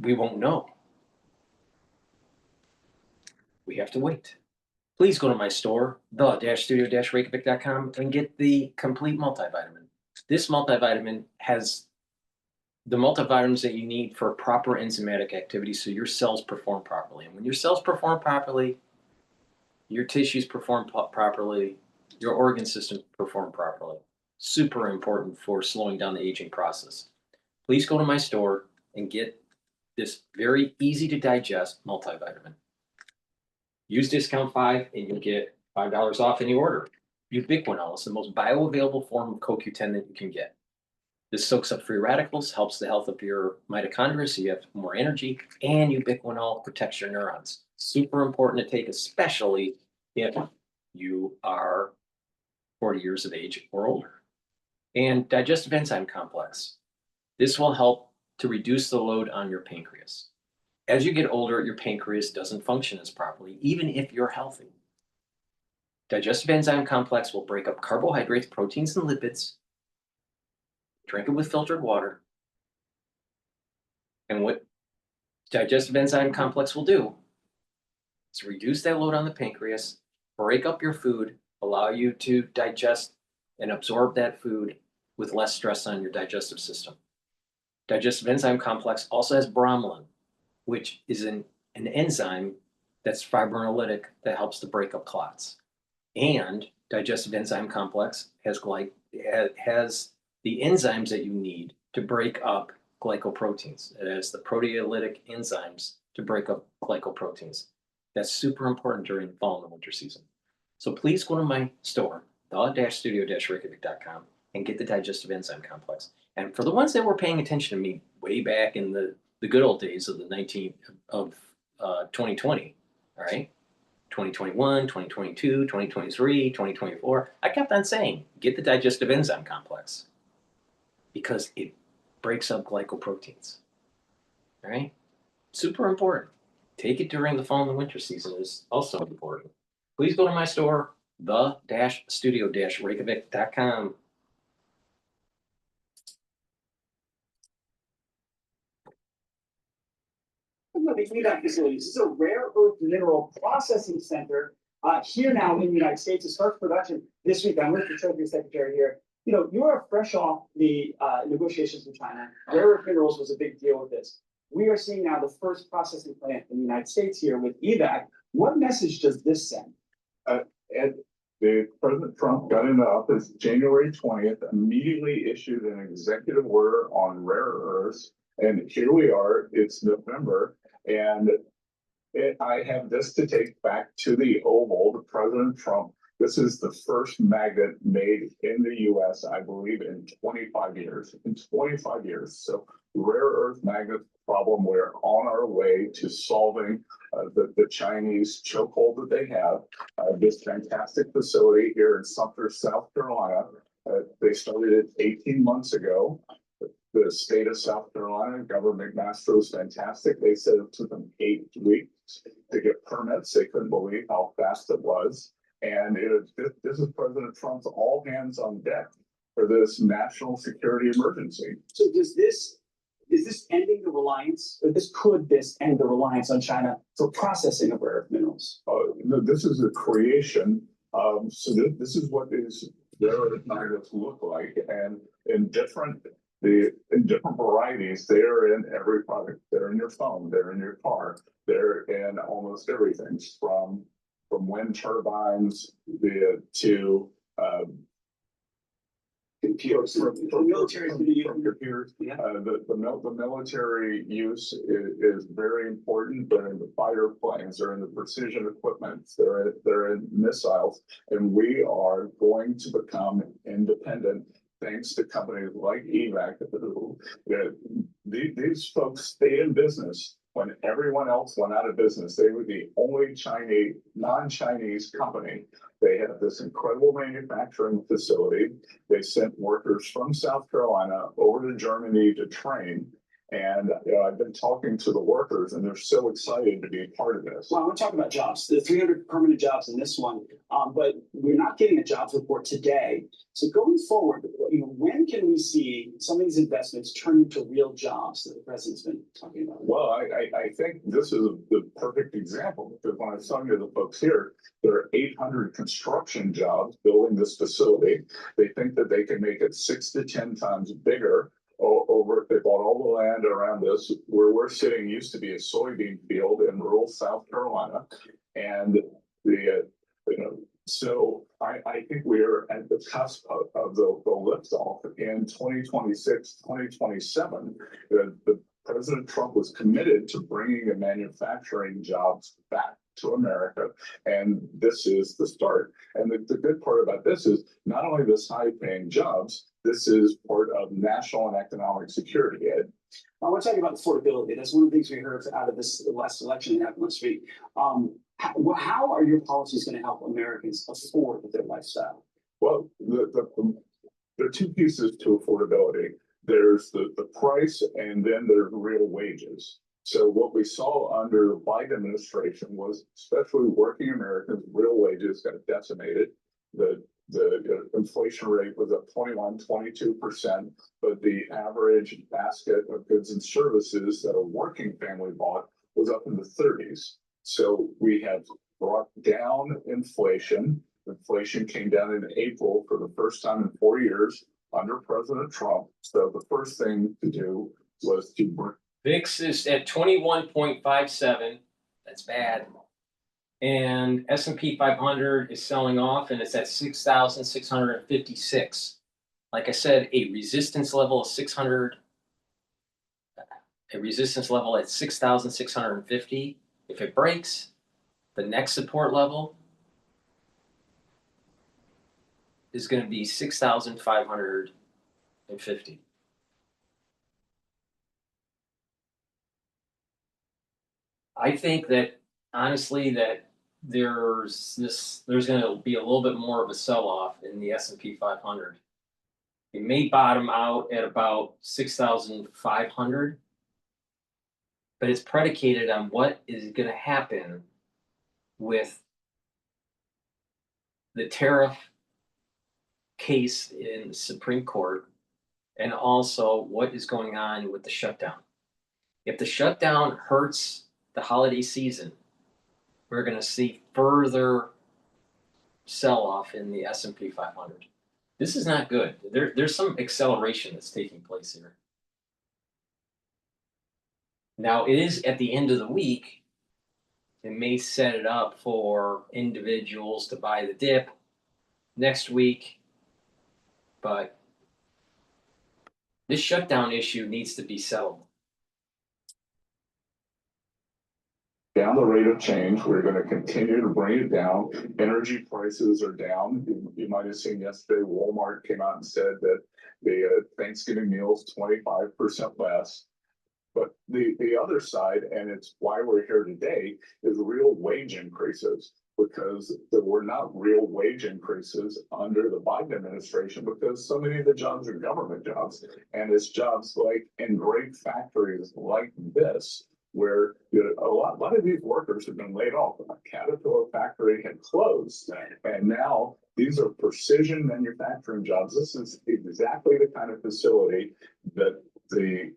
We won't know. We have to wait. Please go to my store, the-studio-reykjavik.com, and get the complete multivitamin. This multivitamin has the multivitamins that you need for proper enzymatic activity so your cells perform properly. And when your cells perform properly, your tissues perform properly, your organ system perform properly. Super important for slowing down the aging process. Please go to my store and get this very easy to digest multivitamin. Use discount 5 and you'll get $5 off any order. Ubiquinol is the most bioavailable form of CoQ10 that you can get. This soaks up free radicals, helps the health of your mitochondria so you have more energy, and ubiquinol protects your neurons. Super important to take, especially if you are 40 years of age or older. And digestive enzyme complex. This will help to reduce the load on your pancreas. As you get older, your pancreas doesn't function as properly, even if you're healthy. Digestive enzyme complex will break up carbohydrates, proteins, and lipids. Drink it with filtered water. And what digestive enzyme complex will do is reduce that load on the pancreas, break up your food, allow you to digest and absorb that food with less stress on your digestive system. Digestive enzyme complex also has bromelain, which is an enzyme that's fibrinolytic that helps to break up clots. And digestive enzyme complex has the enzymes that you need to break up glycoproteins. It has the proteolytic enzymes to break up glycoproteins. That's super important during the fall and the winter season. So please go to my store, the-studio-reykjavik.com, and get the digestive enzyme complex. And for the ones that were paying attention to me way back in the good old days of 2020, all right? 2021, 2022, 2023, 2024, I kept on saying, get the digestive enzyme complex because it breaks up glycoproteins, all right? Super important. Take it during the fall and the winter season is also important. Please go to my store, the-studio-reykjavik.com.
These UMich facilities. This is a rare earth mineral processing center here now in the United States. It starts production this week. I'm with the Treasury Secretary here. You know, you are fresh off the negotiations with China. Rare earth minerals was a big deal with this. We are seeing now the first processing plant in the United States here with EVAC. What message does this send?
President Trump got into office January 20th, immediately issued an executive order on rare earths. And here we are, it's November, and I have this to take back to the Oval, to President Trump. This is the first magnet made in the US, I believe, in 25 years. In 25 years. So rare earth magnet problem, we're on our way to solving the Chinese chokehold that they have. This fantastic facility here in Sumter, South Carolina, they started it 18 months ago. The state of South Carolina, Governor McMaster was fantastic. They said it took them 8 weeks to get permits. They couldn't believe how fast it was. And this is President Trump's all hands on deck for this national security emergency.
So is this ending the reliance, or could this end the reliance on China for processing of rare earth minerals?
This is a creation. This is what these rare earth magnets look like, and in different varieties, they're in every product. They're in your phone, they're in your car, they're in almost everything from wind turbines to computers. The military use is very important. They're in the fighter planes, they're in the precision equipment, they're in missiles, and we are going to become independent thanks to companies like EVAC. These folks stayed in business when everyone else went out of business. They were the only non-Chinese company. They have this incredible manufacturing facility. They sent workers from South Carolina over to Germany to train. And I've been talking to the workers, and they're so excited to be a part of this.
Well, we're talking about jobs. The 300 permanent jobs in this one, but we're not getting a jobs report today. So going forward, when can we see some of these investments turn into real jobs that the president's been talking about?
Well, I think this is the perfect example, because when I was talking to the folks here, there are 800 construction jobs building this facility. They think that they can make it 6 to 10 times bigger. They bought all the land around this. Where we're sitting used to be a soybean field in rural South Carolina, and so I think we're at the cusp of the liftoff in 2026, 2027. The President Trump was committed to bringing the manufacturing jobs back to America, and this is the start. And the good part about this is not only this high-paying jobs, this is part of national and economic security, Ed.
I want to talk about affordability. That's one of the things we heard out of this last election that happened last week. How are your policies going to help Americans afford their lifestyle?
Well, there are two pieces to affordability. There's the price, and then there's real wages. So what we saw under the Biden administration was, especially working Americans, real wages got decimated. The inflation rate was up 22%, but the average basket of goods and services that a working family bought was up in the 30s. So we have brought down inflation. Inflation came down in April for the first time in 4 years under President Trump. So the first thing to do was to
VIX is at 21.57. That's bad. And S&P 500 is selling off, and it's at 6,656. Like I said, a resistance level of 600, a resistance level at 6,650. If it breaks, the next support level is going to be 6,550. I think that honestly that there's going to be a little bit more of a sell-off in the S&P 500. It may bottom out at about 6,500, but it's predicated on what is going to happen with the tariff case in the Supreme Court, and also what is going on with the shutdown. If the shutdown hurts the holiday season, we're going to see further sell-off in the S&P 500. This is not good. There's some acceleration that's taking place here. Now, it is at the end of the week. It may set it up for individuals to buy the dip next week, but this shutdown issue needs to be settled.
Down the rate of change. We're going to continue to bring it down. Energy prices are down. You might have seen yesterday, Walmart came out and said that the Thanksgiving meal is 25% less. But the other side, and it's why we're here today, is real wage increases, because there were not real wage increases under the Biden administration, because so many of the jobs are government jobs. And it's jobs like in great factories like this, where a lot of these workers have been laid off. A Caterpillar factory had closed, and now these are precision manufacturing jobs. This is exactly the kind of facility that the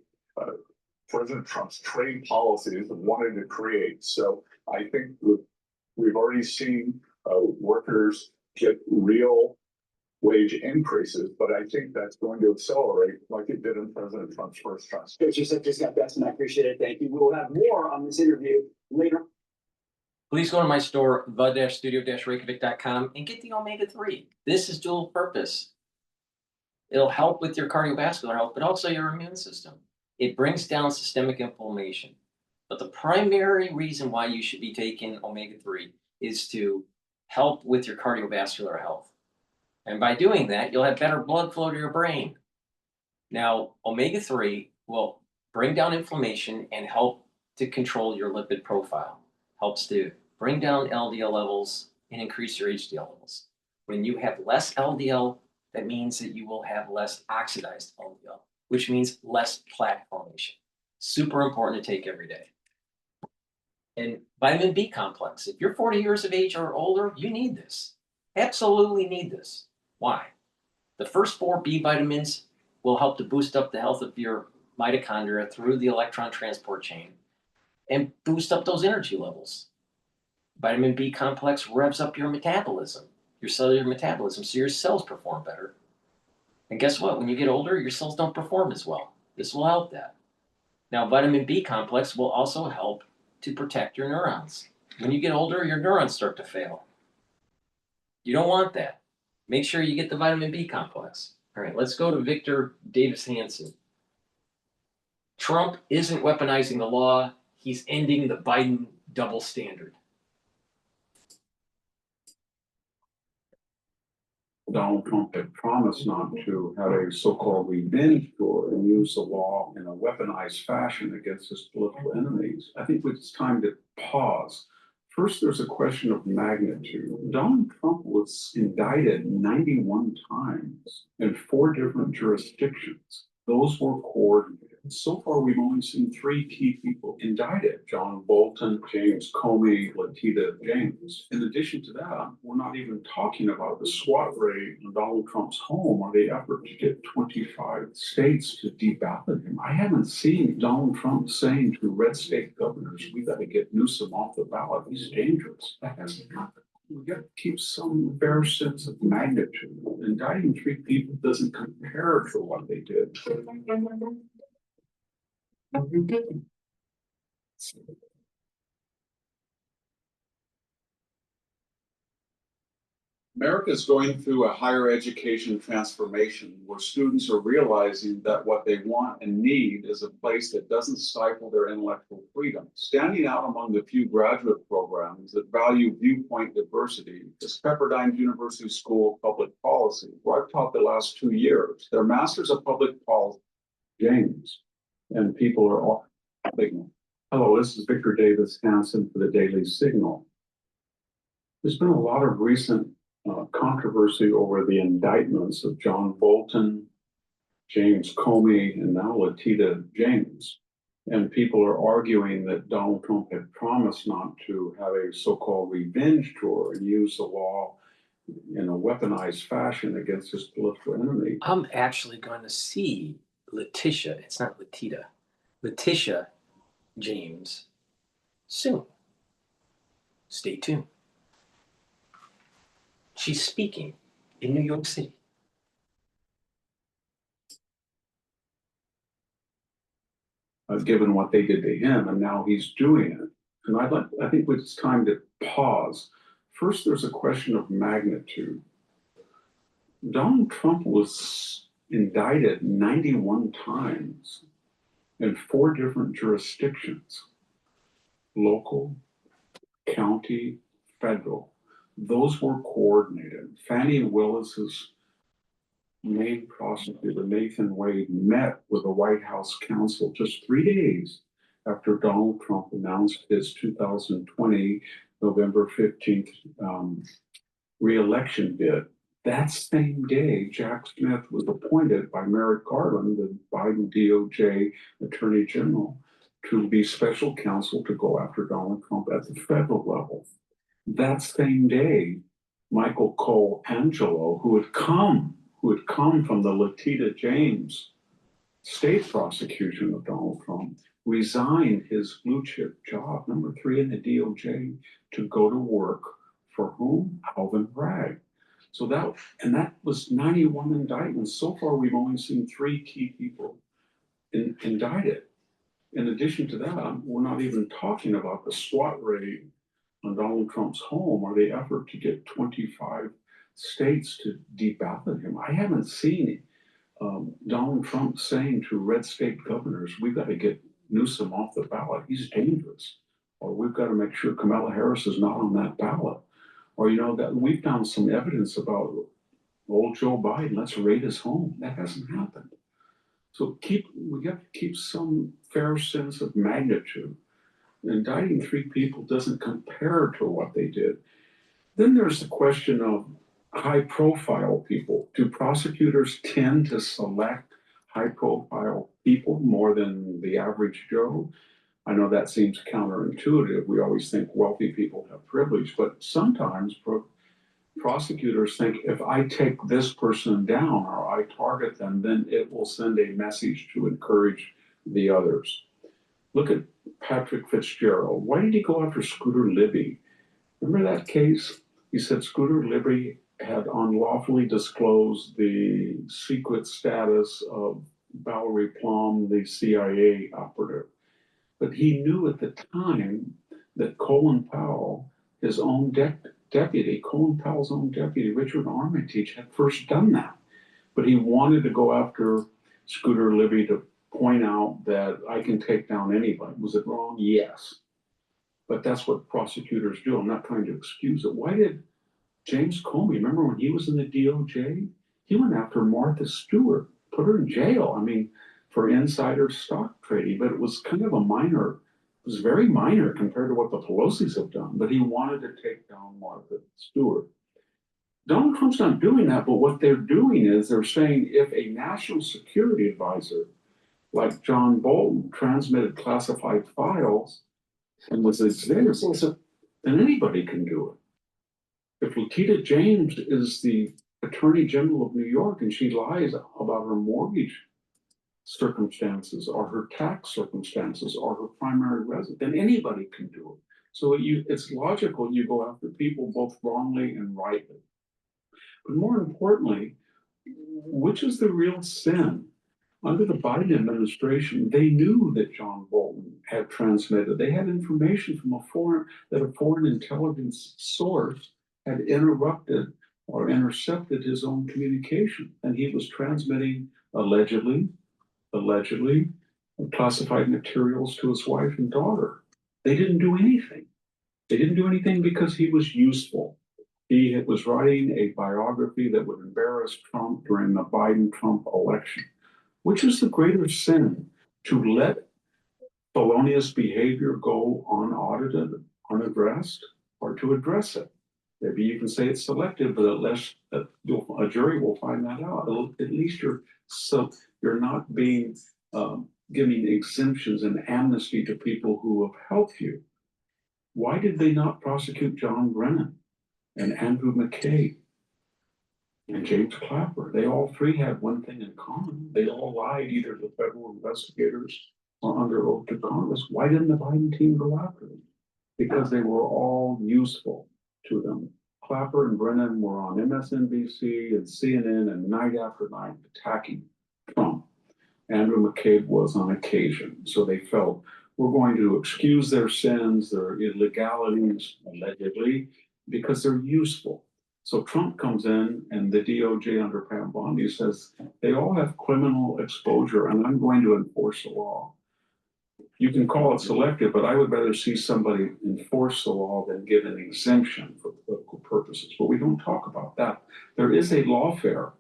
President Trump's trade policies wanted to create. So I think we've already seen workers get real wage increases, but I think that's going to accelerate like it did in President Trump's first term.
Coach, you just got best, and I appreciate it. Thank you. We will have more on this interview later.
Please go to my store, the-studio-reykjavik.com, and get the omega-3. This is dual purpose. It'll help with your cardiovascular health, but also your immune system. It brings down systemic inflammation. But the primary reason why you should be taking omega-3 is to help with your cardiovascular health. And by doing that, you'll have better blood flow to your brain. Now, omega-3 will bring down inflammation and help to control your lipid profile. Helps to bring down LDL levels and increase your HDL levels. When you have less LDL, that means that you will have less oxidized LDL, which means less plaque formation. Super important to take every day. And vitamin B complex. If you're 40 years of age or older, you need this. Absolutely need this. Why? The first 4 B vitamins will help to boost up the health of your mitochondria through the electron transport chain and boost up those energy levels. Vitamin B complex revs up your metabolism, your cellular metabolism, so your cells perform better. And guess what? When you get older, your cells don't perform as well. This will help that. Now, vitamin B complex will also help to protect your neurons. When you get older, your neurons start to fail. You don't want that. Make sure you get the vitamin B complex. All right, let's go to Victor Davis Hanson. Trump isn't weaponizing the law. He's ending the Biden double standard.
Donald Trump had promised not to have a so-called revenge tour and use the law in a weaponized fashion against his political enemies. I think it's time to pause. First, there's a question of magnitude. Donald Trump was indicted 91 times in 4 different jurisdictions. Those were coordinated. So far, we've only seen 3 key people indicted: John Bolton, James Comey, Letitia James. In addition to that, we're not even talking about the SWAT raid on Donald Trump's home or the effort to get 25 states to deballot him. I haven't seen Donald Trump saying to red state governors, we got to get Newsom off the ballot. He's dangerous. That hasn't happened. We got to keep some fair sense of magnitude. Indicting 3 people doesn't compare to what they did.
America is going through a higher education transformation where students are realizing that what they want and need is a place that doesn't stifle their intellectual freedom. Standing out among the few graduate programs that value viewpoint diversity is Pepperdine University School of Public Policy, where I've taught the last 2 years. Their Masters of Public Policy, James, and people are all Signal. Hello, this is Victor Davis Hanson for the Daily Signal. There's been a lot of recent controversy over the indictments of John Bolton, James Comey, and now Letitia James. And people are arguing that Donald Trump had promised not to have a so-called revenge tour and use the law in a weaponized fashion against his political enemy.
I'm actually going to see Letitia. It's not Letitia. Letitia James soon. Stay tuned. She's speaking in New York City.
Given what they did to him, and now he's doing it. And I think it's time to pause. First, there's a question of magnitude. Donald Trump was indicted 91 times in 4 different jurisdictions: local, county, federal. Those were coordinated. Fannie Willis's main prosecutor, Nathan Wade, met with the White House counsel just 3 days after Donald Trump announced his 2020 November 15th re-election bid. That same day, Jack Smith was appointed by Merrick Garland, the Biden DOJ Attorney General, to be special counsel to go after Donald Trump at the federal level. That same day, Michael Colangelo, who had come from the Letitia James state prosecution of Donald Trump, resigned his blue chip job, number 3 in the DOJ, to go to work for whom? Alvin Bragg. So that was 91 indictments. So far, we've only seen 3 key people indicted. In addition to that, we're not even talking about the SWAT raid on Donald Trump's home or the effort to get 25 states to deballot him. I haven't seen Donald Trump saying to red state governors, we've got to get Newsom off the ballot. He's dangerous. Or we've got to make sure Kamala Harris is not on that ballot. Or, that we found some evidence about old Joe Biden. Let's raid his home. That hasn't happened. So we got to keep some fair sense of magnitude. Indicting 3 people doesn't compare to what they did. Then there's the question of high-profile people. Do prosecutors tend to select high-profile people more than the average Joe? I know that seems counterintuitive. We always think wealthy people have privilege, but sometimes prosecutors think if I take this person down or I target them, then it will send a message to encourage the others. Look at Patrick Fitzgerald. Why did he go after Scooter Libby? Remember that case? He said Scooter Libby had unlawfully disclosed the secret status of Valerie Plum, the CIA operative. But he knew at the time that Colin Powell, his own deputy, Colin Powell's own deputy, Richard Armitage, had first done that. But he wanted to go after Scooter Libby to point out that I can take down anybody. Was it wrong? Yes. But that's what prosecutors do. I'm not trying to excuse it. Why did James Comey, remember when he was in the DOJ? He went after Martha Stewart, put her in jail. I mean, for insider stock trading, but it was kind of a minor, it was very minor compared to what the Pelosi's have done, but he wanted to take down Martha Stewart. Donald Trump's not doing that, but what they're doing is they're saying if a national security advisor like John Bolton transmitted classified files and was exempt, then anybody can do it. If Letitia James is the Attorney General of New York and she lies about her mortgage circumstances or her tax circumstances or her primary residence, then anybody can do it. So it's logical you go after people both wrongly and rightly. But more importantly, which is the real sin? Under the Biden administration, they knew that John Bolton had transmitted. They had information from a foreign intelligence source had interrupted or intercepted his own communication, and he was transmitting allegedly classified materials to his wife and daughter. They didn't do anything. They didn't do anything because he was useful. He was writing a biography that would embarrass Trump during the Biden-Trump election. Which is the greater sin, to let felonious behavior go unaudited, unaddressed, or to address it? Maybe you can say it's selective, but unless a jury will find that out. At least you're not being giving exemptions and amnesty to people who have helped you. Why did they not prosecute John Brennan and Andrew McCabe and James Clapper? They all three had one thing in common. They all lied either to federal investigators or under oath to Congress. Why didn't the Biden team go after them? Because they were all useful to them. Clapper and Brennan were on MSNBC and CNN and night after night attacking Trump. Andrew McCabe was on occasion. So they felt we're going to excuse their sins, their illegalities, allegedly, because they're useful. So Trump comes in and the DOJ under Mamdani says they all have criminal exposure and I'm going to enforce the law. You can call it selective, but I would rather see somebody enforce the law than give an exemption for political purposes. But we don't talk about that. There is a lawfare,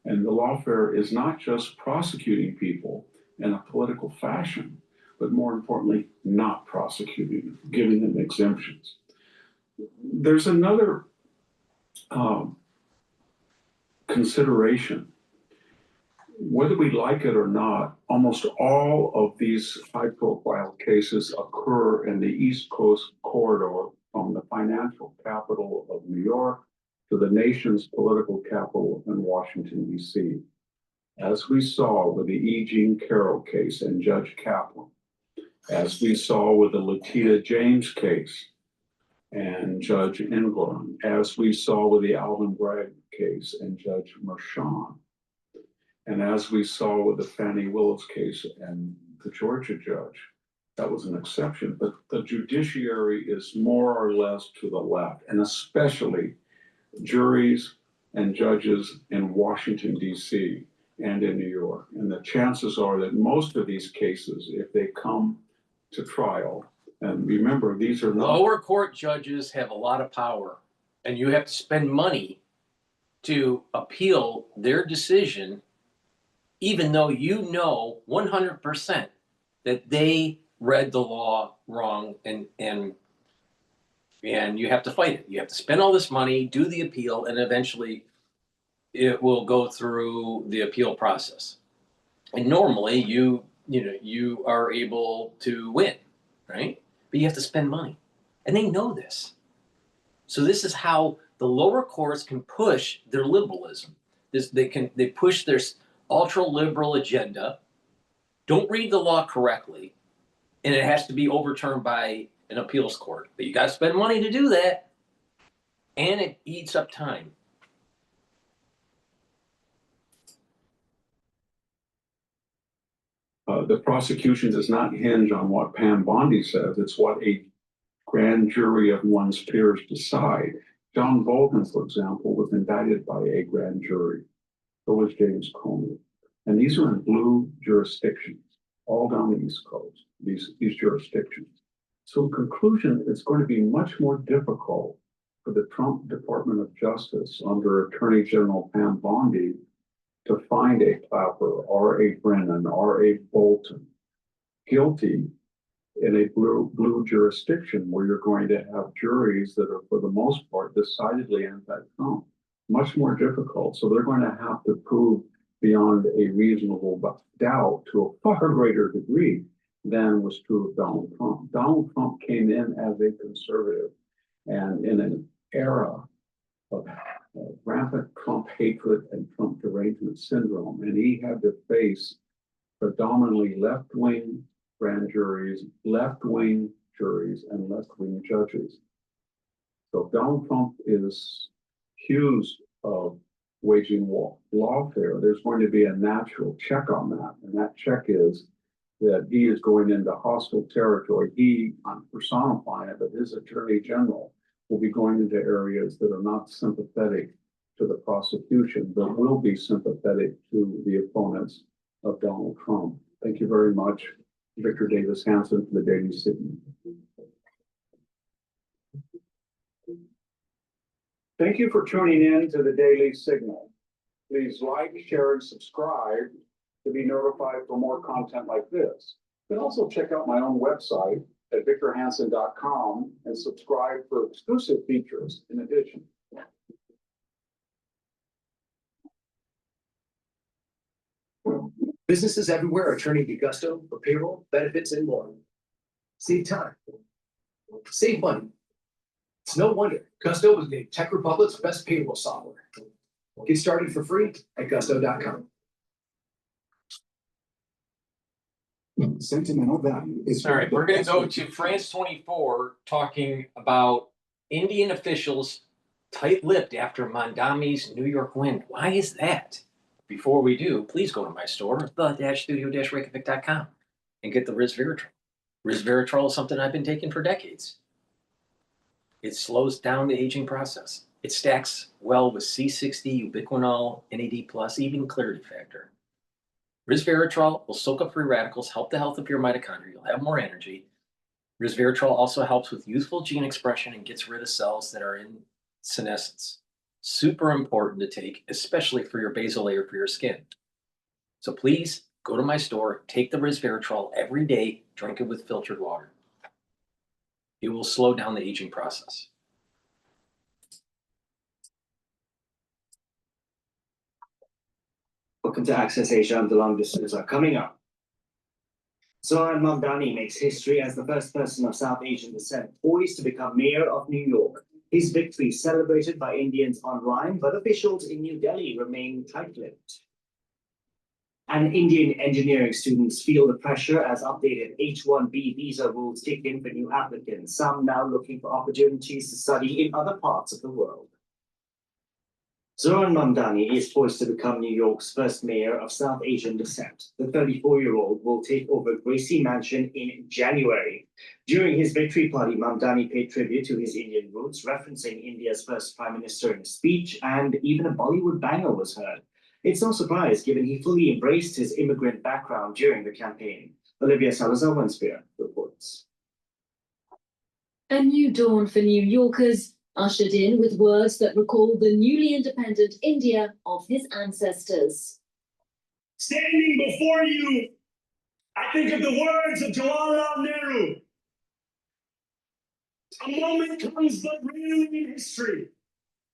and the lawfare is not just prosecuting people in a political fashion, but more importantly, not prosecuting them, giving them exemptions. There's another consideration. Whether we like it or not, almost all of these high-profile cases occur in the East Coast corridor from the financial capital of New York to the nation's political capital in Washington, D.C. As we saw with the E. Jean Carroll case and Judge Kaplan, as we saw with the Letitia James case and Judge Ingram, as we saw with the Alvin Bragg case and Judge Merchan, and as we saw with the Fannie Willis case and the Georgia judge. That was an exception, but the judiciary is more or less to the left, and especially juries and judges in Washington, D.C. and in New York. And the chances are that most of these cases, if they come to trial, and remember, these are not—
Lower court judges have a lot of power, and you have to spend money to appeal their decision, even though you know 100% that they read the law wrong, and you have to fight it. You have to spend all this money, do the appeal, and eventually it will go through the appeal process. And normally you are able to win, right? But you have to spend money. And they know this. So this is how the lower courts can push their liberalism. They push their ultra-liberal agenda, don't read the law correctly, and it has to be overturned by an appeals court. But you got to spend money to do that, and it eats up time.
The prosecution does not hinge on what Pam Bondi says. It's what a grand jury of one's peers decide. John Bolton, for example, was indicted by a grand jury. So was James Comey. And these are in blue jurisdictions. all down the East Coast, these jurisdictions. So in conclusion, it's going to be much more difficult for the Trump Department of Justice under Attorney General Mamdani to find a Clapper or a Brennan or a Bolton guilty in a blue jurisdiction where you're going to have juries that are, for the most part, decidedly anti-Trump. Much more difficult. So they're going to have to prove beyond a reasonable doubt to a far greater degree than was true of Donald Trump. Donald Trump came in as a conservative, and in an era of rampant Trump hatred and Trump derangement syndrome, and he had to face predominantly left-wing grand juries, left-wing juries, and left-wing judges. So Donald Trump is accused of waging lawfare. There's going to be a natural check on that, and that check is that he is going into hostile territory. I'm personifying it, but his attorney general will be going into areas that are not sympathetic to the prosecution, but will be sympathetic to the opponents of Donald Trump. Thank you very much. Victor Davis Hanson for the Daily Signal. Thank you for tuning in to the Daily Signal. Please like, share, and subscribe to be notified for more content like this. You can also check out my own website at victorhanson.com and subscribe for exclusive features in addition.
Businesses everywhere are turning to Gusto for payroll, benefits, and more. Save time. Save money. It's no wonder Gusto was named Tech Republic's best payroll software. Get started for free at gusto.com.
Sentimental value is.
All right, we're going to go to France 24 talking about Indian officials tight-lipped after Mamdani's New York win. Why is that? Before we do, please go to my store, the-studio-reykjavik.com, and get the resveratrol. Resveratrol is something I've been taking for decades. It slows down the aging process. It stacks well with C60, ubiquinol, NAD+, even clarity factor. Resveratrol will soak up free radicals, help the health of your mitochondria. You'll have more energy. Resveratrol also helps with youthful gene expression and gets rid of cells that are in senescence. Super important to take, especially for your basal layer for your skin. So please go to my store, take the resveratrol every day, drink it with filtered water. It will slow down the aging process.
Welcome to Access Asia, and the long distance are coming up. Zoran Mamdani makes history as the first person of South Asian descent poised to become mayor of New York. His victory celebrated by Indians online, but officials in New Delhi remain tight-lipped. And Indian engineering students feel the pressure as updated H-1B visa rules kick in for new applicants, some now looking for opportunities to study in other parts of the world. Zoran Mamdani is poised to become New York's first mayor of South Asian descent. The 34-year-old will take over Gracie Mansion in January. During his victory party, Mamdani paid tribute to his Indian roots, referencing India's first prime minister in a speech, and even a Bollywood banger was heard. It's no surprise, given he fully embraced his immigrant background during the campaign. Olivia Salazar-Wenspear reports.
A new dawn for New Yorkers, ushered in with words that recall the newly independent India of his ancestors.
Standing before you, I think of the words of Jawaharlal Nehru. A moment comes but rarely in history,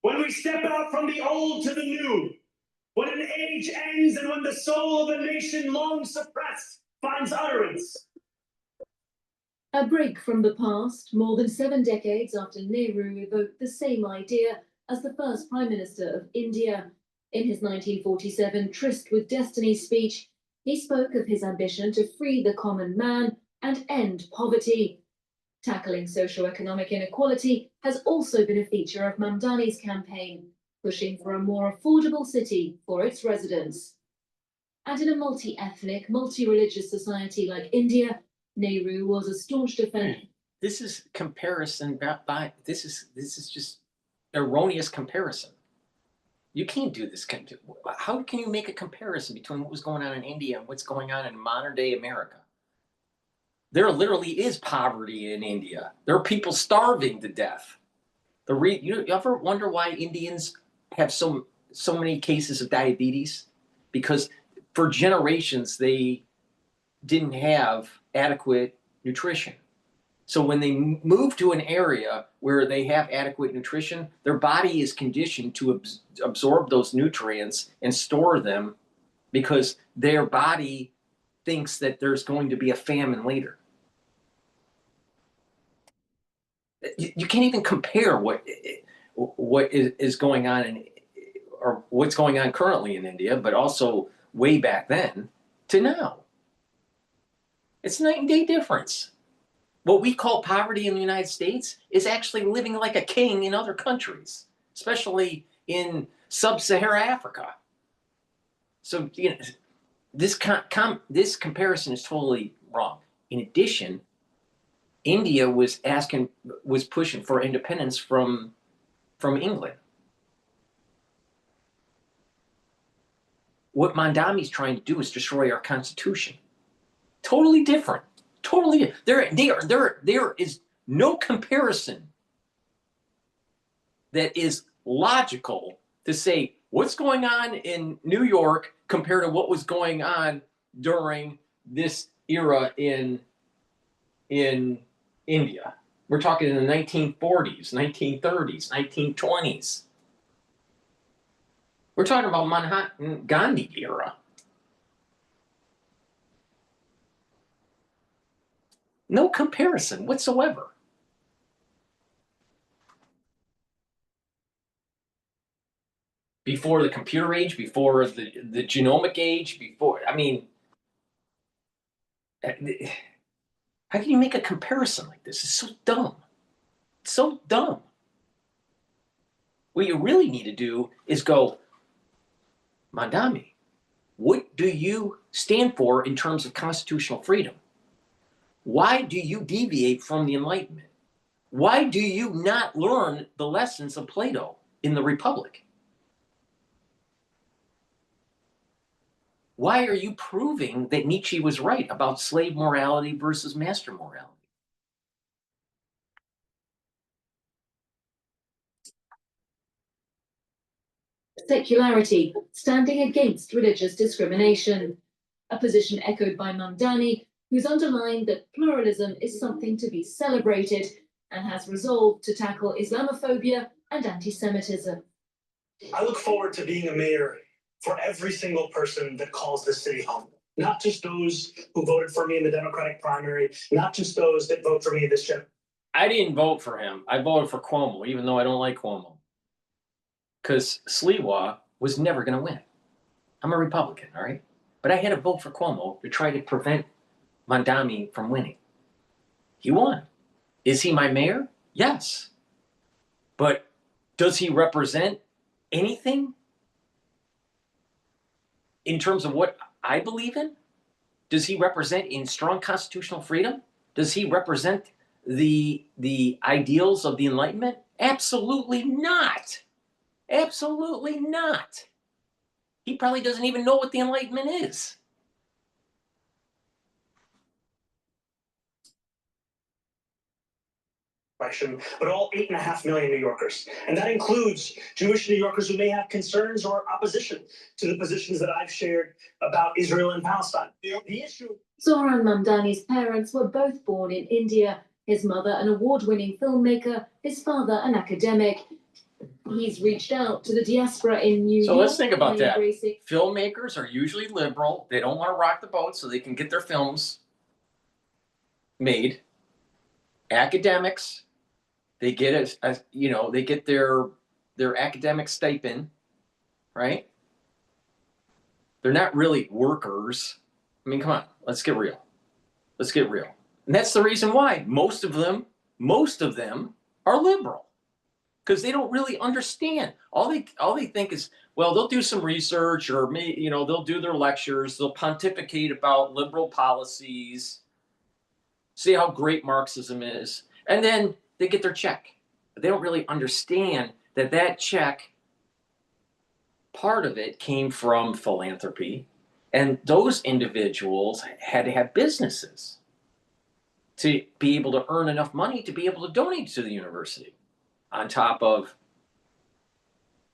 when we step out from the old to the new, when an age ends and when the soul of a nation long suppressed finds utterance.
A break from the past, more than 7 decades after Nehru evoked the same idea as the first Prime Minister of India. In his 1947 Tryst with Destiny speech, he spoke of his ambition to free the common man and end poverty. Tackling socio-economic inequality has also been a feature of Mamdani's campaign, pushing for a more affordable city for its residents. And in a multi-ethnic, multi-religious society like India, Nehru was a staunch defender.
This is comparison this is just erroneous comparison. You can't do this. How can you make a comparison between what was going on in India and what's going on in modern day America? There literally is poverty in India. There are people starving to death. You ever wonder why Indians have so many cases of diabetes? Because for generations they didn't have adequate nutrition. So when they move to an area where they have adequate nutrition, their body is conditioned to absorb those nutrients and store them because their body thinks that there's going to be a famine later. You can't even compare what is going on or what's going on currently in India, but also way back then to now. It's night and day difference. What we call poverty in the United States is actually living like a king in other countries, especially in sub-Saharan Africa. So this comparison is totally wrong. In addition, India was pushing for independence from England. What Mamdani is trying to do is destroy our Constitution. Totally different. Totally, there is no comparison that is logical to say what's going on in New York compared to what was going on during this era in India. We're talking in the 1940s, 1930s, 1920s. We're talking about Manhattan Gandhi era. No comparison whatsoever. Before the computer age, before the genomic age, how can you make a comparison like this? It's so dumb. It's so dumb. What you really need to do is go, Mamdani, what do you stand for in terms of constitutional freedom? Why do you deviate from the Enlightenment? Why do you not learn the lessons of Plato in the Republic? Why are you proving that Nietzsche was right about slave morality versus master morality?
Secularity, standing against religious discrimination, a position echoed by Mamdani, who's underlined that pluralism is something to be celebrated and has resolved to tackle Islamophobia and anti-Semitism.
I look forward to being a mayor for every single person that calls this city home. Not just those who voted for me in the Democratic primary, not just those that vote for me this year.
I didn't vote for him. I voted for Cuomo, even though I don't like Cuomo. Because Sliwa was never going to win. I'm a Republican, all right? But I had to vote for Cuomo to try to prevent Mamdani from winning. He won. Is he my mayor? Yes. But does he represent anything in terms of what I believe in? Does he represent in strong constitutional freedom? Does he represent the ideals of the Enlightenment? Absolutely not. Absolutely not. He probably doesn't even know what the Enlightenment is.
But all 8.5 million New Yorkers. And that includes Jewish New Yorkers who may have concerns or opposition to the positions that I've shared about Israel and Palestine. The issue.
Zohran Mamdani's parents were both born in India, his mother an award-winning filmmaker, his father an academic. He's reached out to the diaspora in New York.
So let's think about that. Filmmakers are usually liberal. They don't want to rock the boat so they can get their films made. Academics, they get they get their academic stipend, right? They're not really workers. I mean, come on, let's get real. Let's get real. And that's the reason why most of them are liberal. Because they don't really understand. All they think is, well, they'll do some research or they'll do their lectures, they'll pontificate about liberal policies, see how great Marxism is, and then they get their check. But they don't really understand that check part of it came from philanthropy, and those individuals had to have businesses to be able to earn enough money to be able to donate to the university, on top of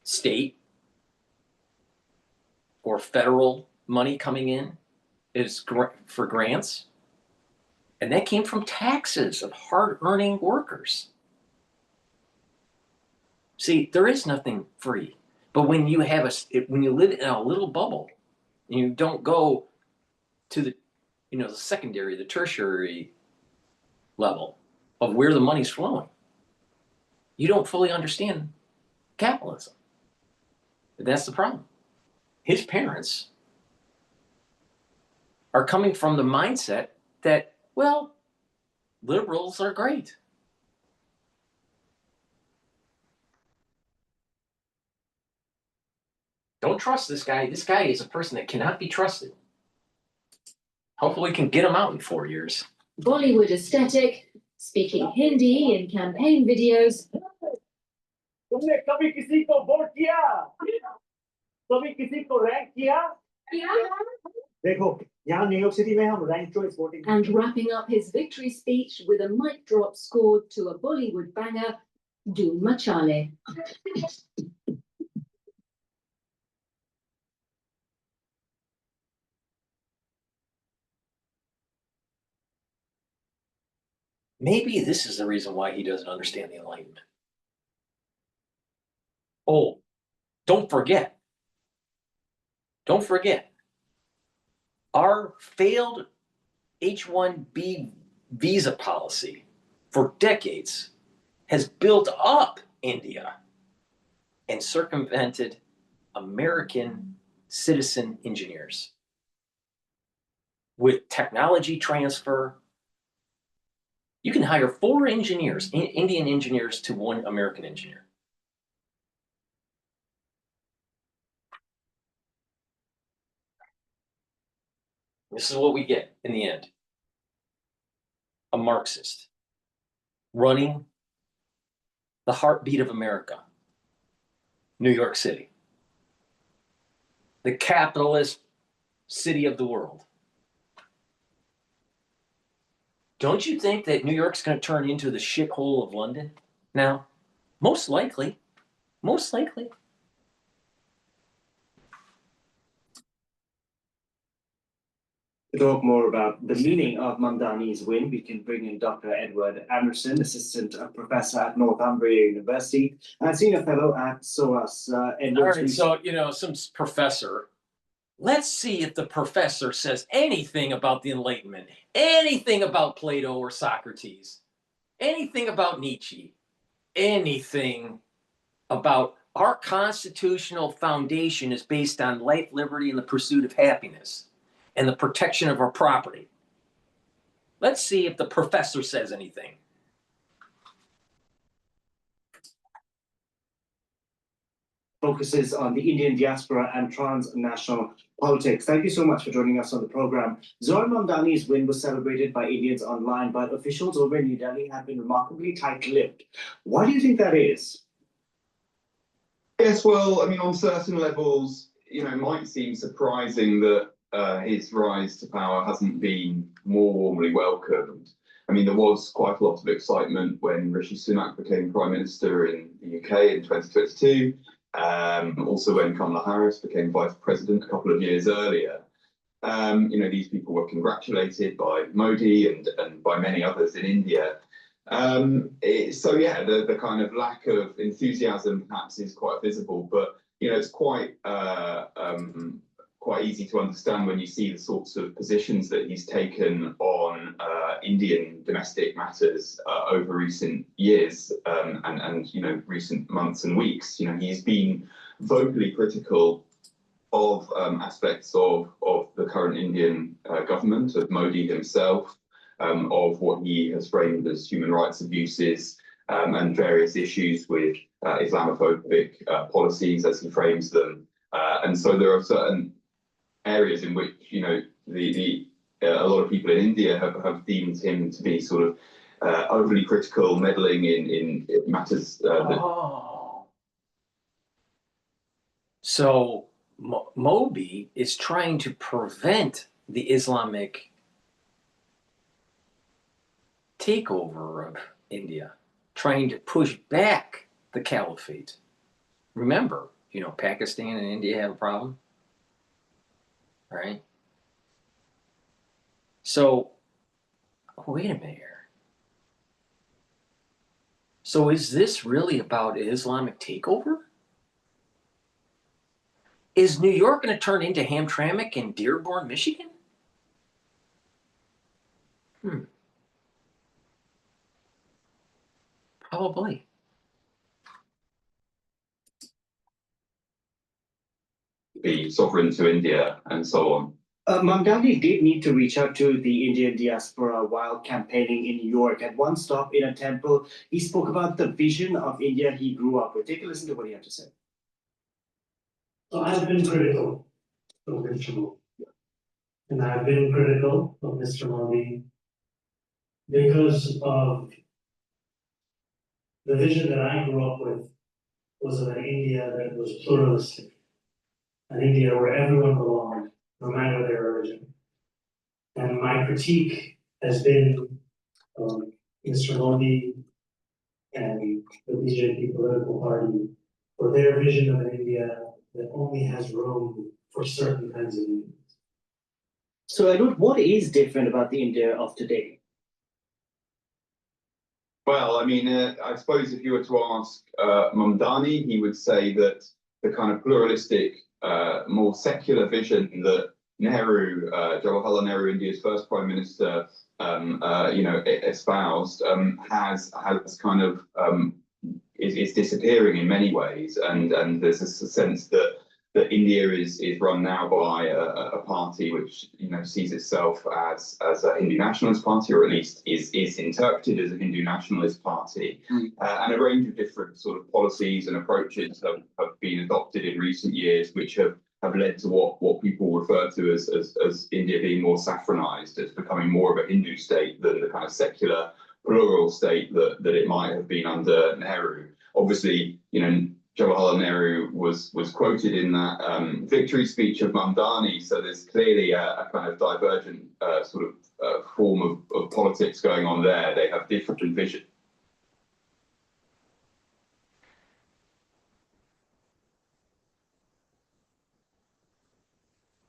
state or federal money coming in for grants. And that came from taxes of hard-earning workers. See, there is nothing free. But when you when you live in a little bubble, and you don't go to the secondary, the tertiary level of where the money's flowing, you don't fully understand capitalism. That's the problem. His parents are coming from the mindset that, well, liberals are great. Don't trust this guy. This guy is a person that cannot be trusted. Hopefully we can get him out in 4 years.
Bollywood aesthetic, speaking Hindi in campaign videos.
तुमने कभी किसी को vote किया? कभी किसी को rank किया? देखो, यहाँ न्यूयॉर्क सिटी में हम rank choice voting.
And wrapping up his victory speech with a mic drop scored to a Bollywood banger, Doon Machale.
Maybe this is the reason why he doesn't understand the Enlightenment. Oh, don't forget, our failed H-1B visa policy for decades has built up India and circumvented American citizen engineers. With technology transfer, you can hire 4 engineers, Indian engineers, to 1 American engineer. This is what we get in the end. A Marxist running the heartbeat of America, New York City, the capitalist city of the world. Don't you think that New York's going to turn into the shithole of London now? Most likely. Most likely.
To talk more about the meaning of Mamdani's win, we can bring in Dr. Edward Anderson, Assistant Professor at Northumbria University and Senior Fellow at SOAS.
All right, so, some professor. Let's see if the professor says anything about the Enlightenment, anything about Plato or Socrates, anything about Nietzsche, anything about our constitutional foundation is based on life, liberty, and the pursuit of happiness, and the protection of our property. Let's see if the professor says anything.
Focuses on the Indian diaspora and transnational politics. Thank you so much for joining us on the program. Zohar Mamdani's win was celebrated by Indians online, but officials over in New Delhi have been remarkably tight-lipped. Why do you think that is?
Yes, well, I mean, on certain levels, it might seem surprising that his rise to power hasn't been more warmly welcomed. I mean, there was quite a lot of excitement when Rishi Sunak became Prime Minister in the UK in 2022. Also when Kamala Harris became Vice President a couple of years earlier. These people were congratulated by Modi and by many others in India. So yeah, the kind of lack of enthusiasm perhaps is quite visible, but it's quite easy to understand when you see the sorts of positions that he's taken on Indian domestic matters over recent years and recent months and weeks. He's been vocally critical of aspects of the current Indian government, of Modi himself, of what he has framed as human rights abuses and various issues with Islamophobic policies as he frames them. And so there are certain areas in which, a lot of people in India have deemed him to be sort of overly critical, meddling in matters that...
So Modi is trying to prevent the Islamic takeover of India, trying to push back the caliphate. Remember, Pakistan and India have a problem, right? So, wait a minute here. So is this really about Islamic takeover? Is New York going to turn into Hamtramck and Dearborn, Michigan? Probably.
Be sovereign to India and so on.
Mamdani did need to reach out to the Indian diaspora while campaigning in New York. At one stop in a temple, he spoke about the vision of India he grew up with. Take a listen to what he had to say.
So I've been critical of Mr. Modi. And I've been critical of Mr. Modi because of the vision that I grew up with was of an India that was pluralistic, an India where everyone belonged, no matter their origin. And my critique has been Mr. Modi and the BJP political party for their vision of an India that only has room for certain kinds of Indians.
So, Edward, what is different about the India of today?
Well, I mean, I suppose if you were to ask Mamdani, he would say that the kind of pluralistic, more secular vision that Nehru, Jawaharlal Nehru, India's first prime minister, espoused, has kind of is disappearing in many ways, and there's a sense that India is run now by a party which sees itself as a Hindu nationalist party, or at least is interpreted as a Hindu nationalist party, and a range of different sort of policies and approaches have been adopted in recent years, which have led to what people refer to as India being more saffronized, as becoming more of a Hindu state than the kind of secular plural state that it might have been under Nehru. Obviously, Jawaharlal Nehru was quoted in that victory speech of Mamdani, so there's clearly a kind of divergent form of politics going on there. They have different vision.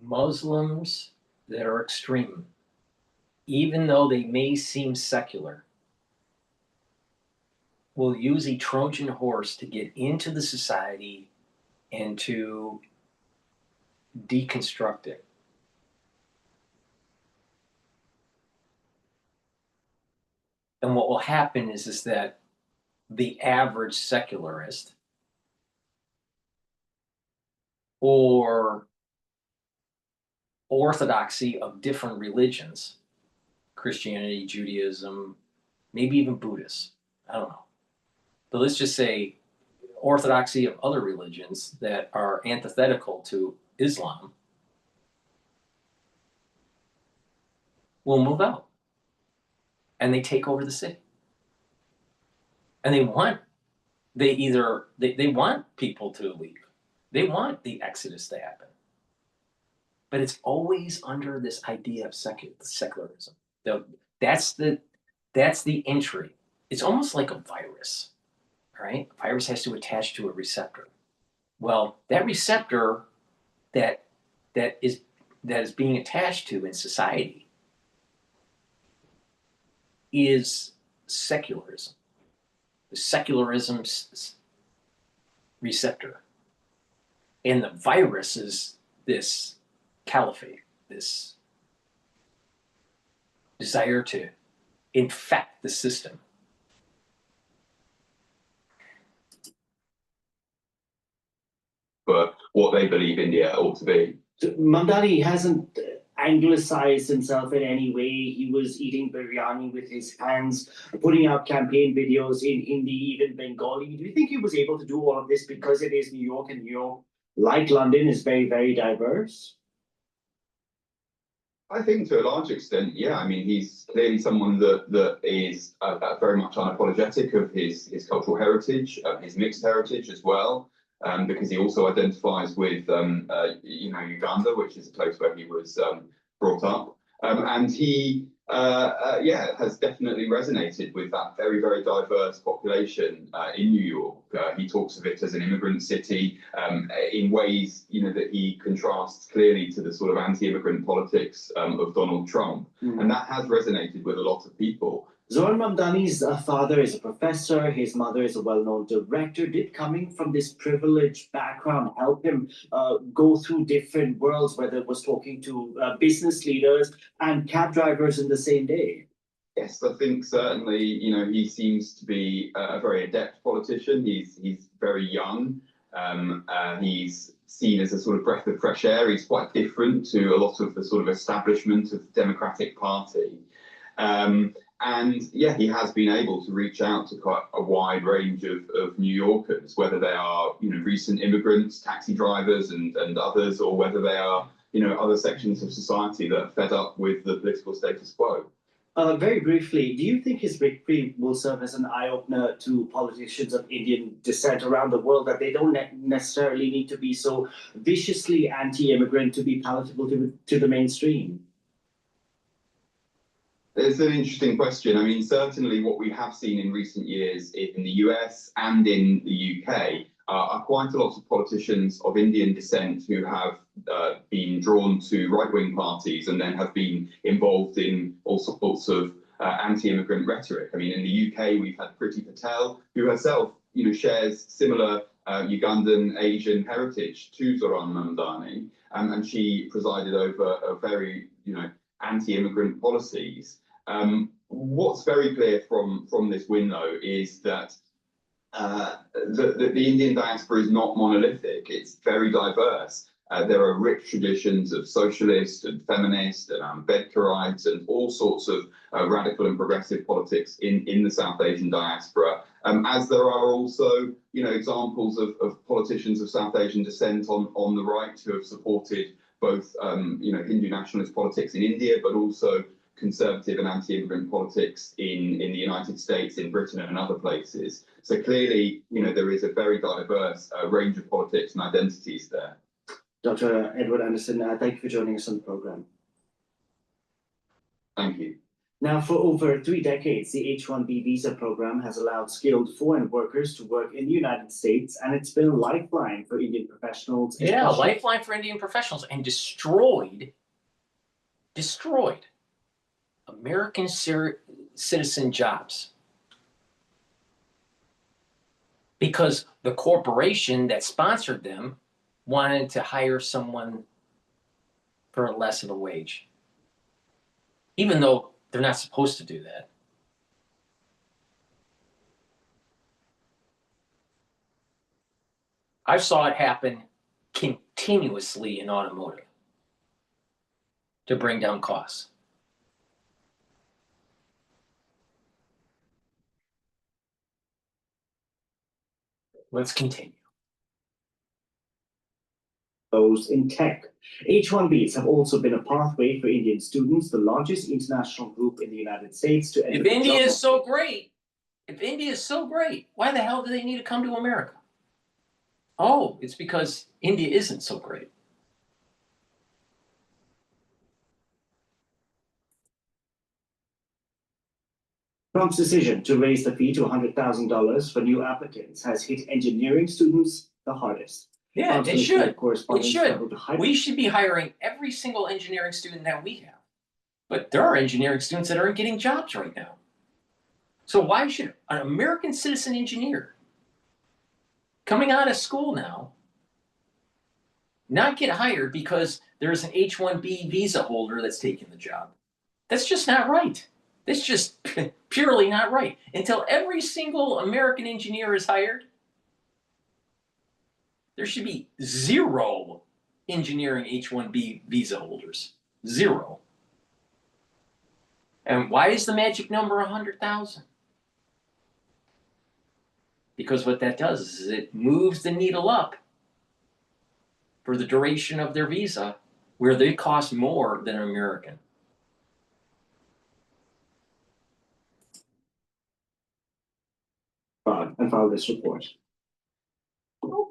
Muslims that are extreme, even though they may seem secular, will use a Trojan horse to get into the society and to deconstruct it. And what will happen is that the average secularist or orthodoxy of different religions, Christianity, Judaism, maybe even Buddhists, I don't know. But let's just say orthodoxy of other religions that are antithetical to Islam will move out. And they take over the city. And they want people to leave. They want the exodus to happen. But it's always under this idea of secularism. That's the entry. It's almost like a virus. Right? A virus has to attach to a receptor. Well, that receptor that is being attached to in society is secularism. The secularism's receptor. And the virus is this caliphate, this desire to infect the system.
For what they believe India ought to be.
So Mamdani hasn't anglicized himself in any way. He was eating biryani with his hands, putting out campaign videos in Hindi, even Bengali. Do you think he was able to do all of this because it is New York, and New York, like London, is very, very diverse?
I think to a large extent, yeah. I mean, he's clearly someone that is very much unapologetic of his cultural heritage, his mixed heritage as well. because he also identifies with, Uganda, which is a place where he was brought up. And he, has definitely resonated with that very, very diverse population in New York. He talks of it as an immigrant city in ways, that he contrasts clearly to the sort of anti-immigrant politics of Donald Trump. And that has resonated with a lot of people.
Zoran Mamdani's father is a professor, his mother is a well-known director. Did coming from this privileged background help him go through different worlds, whether it was talking to business leaders and cab drivers in the same day?
Yes, I think certainly, he seems to be a very adept politician. He's very young. He's seen as a sort of breath of fresh air. He's quite different to a lot of the sort of establishment of the Democratic Party. And yeah, he has been able to reach out to quite a wide range of New Yorkers, whether they are, recent immigrants, taxi drivers and others, or whether they are, other sections of society that are fed up with the political status quo.
Very briefly, do you think his victory will serve as an eye-opener to politicians of Indian descent around the world, that they don't necessarily need to be so viciously anti-immigrant to be palatable to the mainstream?
It's an interesting question. I mean, certainly what we have seen in recent years in the US and in the UK are quite a lot of politicians of Indian descent who have been drawn to right-wing parties and then have been involved in all sorts of anti-immigrant rhetoric. I mean, in the UK, we've had Priti Patel, who herself, shares similar Ugandan Asian heritage to Zoran Mamdani, and she presided over a very, anti-immigrant policies. What's very clear from this win, though, is that the Indian diaspora is not monolithic. It's very diverse. There are rich traditions of socialist and feminist and Ambedkarites and all sorts of radical and progressive politics in the South Asian diaspora, as there are also, examples of politicians of South Asian descent on the right who have supported both, Hindu nationalist politics in India, but also conservative and anti-immigrant politics in the United States, in Britain and other places. So clearly, there is a very diverse range of politics and identities there.
Dr. Edward Anderson, thank you for joining us on the program.
Thank you.
Now, for over 3 decades, the H-1B visa program has allowed skilled foreign workers to work in the United States, and it's been a lifeline for Indian professionals.
Yeah, a lifeline for Indian professionals, and destroyed American citizen jobs. Because the corporation that sponsored them wanted to hire someone for less of a wage, even though they're not supposed to do that. I saw it happen continuously in automotive to bring down costs. Let's continue.
Those in tech. H-1Bs have also been a pathway for Indian students, the largest international group in the United States, to enter.
If India is so great, why the hell do they need to come to America? Oh, it's because India isn't so great.
Trump's decision to raise the fee to $100,000 for new applicants has hit engineering students the hardest.
Yeah, it should. It should. We should be hiring every single engineering student that we have. But there are engineering students that aren't getting jobs right now. So why should an American citizen engineer coming out of school now not get hired because there's an H-1B visa holder that's taking the job? That's just not right. That's just purely not right. Until every single American engineer is hired, there should be 0 engineering H-1B visa holders. 0. And why is the magic number 100,000? Because what that does is it moves the needle up for the duration of their visa, where they cost more than an American.
And file this report.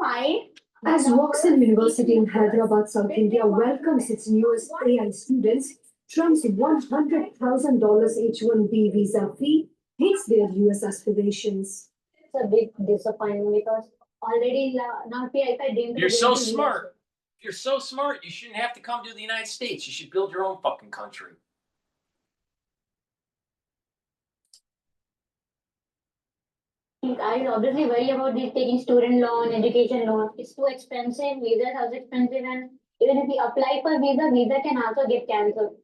fine.
As Roxanne University in Hyderabad, South India welcomes its newest AI students, Trump's $100,000 H-1B visa fee hits their US aspirations.
It's a big disappointment because already now PI didn't.
You're so smart. If you're so smart, you shouldn't have to come to the United States. You should build your own fucking country.
I obviously worry about these taking student loan, education loan. It's too expensive. Visa is also expensive, and even if we apply for visa can also get cancelled.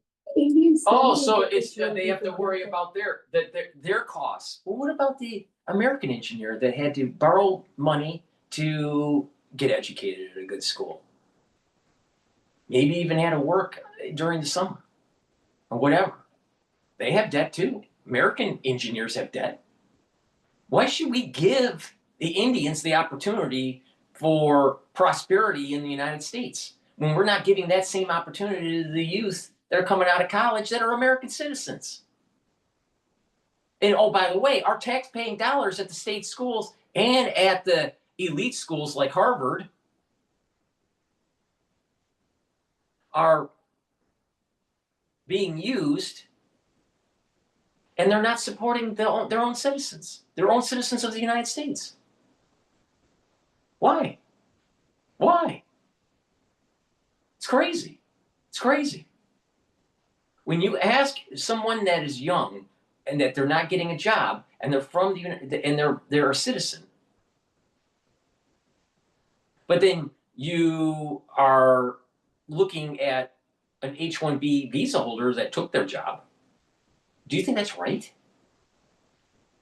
Oh, so it's they have to worry about their costs. Well, what about the American engineer that had to borrow money to get educated at a good school? Maybe even had to work during the summer or whatever. They have debt too. American engineers have debt. Why should we give the Indians the opportunity for prosperity in the United States when we're not giving that same opportunity to the youth that are coming out of college that are American citizens? And oh, by the way, our tax-paying dollars at the state schools and at the elite schools like Harvard are being used, and they're not supporting their own citizens, of the United States. Why? Why? It's crazy. It's crazy. When you ask someone that is young and that they're not getting a job and they're from they're a citizen, but then you are looking at an H-1B visa holder that took their job, do you think that's right?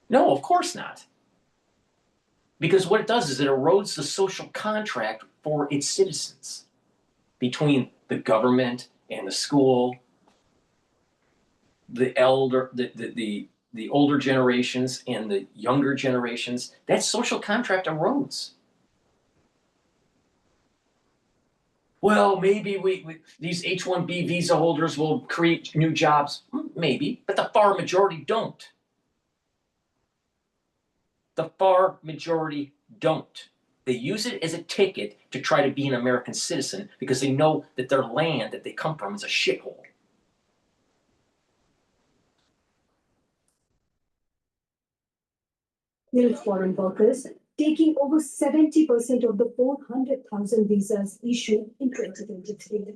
No, of course not. Because what it does is it erodes the social contract for its citizens between the government and the school, the older generations and the younger generations. That social contract erodes. Well, maybe these H-1B visa holders will create new jobs. Maybe, but the far majority don't. The far majority don't. They use it as a ticket to try to be an American citizen because they know that their land that they come from is a shithole.
With foreign workers taking over 70% of the 400,000 visas issued in 2023.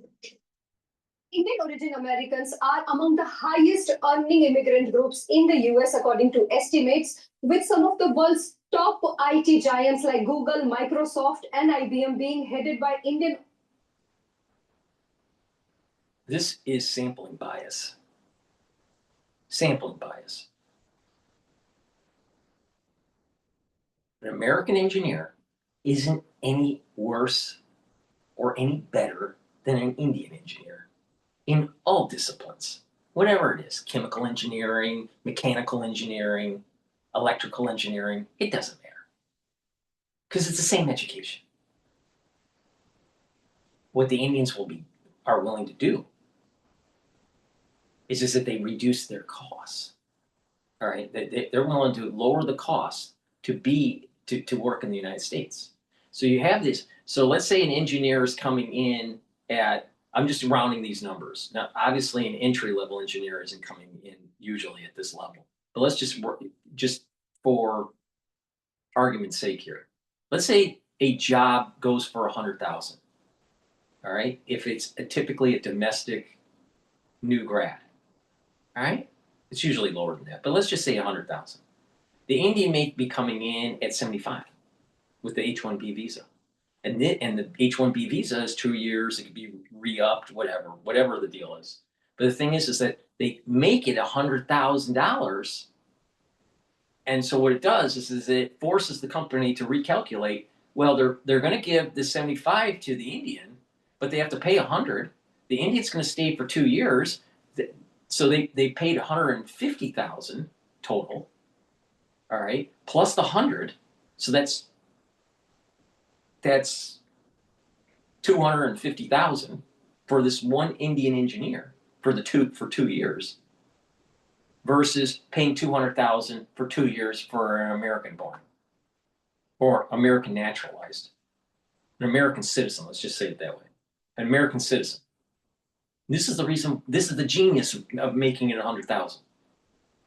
Indian origin Americans are among the highest earning immigrant groups in the US, according to estimates, with some of the world's top IT giants like Google, Microsoft, and IBM being headed by Indian.
This is sampling bias. Sampling bias. An American engineer isn't any worse or any better than an Indian engineer in all disciplines, whatever it is, chemical engineering, mechanical engineering, electrical engineering, it doesn't matter. Because it's the same education. What the Indians are willing to do is that they reduce their costs. All right, they're willing to lower the cost to work in the United States. So you have this. So let's say an engineer is coming in at, I'm just rounding these numbers. Now, obviously, an entry-level engineer isn't coming in usually at this level. But let's just work, just for argument's sake here. Let's say a job goes for $100,000. All right, if it's typically a domestic new grad. All right, it's usually lower than that. But let's just say 100,000. The Indian may be coming in at 75 with the H-1B visa. And the H-1B visa is 2 years, it could be re-upped, whatever the deal is. But the thing is that they make it $100,000. And so what it does is it forces the company to recalculate, well, they're going to give the 75 to the Indian, but they have to pay 100. The Indian's going to stay for 2 years. So they paid 150,000 total. All right, plus the 100, so that's 250,000 for this one Indian engineer for 2 years, versus paying 200,000 for 2 years for an American born or American naturalized. an American citizen, let's just say it that way, an American citizen. This is the reason, this is the genius of making it 100,000.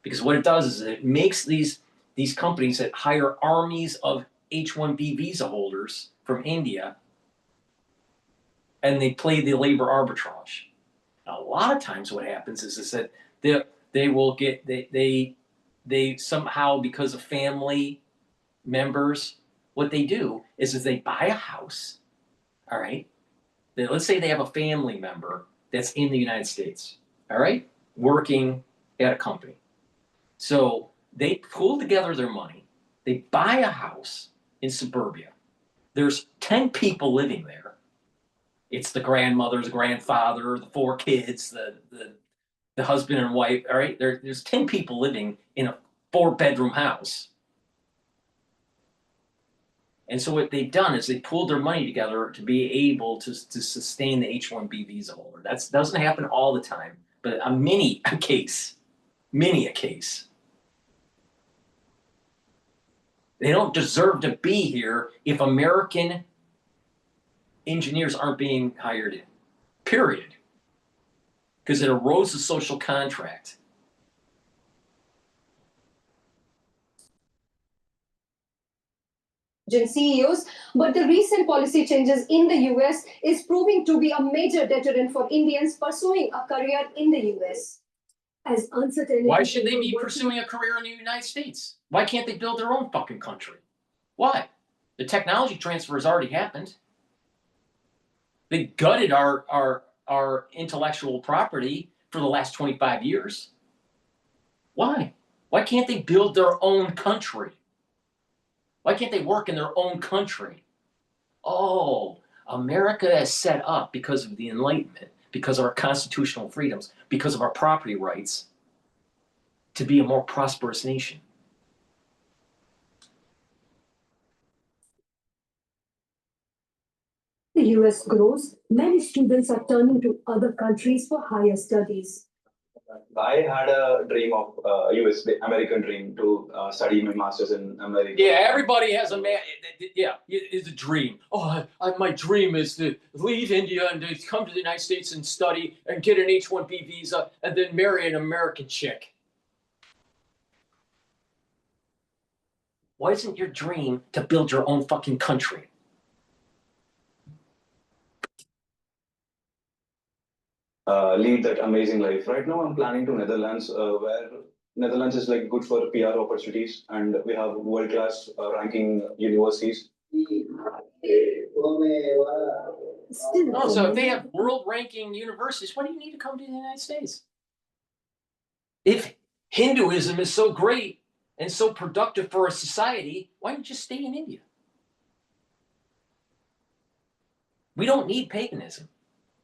Because what it does is it makes these companies that hire armies of H-1B visa holders from India, and they play the labor arbitrage. Now, a lot of times what happens is that they will get, they somehow, because of family members, what they do is they buy a house, all right? Let's say they have a family member that's in the United States, all right? Working at a company. So they pull together their money, they buy a house in suburbia. There's 10 people living there. It's the grandmother, the grandfather, the 4 kids, the husband and wife, all right? There's 10 people living in a 4-bedroom house. And so what they've done is they pulled their money together to be able to sustain the H-1B visa holder. That doesn't happen all the time, but many a case. They don't deserve to be here if American engineers aren't being hired in, period. Because it erodes the social contract.
CEOs, but the recent policy changes in the US is proving to be a major deterrent for Indians pursuing a career in the US.
As uncertainty.
Why should they be pursuing a career in the United States? Why can't they build their own fucking country? Why? The technology transfer has already happened. They gutted our intellectual property for the last 25 years. Why? Why can't they build their own country? Why can't they work in their own country? Oh, America is set up because of the Enlightenment, because of our constitutional freedoms, because of our property rights, to be a more prosperous nation.
The US grows, many students are turning to other countries for higher studies.
I had a dream of American dream to study my master's in America.
Yeah, everybody has it's a dream. Oh, my dream is to leave India and to come to the United States and study and get an H-1B visa and then marry an American chick. Why isn't your dream to build your own fucking country?
Lead that amazing life. Right now, I'm planning to Netherlands, where Netherlands is like good for PR opportunities, and we have world-class ranking universities.
Oh, so if they have world-ranking universities, why do you need to come to the United States? If Hinduism is so great and so productive for a society, why don't you stay in India? We don't need paganism.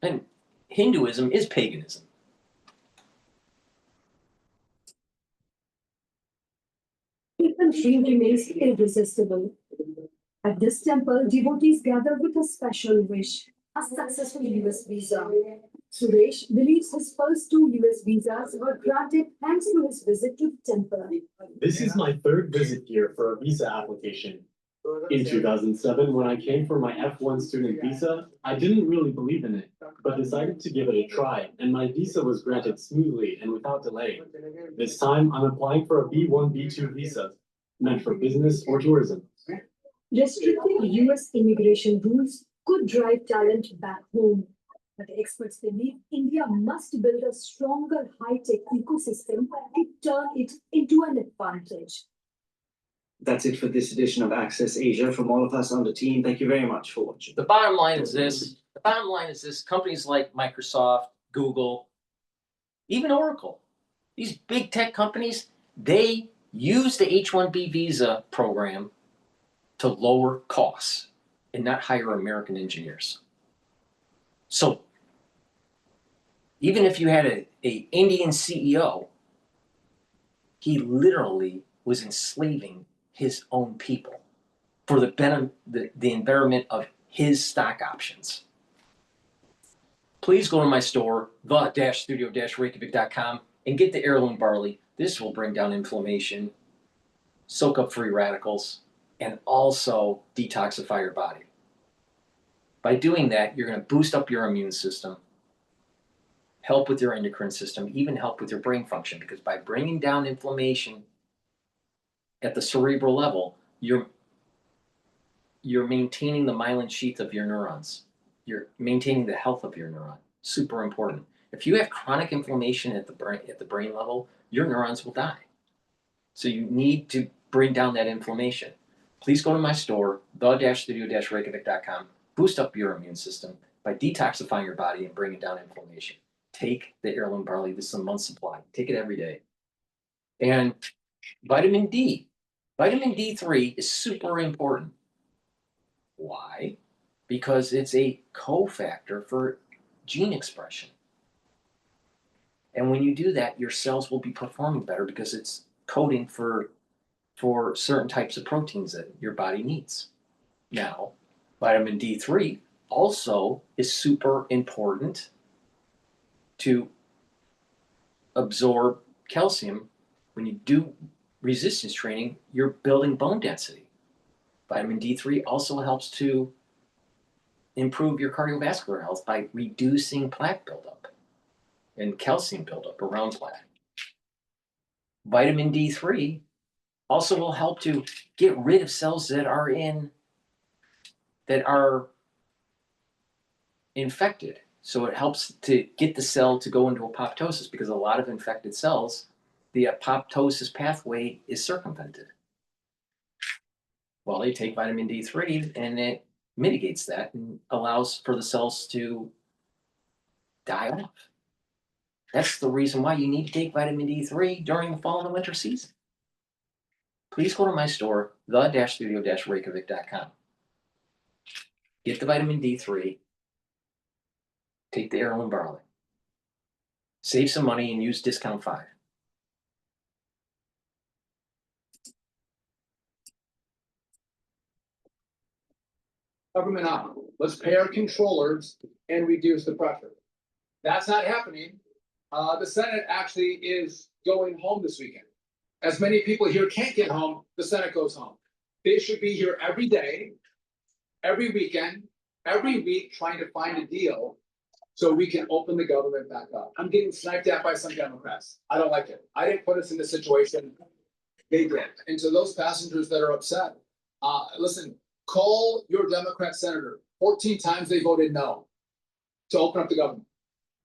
And Hinduism is paganism.
Tibetan dream remains irresistible. At this temple, devotees gather with a special wish, a successful US visa. Suresh believes his first 2 US visas were granted thanks to his visit to the temple.
This is my 3rd visit here for a visa application. In 2007, when I came for my F1 student visa, I didn't really believe in it, but decided to give it a try, and my visa was granted smoothly and without delay. This time, I'm applying for a B1, B2 visa, meant for business or tourism.
Restricting US immigration rules could drive talent back home. But experts believe India must build a stronger high-tech ecosystem to turn it into an advantage.
That's it for this edition of Access Asia. From all of us on the team, thank you very much for watching.
The bottom line is this. Companies like Microsoft, Google, even Oracle, these big tech companies, they use the H-1B visa program to lower costs and not hire American engineers. So even if you had an Indian CEO, he literally was enslaving his own people for the environment of his stock options. Please go to my store, the-studio-reykjavik.com, and get the heirloom barley. This will bring down inflammation, soak up free radicals, and also detoxify your body. By doing that, you're going to boost up your immune system, help with your endocrine system, even help with your brain function, because by bringing down inflammation at the cerebral level, you're maintaining the myelin sheath of your neurons. You're maintaining the health of your neuron. Super important. If you have chronic inflammation at the brain level, your neurons will die. So you need to bring down that inflammation. Please go to my store, the-studio-reykjavik.com. Boost up your immune system by detoxifying your body and bringing down inflammation. Take the heirloom barley. This is a month's supply. Take it every day. And vitamin D. Vitamin D3 is super important. Why? Because it's a cofactor for gene expression. And when you do that, your cells will be performing better because it's coding for certain types of proteins that your body needs. Now, vitamin D3 also is super important to absorb calcium. When you do resistance training, you're building bone density. Vitamin D3 also helps to improve your cardiovascular health by reducing plaque buildup and calcium buildup around plaque. Vitamin D3 also will help to get rid of cells that are infected. So it helps to get the cell to go into apoptosis, because a lot of infected cells, the apoptosis pathway is circumvented. Well, they take vitamin D3 and it mitigates that and allows for the cells to die off. That's the reason why you need to take vitamin D3 during the fall and the winter season. Please go to my store, the-studio-reykjavik.com. Get the vitamin D3, take the heirloom barley, save some money and use discount 5.
Government up. Let's pay our controllers and reduce the pressure. That's not happening. The Senate actually is going home this weekend. As many people here can't get home, the Senate goes home. They should be here every day, every weekend, every week, trying to find a deal so we can open the government back up. I'm getting sniped at by some Democrats. I don't like it. I didn't put us in this situation. They did. And to those passengers that are upset, listen, call your Democrat senator. 14 times they voted no to open up the government.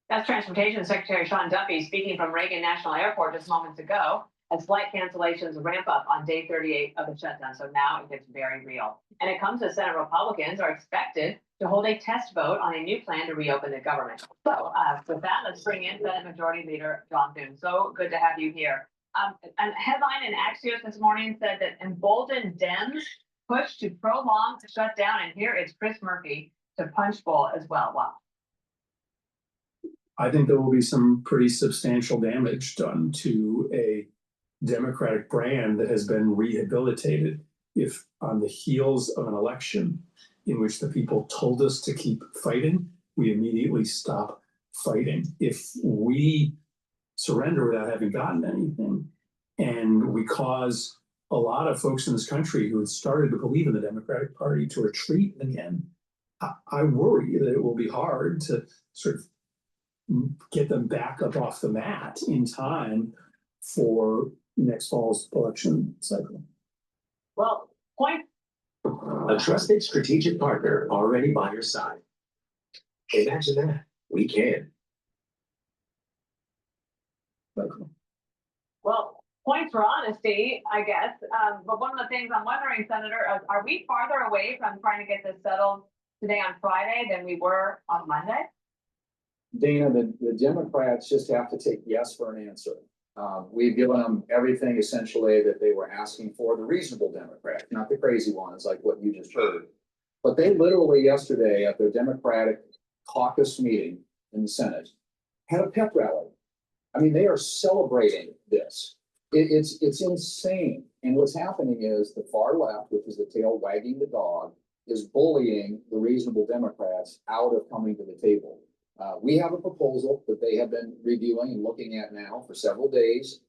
That's Transportation Secretary Sean Duffy speaking from Reagan National Airport just moments ago as flight cancellations ramp up on day 38 of the shutdown. So now it gets very real. And it comes as Senate Republicans are expected to hold a test vote on a new plan to reopen the government. So with that, let's bring in Senate Majority Leader John Thune. So good to have you here. A headline in Axios this morning said that emboldened Dems push to prolong the shutdown. And here is Chris Murphy to punch bowl as well. Wow.
I think there will be some pretty substantial damage done to a Democratic brand that has been rehabilitated if on the heels of an election in which the people told us to keep fighting, we immediately stop fighting. If we surrender without having gotten anything, and we cause a lot of folks in this country who had started to believe in the Democratic Party to retreat again, I worry that it will be hard to sort of get them back up off the mat in time for next fall's election cycle.
Well, point.
A trusted strategic partner already by your side. Imagine that. We can.
Well, points for honesty, I guess. But one of the things I'm wondering, Senator, are we farther away from trying to get this settled today on Friday than we were on Monday?
Dana, the Democrats just have to take yes for an answer. We've given them everything essentially that they were asking for, the reasonable Democrats, not the crazy ones like what you just heard. But they literally yesterday at their Democratic caucus meeting in the Senate had a pep rally. I mean, they are celebrating this. It's insane. And what's happening is the far left, which is the tail wagging the dog, is bullying the reasonable Democrats out of coming to the table. We have a proposal that they have been reviewing and looking at now for several days,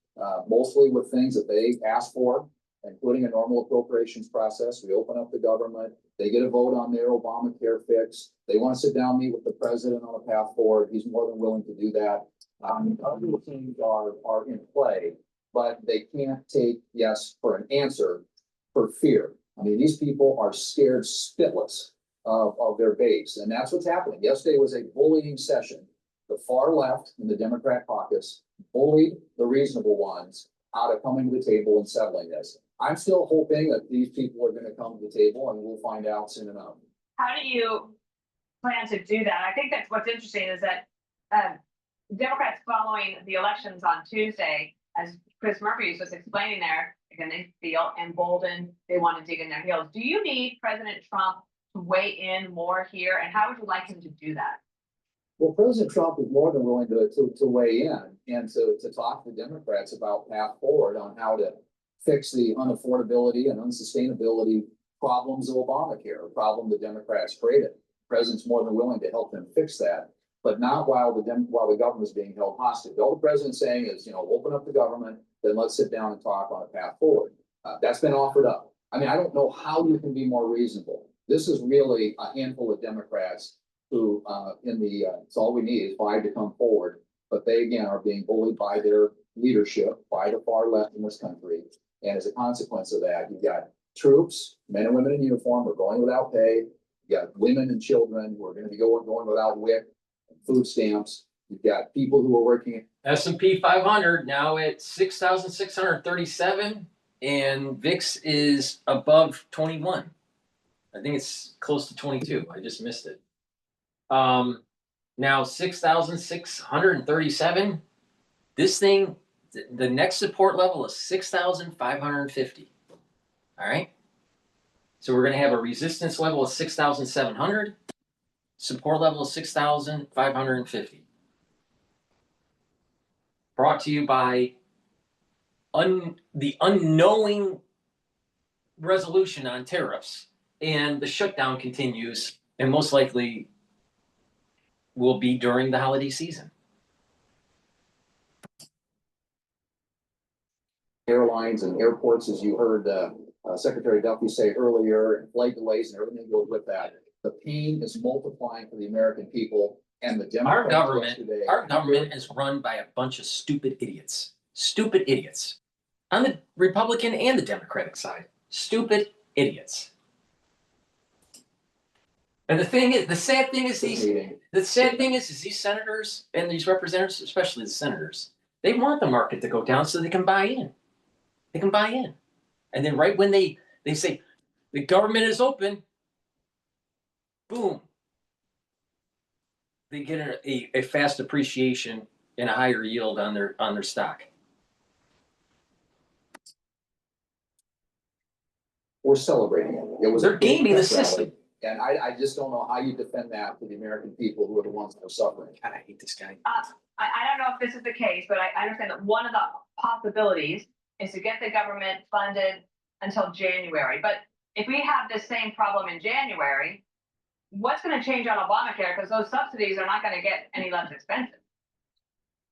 mostly with things that they asked for. including a normal appropriations process. We open up the government. They get a vote on their Obamacare fix. They want to sit down, meet with the president on a path forward. He's more than willing to do that. Other things are in play, but they can't take yes for an answer for fear. I mean, these people are scared spitless of their base, and that's what's happening. Yesterday was a bullying session. The far left in the Democrat caucus bullied the reasonable ones out of coming to the table and settling this. I'm still hoping that these people are going to come to the table, and we'll find out soon enough.
How do you plan to do that? I think that's what's interesting is that Democrats following the elections on Tuesday, as Chris Murphy was just explaining there, again, they feel emboldened, they want to dig in their heels. Do you need President Trump to weigh in more here, and how would you like him to do that?
Well, President Trump is more than willing to weigh in and to talk to Democrats about path forward on how to fix the unaffordability and unsustainability problems of Obamacare, a problem the Democrats created. The president's more than willing to help them fix that, but not while the government is being held hostage. All the president's saying is, open up the government, then let's sit down and talk on a path forward. That's been offered up. I mean, I don't know how you can be more reasonable. This is really a handful of Democrats who, it's all we need is 5 to come forward. But they, again, are being bullied by their leadership, by the far left in this country. And as a consequence of that, you've got troops, men and women in uniform, are going without pay. You got women and children who are going to be going without WIC, food stamps. You've got people who are working.
S&P 500 now at 6,637, and VIX is above 21. I think it's close to 22. I just missed it. Now 6,637. This thing, the next support level is 6,550. All right. So we're going to have a resistance level of 6,700, support level of 6,550. Brought to you by the unknowing resolution on tariffs, and the shutdown continues, and most likely will be during the holiday season.
Airlines and airports, as you heard Secretary Duffy say earlier, and flight delays and everything that goes with that. The pain is multiplying for the American people, and the Democrats
Our government is run by a bunch of stupid idiots. Stupid idiots. On the Republican and the Democratic side. Stupid idiots. And the sad thing is these senators and these representatives, especially the senators, they want the market to go down so they can buy in. They can buy in. And then right when they say the government is open, boom, they get a fast appreciation and a higher yield on their stock.
We're celebrating it.
They're gaming the system.
And I just don't know how you defend that to the American people who are the ones that are suffering.
God, I hate this guy.
I don't know if this is the case, but I understand that one of the possibilities is to get the government funded until January. But if we have this same problem in January, what's going to change on Obamacare? Because those subsidies are not going to get any less expensive.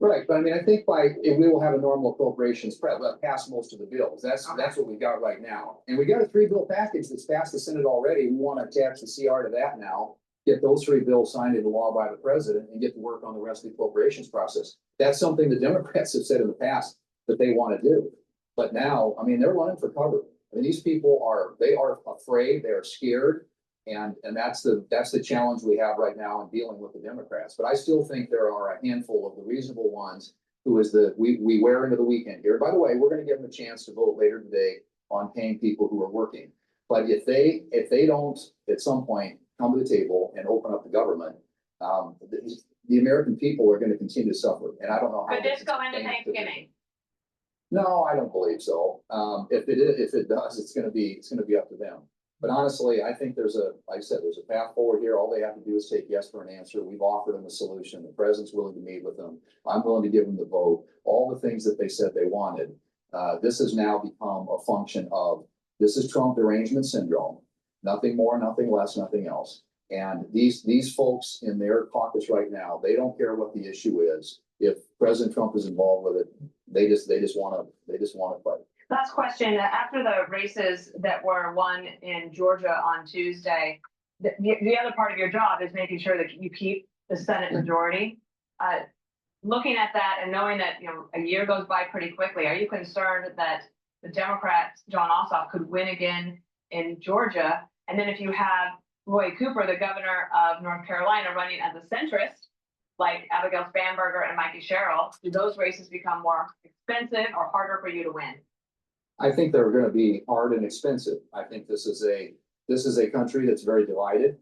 Right, but I mean, I think we will have a normal appropriations pass most of the bills. That's what we got right now. And we got a 3-bill package that's passed the Senate already. We want to attach the CR to that now, get those 3 bills signed into law by the president, and get to work on the rest of the appropriations process. That's something the Democrats have said in the past that they want to do. But now, I mean, they're running for cover. I mean, these people are afraid, they're scared. And that's the challenge we have right now in dealing with the Democrats. But I still think there are a handful of the reasonable ones who is we wear into the weekend here. By the way, we're going to give them a chance to vote later today on paying people who are working. But if they don't at some point come to the table and open up the government, the American people are going to continue to suffer. And I don't know how.
Could this go into Thanksgiving?
No, I don't believe so. If it does, it's going to be up to them. But honestly, I think like I said, there's a path forward here. All they have to do is take yes for an answer. We've offered them a solution. The president's willing to meet with them. I'm willing to give them the vote. All the things that they said they wanted. This has now become a function of, this is Trump derangement syndrome. Nothing more, nothing less, nothing else. And these folks in their caucus right now, they don't care what the issue is. If President Trump is involved with it, they just want to fight.
Last question, after the races that were won in Georgia on Tuesday, the other part of your job is making sure that you keep the Senate majority. Looking at that and knowing that, a year goes by pretty quickly, are you concerned that the Democrat, John Ossoff, could win again in Georgia? And then if you have Roy Cooper, the governor of North Carolina, running as a centrist, like Abigail Spanberger and Mikey Sherrill, do those races become more expensive or harder for you to win?
I think they're going to be hard and expensive. I think this is a country that's very divided.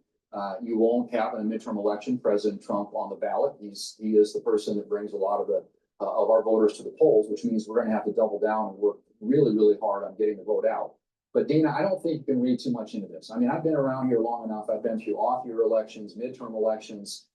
You won't have in a midterm election President Trump on the ballot. He is the person that brings a lot of our voters to the polls, which means we're going to have to double down and work really, really hard on getting the vote out. But Dana, I don't think you can read too much into this. I mean, I've been around here long enough. I've been through off-year elections, midterm elections,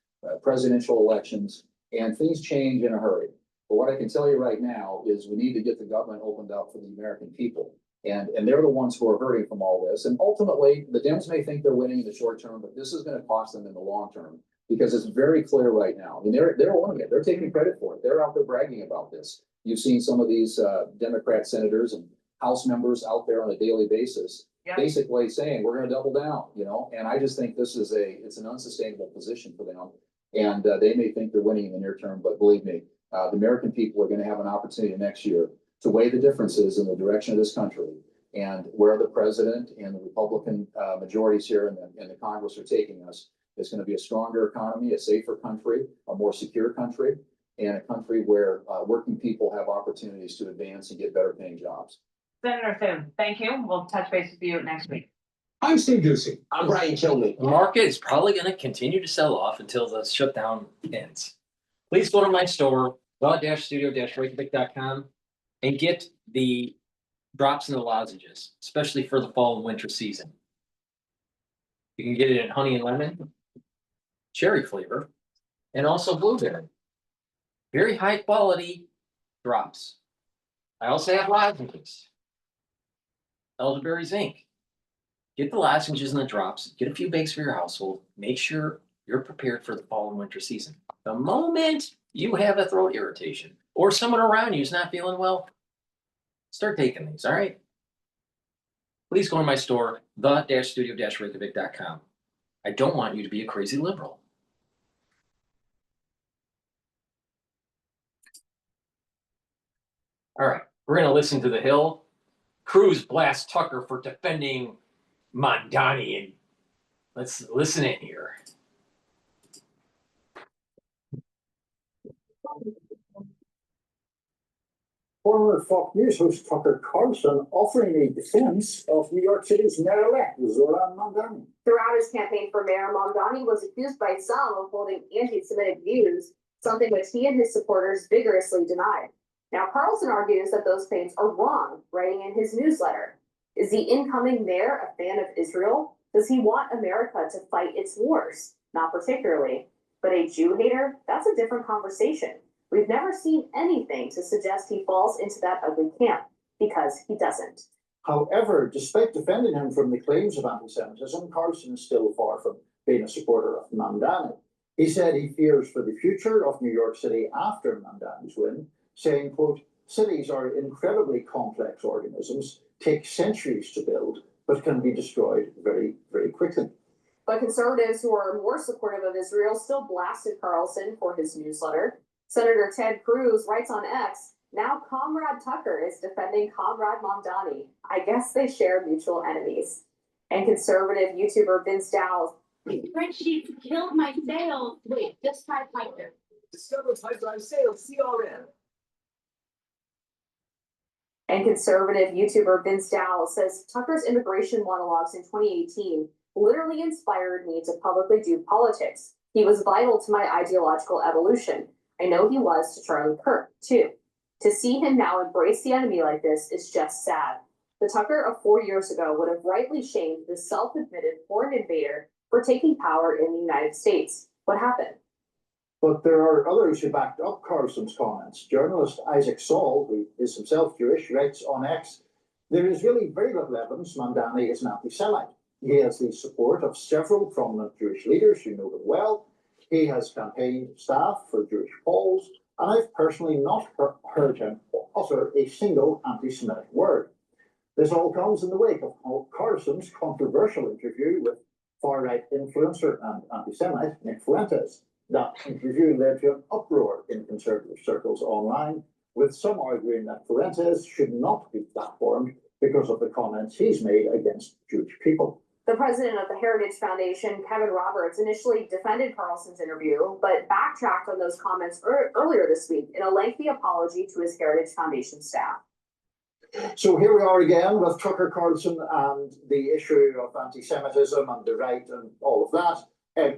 presidential elections, and things change in a hurry. But what I can tell you right now is we need to get the government opened up for the American people. And they're the ones who are hurting from all this. And ultimately, the Dems may think they're winning in the short term, but this is going to cost them in the long term because it's very clear right now. I mean, they're owning it. They're taking credit for it. They're out there bragging about this. You've seen some of these Democrat senators and House members out there on a daily basis, basically saying we're going to double down, and I just think this is it's an unsustainable position for them. And they may think they're winning in the near term, but believe me, the American people are going to have an opportunity next year to weigh the differences in the direction of this country and where the president and the Republican majorities here in the Congress are taking us. It's going to be a stronger economy, a safer country, a more secure country, and a country where working people have opportunities to advance and get better paying jobs.
Senator Thune, thank you. We'll touch base with you next week.
I'm Steve Ducey.
I'm Brian Kilmeade.
The market is probably going to continue to sell off until the shutdown ends. Please go to my store, the-studio-reykjavik.com, and get the drops and the lozenges, especially for the fall and winter season. You can get it in honey and lemon, cherry flavor, and also blueberry. Very high quality drops. I also have lozenges. Elderberry zinc. Get the lozenges and the drops, get a few bakes for your household, make sure you're prepared for the fall and winter season. The moment you have a throat irritation or someone around you is not feeling well, start taking these, all right? Please go to my store, the-studio-reykjavik.com. I don't want you to be a crazy liberal. All right, we're going to listen to The Hill. Cruz blasts Tucker for defending Mamdani, and let's listen in here.
Former Fox News host Tucker Carlson offering a defense of New York City's mayor-elect, Zoran Mamdani.
Throughout his campaign for mayor, Mamdani was accused by some of holding anti-Semitic views, something which he and his supporters vigorously denied. Now, Carlson argues that those claims are wrong, writing in his newsletter. Is the incoming mayor a fan of Israel? Does he want America to fight its wars? Not particularly. But a Jew hater? That's a different conversation. We've never seen anything to suggest he falls into that ugly camp, because he doesn't.
However, despite defending him from the claims of anti-Semitism, Carlson is still far from being a supporter of Mamdani. He said he fears for the future of New York City after Mamdani's win, saying, quote, cities are incredibly complex organisms, take centuries to build, but can be destroyed very, very quickly.
But conservatives who are more supportive of Israel still blasted Carlson for his newsletter. Senator Ted Cruz writes on X, now Comrade Tucker is defending Comrade Mamdani. I guess they share mutual enemies. And conservative YouTuber Vince Dowell.
Spreadsheets killed my sales. Wait, just type Piper.
Discover pipeline sales, CRM.
And conservative YouTuber Vince Dowell says Tucker's immigration monologues in 2018 literally inspired me to publicly do politics. He was vital to my ideological evolution. I know he was to Charlie Kirk, too. To see him now embrace the enemy like this is just sad. The Tucker of 4 years ago would have rightly shamed the self-admitted foreign invader for taking power in the United States. What happened?
But there are others who backed up Carlson's comments. Journalist Isaac Saul, who is himself Jewish, writes on X, there is really very little evidence Mamdani is an anti-Semite. He has the support of several prominent Jewish leaders who know him well. He has campaign staff for Jewish polls, and I've personally not heard him utter a single anti-Semitic word. This all comes in the wake of Carson's controversial interview with far-right influencer and anti-Semite Nick Fuentes. That interview led to an uproar in conservative circles online, with some arguing that Fuentes should not be platformed because of the comments he's made against Jewish people.
The president of the Heritage Foundation, Kevin Roberts, initially defended Carlson's interview, but backtracked on those comments earlier this week in a lengthy apology to his Heritage Foundation staff.
So here we are again with Tucker Carlson and the issue of anti-Semitism and the right and all of that.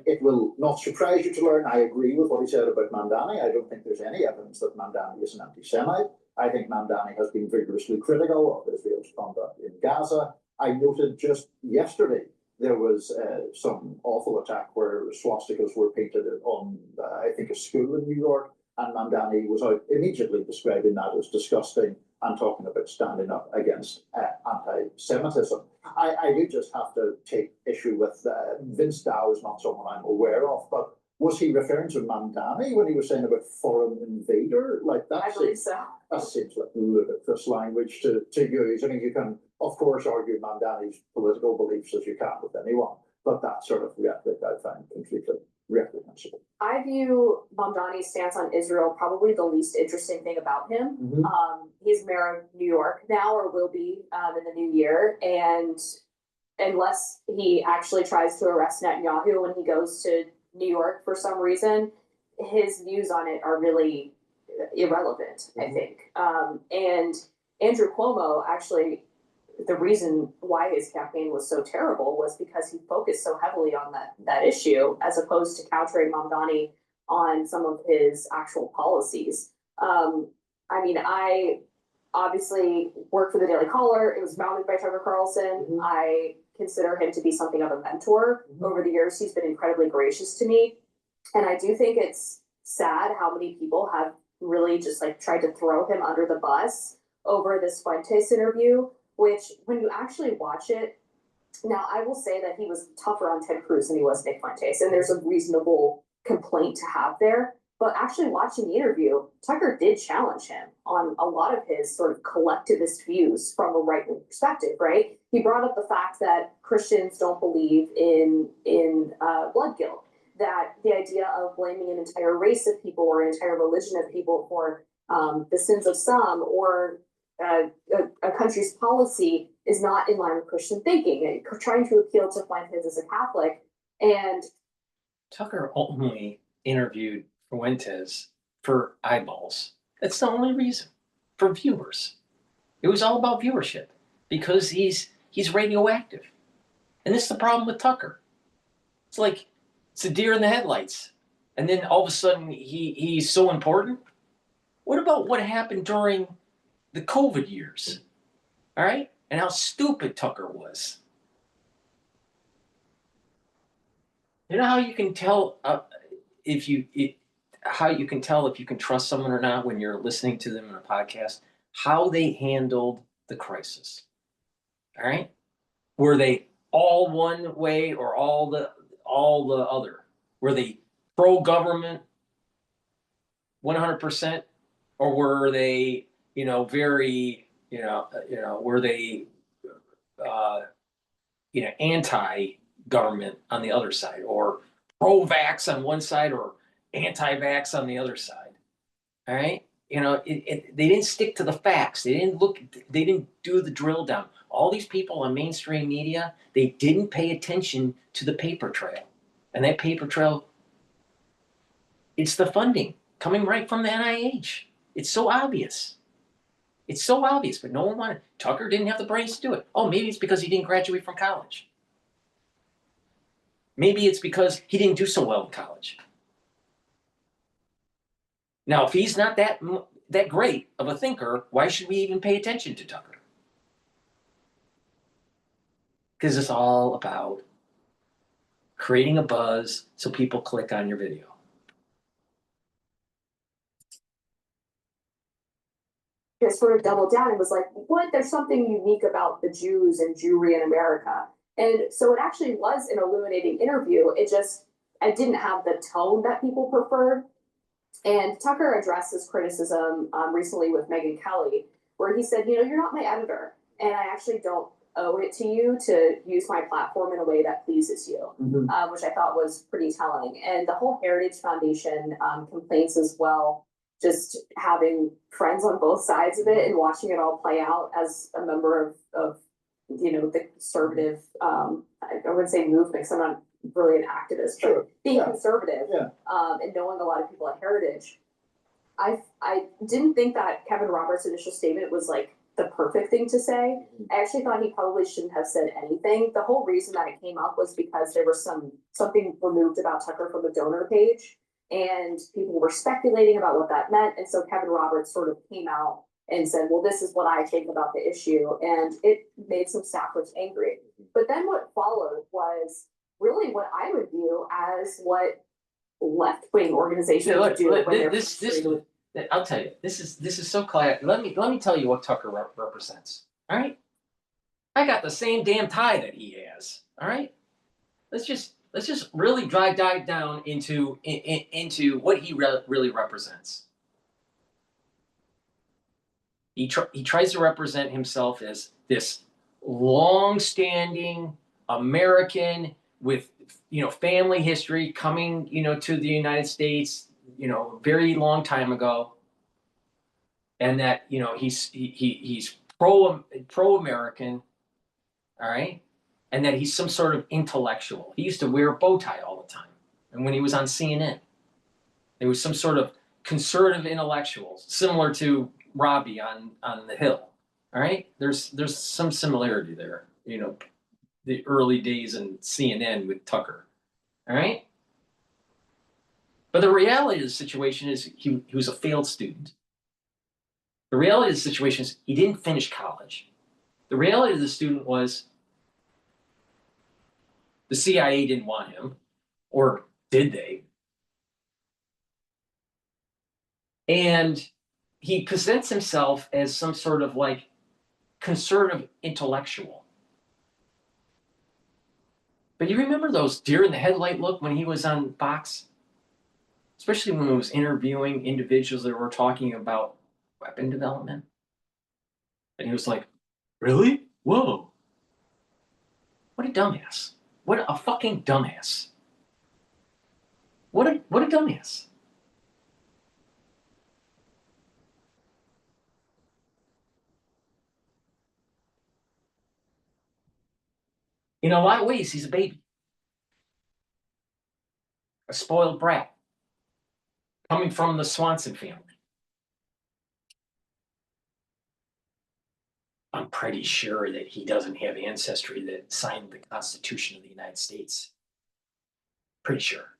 It will not surprise you to learn I agree with what he said about Mamdani. I don't think there's any evidence that Mamdani is an anti-Semite. I think Mamdani has been vigorously critical of Israel's conduct in Gaza. I noted just yesterday there was some awful attack where swastikas were painted on, I think, a school in New York, and Mamdani was out immediately describing that as disgusting and talking about standing up against anti-Semitism. I do just have to take issue with Vince Dow is not someone I'm aware of, but was he referring to Mamdani when he was saying about foreign invader? Like that?
I believe so.
That seems like ludicrous language to use. I mean, you can, of course, argue Mamdani's political beliefs as you can with anyone, but that sort of rhetoric I find completely reprehensible.
I view Mamdani's stance on Israel probably the least interesting thing about him. He's mayor of New York now, or will be in the new year, and unless he actually tries to arrest Netanyahu when he goes to New York for some reason, his views on it are really irrelevant, I think. And Andrew Cuomo, actually, the reason why his campaign was so terrible was because he focused so heavily on that issue, as opposed to countering Mamdani on some of his actual policies. I mean, I obviously worked for the Daily Caller. It was founded by Tucker Carlson. I consider him to be something of a mentor. Over the years, he's been incredibly gracious to me. And I do think it's sad how many people have really just like tried to throw him under the bus over this Fuentes interview, which when you actually watch it, now I will say that he was tougher on Ted Cruz than he was Nick Fuentes, and there's a reasonable complaint to have there. But actually watching the interview, Tucker did challenge him on a lot of his sort of collectivist views from a right-wing perspective, right? He brought up the fact that Christians don't believe in blood guilt, that the idea of blaming an entire race of people or an entire religion of people for the sins of some, or a country's policy is not in line with Christian thinking, and trying to appeal to Fuentes as a Catholic. And
Tucker only interviewed Fuentes for eyeballs. That's the only reason, for viewers. It was all about viewership because he's radioactive. And this is the problem with Tucker. It's like, it's a deer in the headlights. And then all of a sudden he's so important. What about what happened during the COVID years? All right? And how stupid Tucker was. You know how you can tell if you can trust someone or not when you're listening to them in a podcast? How they handled the crisis. All right? Were they all one way or all the other? Were they pro-government 100%, or were they, very, were they, anti-government on the other side, or pro-vax on one side, or anti-vax on the other side? All right, they didn't stick to the facts. They didn't do the drill down. All these people on mainstream media, they didn't pay attention to the paper trail, and that paper trail, it's the funding coming right from the NIH. It's so obvious. It's so obvious, but no one wanted. Tucker didn't have the brains to do it. Oh, maybe it's because he didn't graduate from college. Maybe it's because he didn't do so well in college. Now, if he's not that great of a thinker, why should we even pay attention to Tucker? Because it's all about creating a buzz so people click on your video.
Sort of doubled down and was like, what? There's something unique about the Jews and Jewry in America. And so it actually was an illuminating interview. I didn't have the tone that people preferred. And Tucker addressed this criticism recently with Megyn Kelly, where he said, you know, you're not my editor, and I actually don't owe it to you to use my platform in a way that pleases you, which I thought was pretty telling. And the whole Heritage Foundation complaints as well, just having friends on both sides of it and watching it all play out as a member of you know, the conservative, I wouldn't say movement, because I'm not really an activist, but being conservative, and knowing a lot of people at Heritage, I didn't think that Kevin Roberts' initial statement was like the perfect thing to say. I actually thought he probably shouldn't have said anything. The whole reason that it came up was because there was something removed about Tucker from the donor page, and people were speculating about what that meant. And so Kevin Roberts sort of came out and said, well, this is what I think about the issue. And it made some staffers angry. But then what followed was really what I would view as what left-wing organizations do when they're frustrated.
I'll tell you, this is so clear. Let me tell you what Tucker represents. All right, I got the same damn tie that he has. All right, let's just really dive down into what he really represents. He tries to represent himself as this long-standing American with, you know, family history coming, you know, to the United States, you know, a very long time ago, and that, you know, he's pro-American, all right, and that he's some sort of intellectual. He used to wear a bow tie all the time, and when he was on CNN, there was some sort of conservative intellectual, similar to Robbie on the Hill. All right, there's some similarity there, you know, the early days in CNN with Tucker. All right, but the reality of the situation is he was a failed student. The reality of the situation is he didn't finish college. The reality of the student was the CIA didn't want him, or did they? And he presents himself as some sort of like conservative intellectual. But you remember those deer in the headlight look when he was on Fox? Especially when he was interviewing individuals that were talking about weapon development. And he was like, really? Whoa. What a dumbass. What a fucking dumbass. What a dumbass. In a lot of ways, he's a baby. A spoiled brat. Coming from the Swanson family. I'm pretty sure that he doesn't have ancestry that signed the Constitution of the United States. Pretty sure.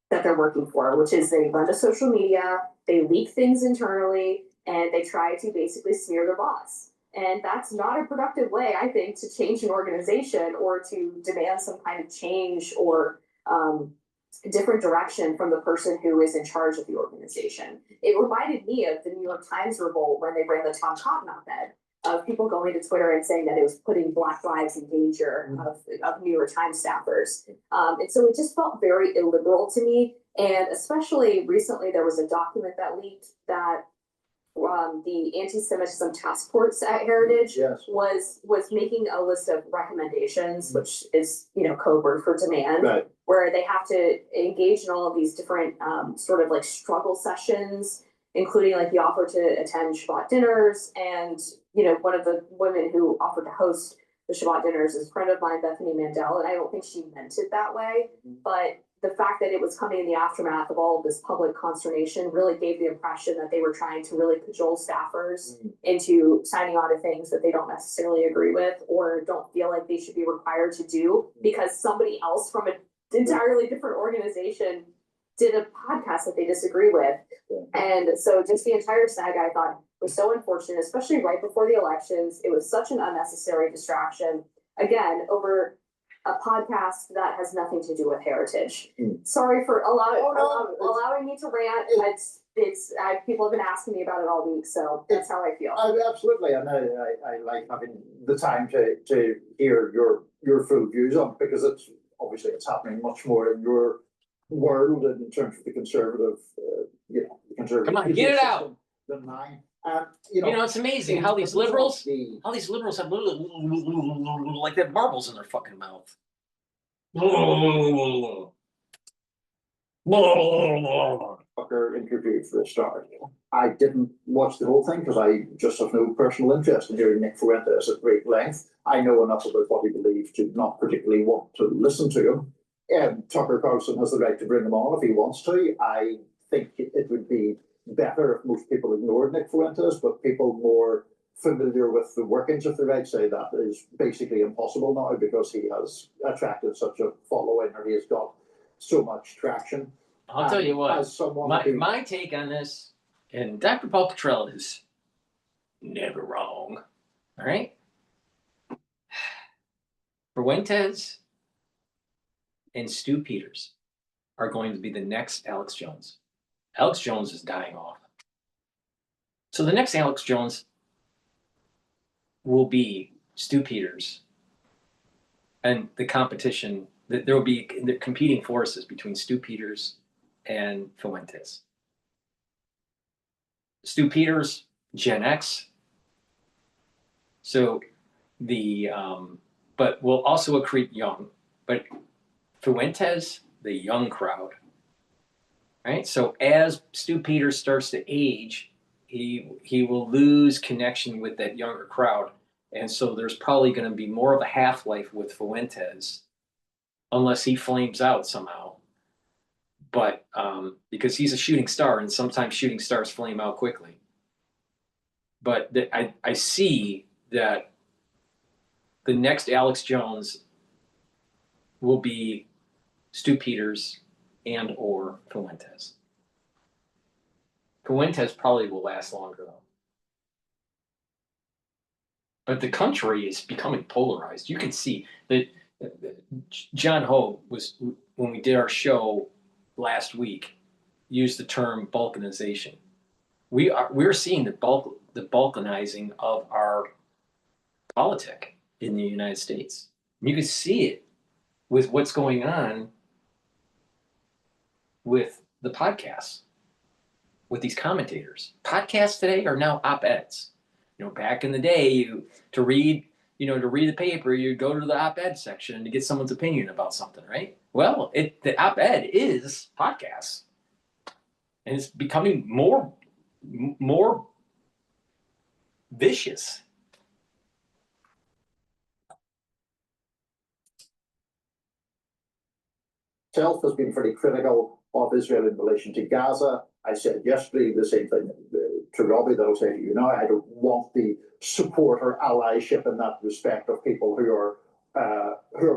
That they're working for, which is they run to social media, they leak things internally, and they try to basically smear their boss. And that's not a productive way, I think, to change an organization or to demand some kind of change or different direction from the person who is in charge of the organization. It reminded me of the New York Times revolt when they ran the Tom Cotton op-ed, of people going to Twitter and saying that it was putting Black lives in danger of New York Times staffers. And so it just felt very illiberal to me. And especially recently, there was a document that leaked that the anti-Semitism task force at Heritage was making a list of recommendations, which is, you know, code word for demand, where they have to engage in all of these different sort of like struggle sessions, including like the offer to attend Shabbat dinners. And, you know, one of the women who offered to host the Shabbat dinners is a friend of mine, Bethany Mandel, and I don't think she meant it that way, but the fact that it was coming in the aftermath of all of this public consternation really gave the impression that they were trying to really cajole staffers into signing on to things that they don't necessarily agree with or don't feel like they should be required to do because somebody else from an entirely different organization did a podcast that they disagree with. And so just the entire saga, I thought, was so unfortunate, especially right before the elections. It was such an unnecessary distraction, again, over a podcast that has nothing to do with heritage. Sorry for allowing me to rant. People have been asking me about it all week, so that's how I feel.
Absolutely, and I like having the time to hear your full views on it, because it's obviously it's happening much more in your world in terms of the conservative, the conservative.
Come on, get it out.
Than mine.
It's amazing how these liberals have little like that marbles in their fucking mouth.
Interview for a start. I didn't watch the whole thing because I just have no personal interest in hearing Nick Fuentes at great length. I know enough about what he believes to not particularly want to listen to him. And Tucker Carlson has the right to bring him on if he wants to. I think it would be better if most people ignored Nick Fuentes, but people more familiar with the workings of the right say that is basically impossible now because he has attracted such a following, or he has got so much traction.
I'll tell you what, my take on this, and DrPaulCottrell is never wrong, all right? Fuentes and Stu Peters are going to be the next Alex Jones. Alex Jones is dying off. So the next Alex Jones will be Stu Peters, and the competition, there will be the competing forces between Stu Peters and Fuentes. Stu Peters, Gen X. So but will also accrete young. But Fuentes, the young crowd. Right? So as Stu Peters starts to age, he will lose connection with that younger crowd. And so there's probably going to be more of a half-life with Fuentes, unless he flames out somehow. But because he's a shooting star, and sometimes shooting stars flame out quickly. But I see that the next Alex Jones will be Stu Peters and or Fuentes. Fuentes probably will last longer though. But the country is becoming polarized. You can see that John Ho was, when we did our show last week, used the term balkanization. We're seeing the balkanizing of our politic in the United States. You can see it with what's going on with the podcasts, with these commentators. Podcasts today are now op-eds. Back in the day, to read the paper, you'd go to the op-ed section to get someone's opinion about something, right? Well, the op-ed is podcasts. And it's becoming more vicious.
Self has been pretty critical of Israel in relation to Gaza. I said yesterday the same thing to Robbie that I'll say to you now. I don't want the support or allyship in that respect of people who are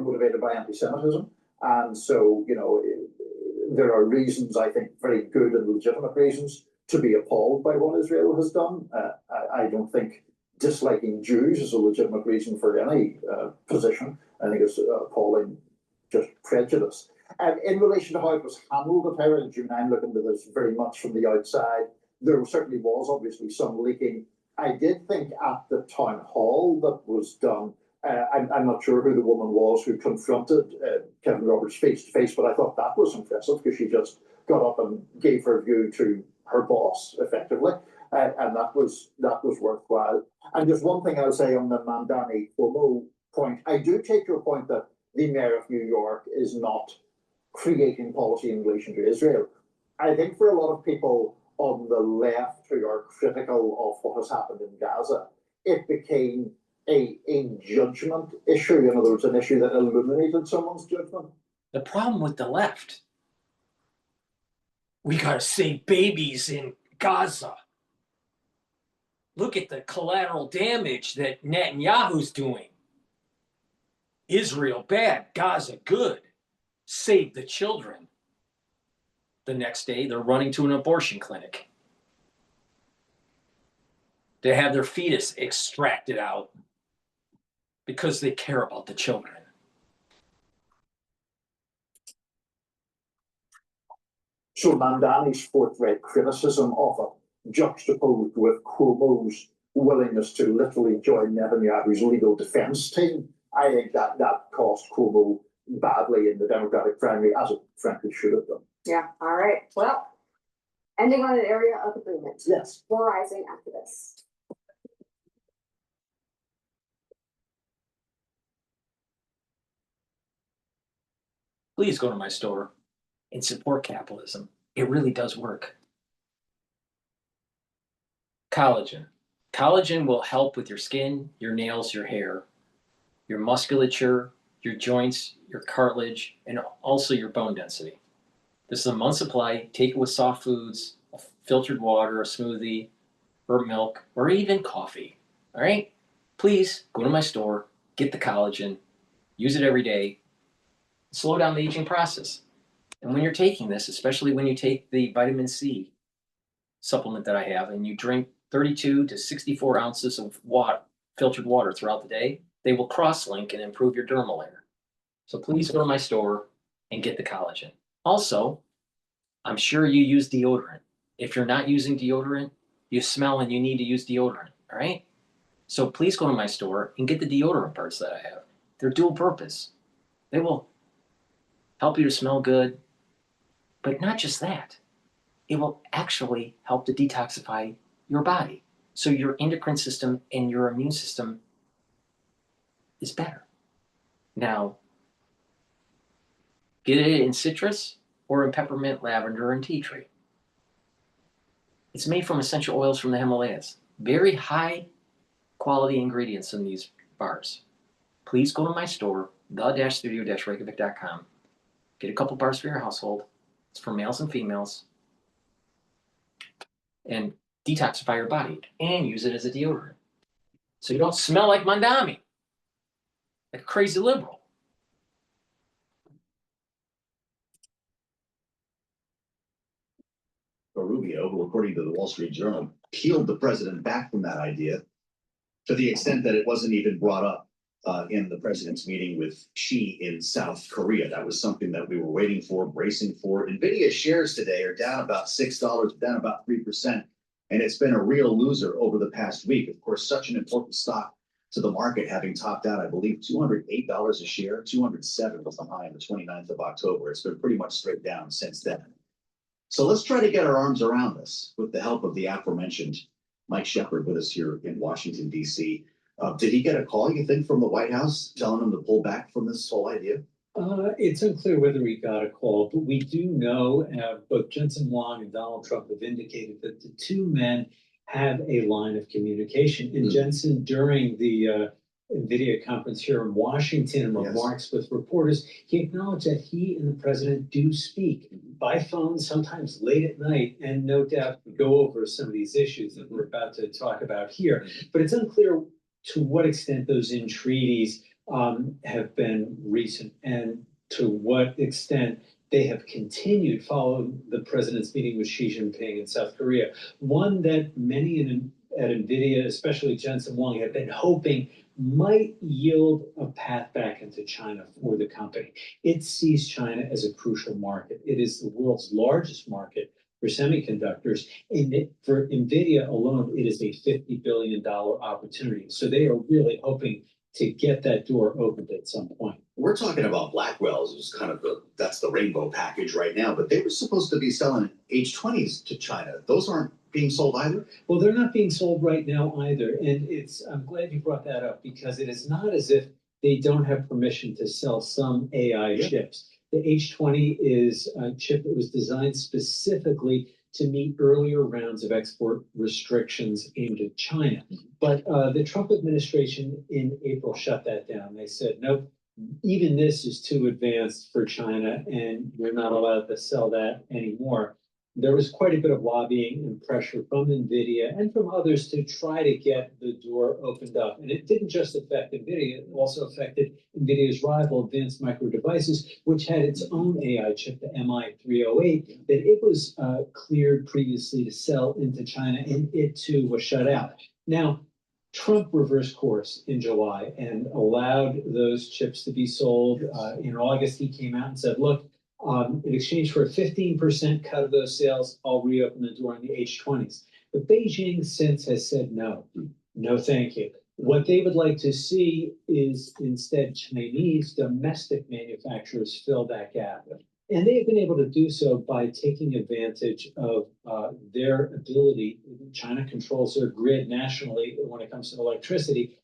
motivated by anti-Semitism. And so, there are reasons, I think, very good and legitimate reasons to be appalled by what Israel has done. I don't think disliking Jews is a legitimate reason for any position. I think it's appalling just prejudice. And in relation to how it was handled at Heritage, and I'm looking at this very much from the outside, there certainly was obviously some leaking. I did think at the town hall that was done, I'm not sure who the woman was who confronted Kevin Roberts face to face, but I thought that was impressive because she just got up and gave her view to her boss effectively, and that was worthwhile. And just one thing I'll say on the Mamdani Cuomo point, I do take your point that the mayor of New York is not creating policy in relation to Israel. I think for a lot of people on the left who are critical of what has happened in Gaza, it became a judgment issue. In other words, an issue that illuminated someone's judgment.
The problem with the left, we got to save babies in Gaza. Look at the collateral damage that Netanyahu's doing. Israel bad, Gaza good. Save the children. The next day, they're running to an abortion clinic to have their fetus extracted out because they care about the children.
So Mamdani's forthright criticism of it, juxtaposed with Cuomo's willingness to literally join Netanyahu's legal defense team, I think that cost Cuomo badly in the Democratic primary, as it frankly should have done.
Yeah, all right, well, ending on an area of agreement.
Yes.
Rising after this.
Please go to my store and support capitalism. It really does work. Collagen. Collagen will help with your skin, your nails, your hair, your musculature, your joints, your cartilage, and also your bone density. This is a month supply. Take it with soft foods, filtered water, a smoothie, or milk, or even coffee. All right? Please go to my store, get the collagen, use it every day, slow down the aging process. And when you're taking this, especially when you take the vitamin C supplement that I have, and you drink 32 to 64 ounces of water, filtered water throughout the day, they will cross-link and improve your dermal layer. So please go to my store and get the collagen. Also, I'm sure you use deodorant. If you're not using deodorant, you smell and you need to use deodorant, all right? So please go to my store and get the deodorant parts that I have. They're dual purpose. They will help you to smell good, but not just that. It will actually help to detoxify your body. So your endocrine system and your immune system is better. Now, get it in citrus or in peppermint, lavender, and tea tree. It's made from essential oils from the Himalayas. Very high quality ingredients in these bars. Please go to my store, the-studio-reykjavik.com. Get a couple bars for your household. It's for males and females. And detoxify your body and use it as a deodorant. So you don't smell like Mamdani, like a crazy liberal.
Rubio, who according to the Wall Street Journal, peeled the president back from that idea to the extent that it wasn't even brought up in the president's meeting with Xi in South Korea. That was something that we were waiting for, bracing for. NVIDIA shares today are down about $6, down about 3%. And it's been a real loser over the past week. Of course, such an important stock to the market, having topped out, I believe, $208 a share. 207 was the high on the 29th of October. It's been pretty much straight down since then. So let's try to get our arms around this with the help of the aforementioned Mike Shepard with us here in Washington, D.C. Did he get a call, you think, from the White House telling him to pull back from this whole idea?
It's unclear whether he got a call, but we do know both Jensen Huang and Donald Trump have indicated that the two men have a line of communication. And Jensen, during the NVIDIA conference here in Washington and remarks with reporters, he acknowledged that he and the president do speak by phone, sometimes late at night, and no doubt go over some of these issues that we're about to talk about here. But it's unclear to what extent those entreaties have been recent and to what extent they have continued following the president's meeting with Xi Jinping in South Korea. One that many at NVIDIA, especially Jensen Huang, have been hoping might yield a path back into China for the company. It sees China as a crucial market. It is the world's largest market for semiconductors. And for NVIDIA alone, it is a $50 billion opportunity. So they are really hoping to get that door opened at some point.
We're talking about Blackwell's is kind of that's the rainbow package right now, but they were supposed to be selling H20s to China. Those aren't being sold either?
Well, they're not being sold right now either. And I'm glad you brought that up because it is not as if they don't have permission to sell some AI chips. The H20 is a chip that was designed specifically to meet earlier rounds of export restrictions aimed at China. But the Trump administration in April shut that down. They said, nope, even this is too advanced for China and we're not allowed to sell that anymore. There was quite a bit of lobbying and pressure from NVIDIA and from others to try to get the door opened up. And it didn't just affect NVIDIA, it also affected NVIDIA's rival Advanced Micro Devices, which had its own AI chip, the MI308, that it was cleared previously to sell into China, and it too was shut out. Now, Trump reversed course in July and allowed those chips to be sold. In August, he came out and said, look, in exchange for a 15% cut of those sales, I'll reopen the door on the H20s. But Beijing since has said no, no thank you. What they would like to see is instead Chinese domestic manufacturers fill that gap. And they've been able to do so by taking advantage of their ability. China controls their grid nationally when it comes to electricity.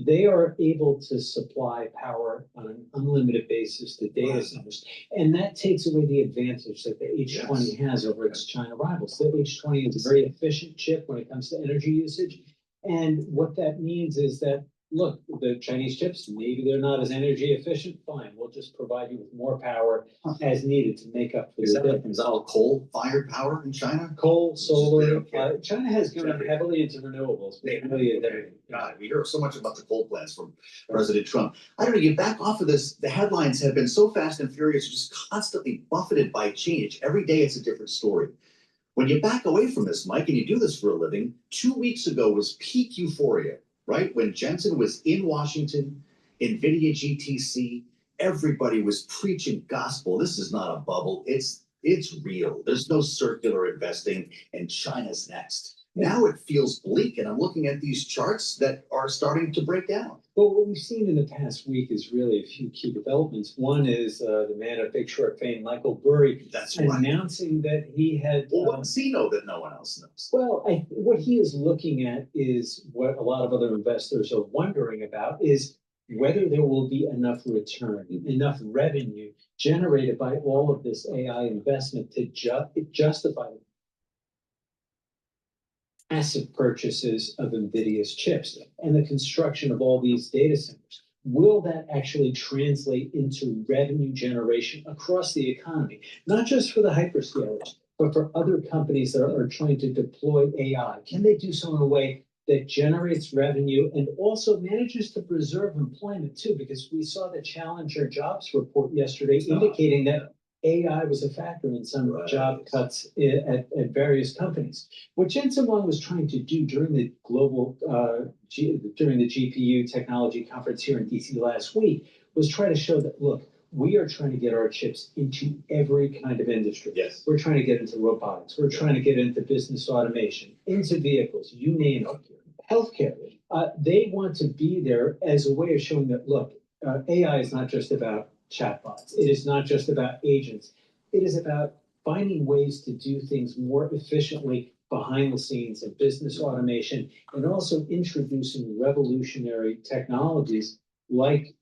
They are able to supply power on an unlimited basis to data centers. And that takes away the advantage that the H20 has over its China rivals. The H20 is a very efficient chip when it comes to energy usage. And what that means is that, look, the Chinese chips, maybe they're not as energy efficient, fine, we'll just provide you with more power as needed to make up for the difference.
Is that all coal-fired power in China?
Coal, solar, China has gone heavily into renewables.
God, we hear so much about the coal plants from President Trump. I don't know, you back off of this, the headlines have been so fast and furious, just constantly buffeted by change. Every day it's a different story. When you back away from this, Mike, and you do this for a living, 2 weeks ago was peak euphoria, right? When Jensen was in Washington, NVIDIA GTC, everybody was preaching gospel. This is not a bubble. It's real. There's no circular investing, and China's next. Now it feels bleak, and I'm looking at these charts that are starting to break down.
Well, what we've seen in the past week is really a few key developments. One is the man of Big Short fame, Michael Burry, announcing that he had.
Well, what does he know that no one else knows?
Well, what he is looking at is what a lot of other investors are wondering about is whether there will be enough return, enough revenue generated by all of this AI investment to justify massive purchases of NVIDIA's chips and the construction of all these data centers. Will that actually translate into revenue generation across the economy, not just for the hyperscalers, but for other companies that are trying to deploy AI? Can they do so in a way that generates revenue and also manages to preserve employment too? Because we saw the Challenger jobs report yesterday indicating that AI was a factor in some job cuts at various companies. What Jensen Huang was trying to do during the during the GPU technology conference here in DC last week was try to show that, look, we are trying to get our chips into every kind of industry.
Yes.
We're trying to get into robotics. We're trying to get into business automation, into vehicles, you name it, healthcare. They want to be there as a way of showing that, look, AI is not just about chatbots. It is not just about agents. It is about finding ways to do things more efficiently behind the scenes in business automation and also introducing revolutionary technologies like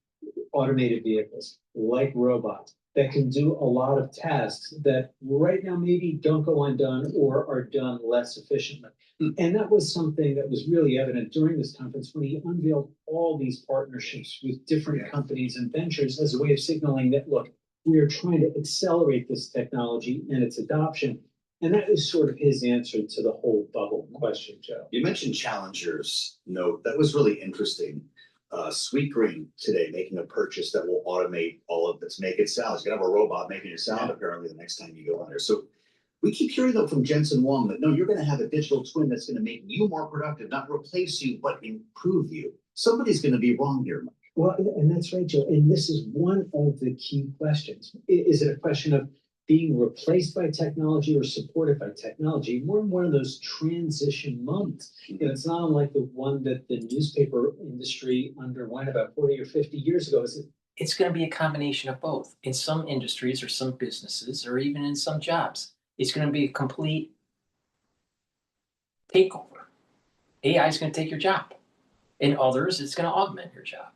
automated vehicles, like robots that can do a lot of tasks that right now maybe don't go undone or are done less efficiently. And that was something that was really evident during this conference when he unveiled all these partnerships with different companies and ventures as a way of signaling that, look, we are trying to accelerate this technology and its adoption. And that is sort of his answer to the whole bubble question, Joe.
You mentioned Challenger's note. That was really interesting. Sweetgreen today making a purchase that will automate all of its making salads. You can have a robot making your salad apparently the next time you go on there. So we keep hearing though from Jensen Huang that no, you're going to have a digital twin that's going to make you more productive, not replace you, but improve you. Somebody's going to be wrong here, Mike.
Well, and that's right, Joe. And this is one of the key questions. Is it a question of being replaced by technology or supported by technology? We're in one of those transition moments. You know, it's not unlike the one that the newspaper industry underwent about 40 or 50 years ago.
It's going to be a combination of both. In some industries or some businesses or even in some jobs, it's going to be a complete takeover. AI is going to take your job. In others, it's going to augment your job.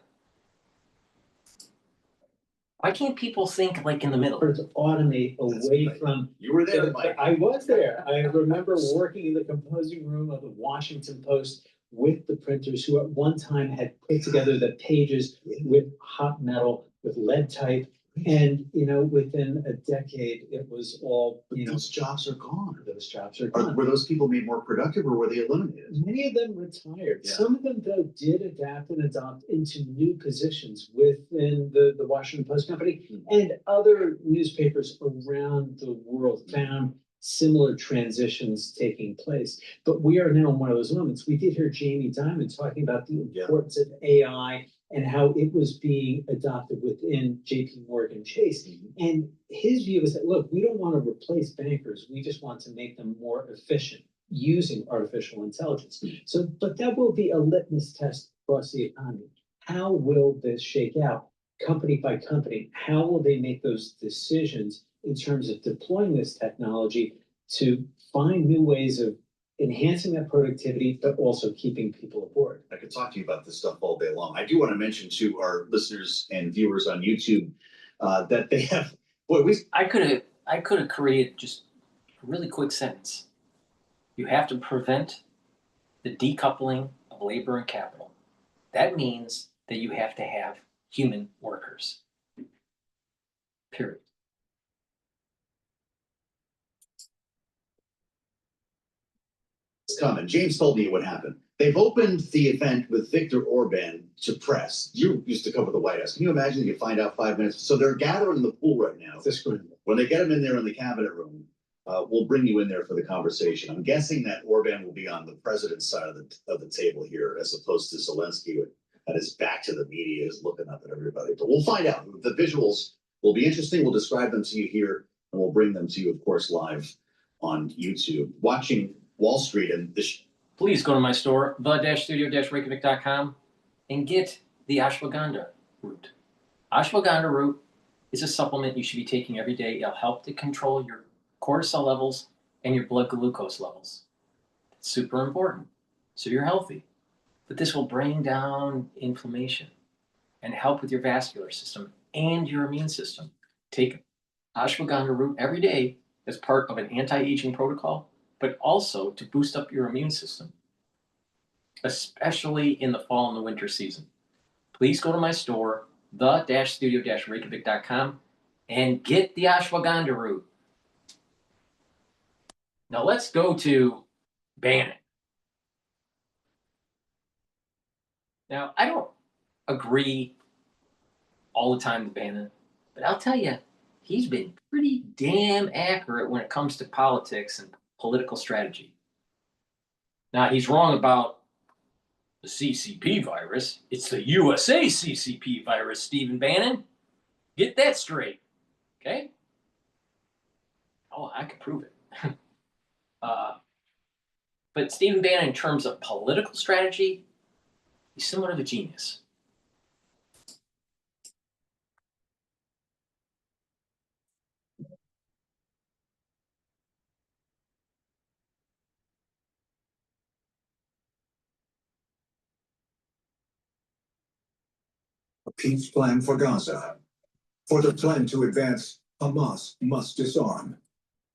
Why can't people think like in the middle?
To automate away from.
You were there, Mike.
I was there. I remember working in the composing room of the Washington Post with the printers who at one time had put together the pages with hot metal, with lead type. And, you know, within a decade, it was all,
those jobs are gone.
Those jobs are gone.
Were those people made more productive or were they eliminated?
Many of them retired. Yeah. Some of them, though, did adapt and adopt into new positions within the Washington Post Company and other newspapers around the world found similar transitions taking place. But we are now in one of those moments. We did hear Jamie Dimon talking about the importance of AI and how it was being adopted within JP Morgan Chase. And his view is that, look, we don't want to replace bankers. We just want to make them more efficient using artificial intelligence. So, but that will be a litmus test across the economy. How will this shake out? Company by company, how will they make those decisions in terms of deploying this technology to find new ways of enhancing that productivity, but also keeping people aboard?
I could talk to you about this stuff all day long. I do want to mention to our listeners and viewers on YouTube that they have,
I could have created just a really quick sentence. You have to prevent the decoupling of labor and capital. That means that you have to have human workers. Period.
It's coming. James told me what happened. They've opened the event with Viktor Orban to press. You used to cover the White House. Can you imagine you find out 5 minutes? So they're gathering in the pool right now. When they get them in there in the cabinet room, we'll bring you in there for the conversation. I'm guessing that Orban will be on the president's side of the table here, as opposed to Zelensky, at his back to the media, is looking up at everybody. But we'll find out. The visuals will be interesting. We'll describe them to you here, and we'll bring them to you, of course, live on YouTube. Watching Wall Street and this.
Please go to my store, the-studio-reykjavik.com, and get the ashwagandha root. Ashwagandha root is a supplement you should be taking every day. It'll help to control your cortisol levels and your blood glucose levels. It's super important, so you're healthy. But this will bring down inflammation and help with your vascular system and your immune system. Take ashwagandha root every day as part of an anti-aging protocol, but also to boost up your immune system, especially in the fall and the winter season. Please go to my store, the-studio-reykjavik.com, and get the ashwagandha root. Now let's go to Bannon. Now, I don't agree all the time with Bannon, but I'll tell you, he's been pretty damn accurate when it comes to politics and political strategy. Now, he's wrong about the CCP virus. It's the USA CCP virus, Stephen Bannon. Get that straight, okay? Oh, I can prove it. But Stephen Bannon, in terms of political strategy, he's somewhat of a genius.
A peace plan for Gaza. For the plan to advance, Hamas must disarm.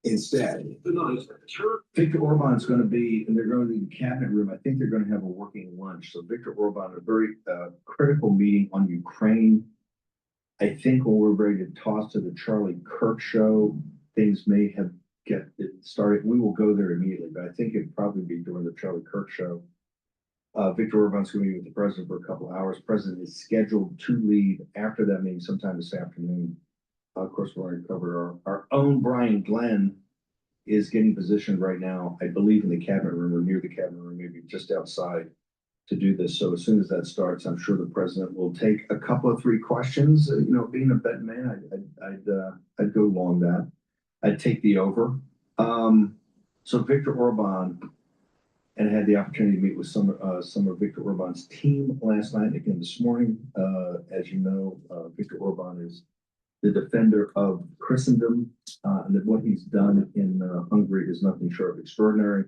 Instead,
Viktor Orban's going to be, and they're going to be in the cabinet room. I think they're going to have a working lunch. So Viktor Orban, a very critical meeting on Ukraine. I think when we're ready to toss to the Charlie Kirk show, things may have get it started. We will go there immediately, but I think it'd probably be during the Charlie Kirk show. Viktor Orban's going to be with the president for a couple of hours. President is scheduled to leave after that meeting sometime this afternoon. Of course, we're going to cover our own Brian Glenn is getting positioned right now, I believe, in the cabinet room or near the cabinet room, maybe just outside, to do this. So as soon as that starts, I'm sure the president will take a couple of 3 questions. You know, being a betting man, I'd go along that. I'd take the over. So Viktor Orban, and I had the opportunity to meet with some of Viktor Orban's team last night, again this morning. As you know, Viktor Orban is the defender of Christendom, and that what he's done in Hungary is nothing short of extraordinary.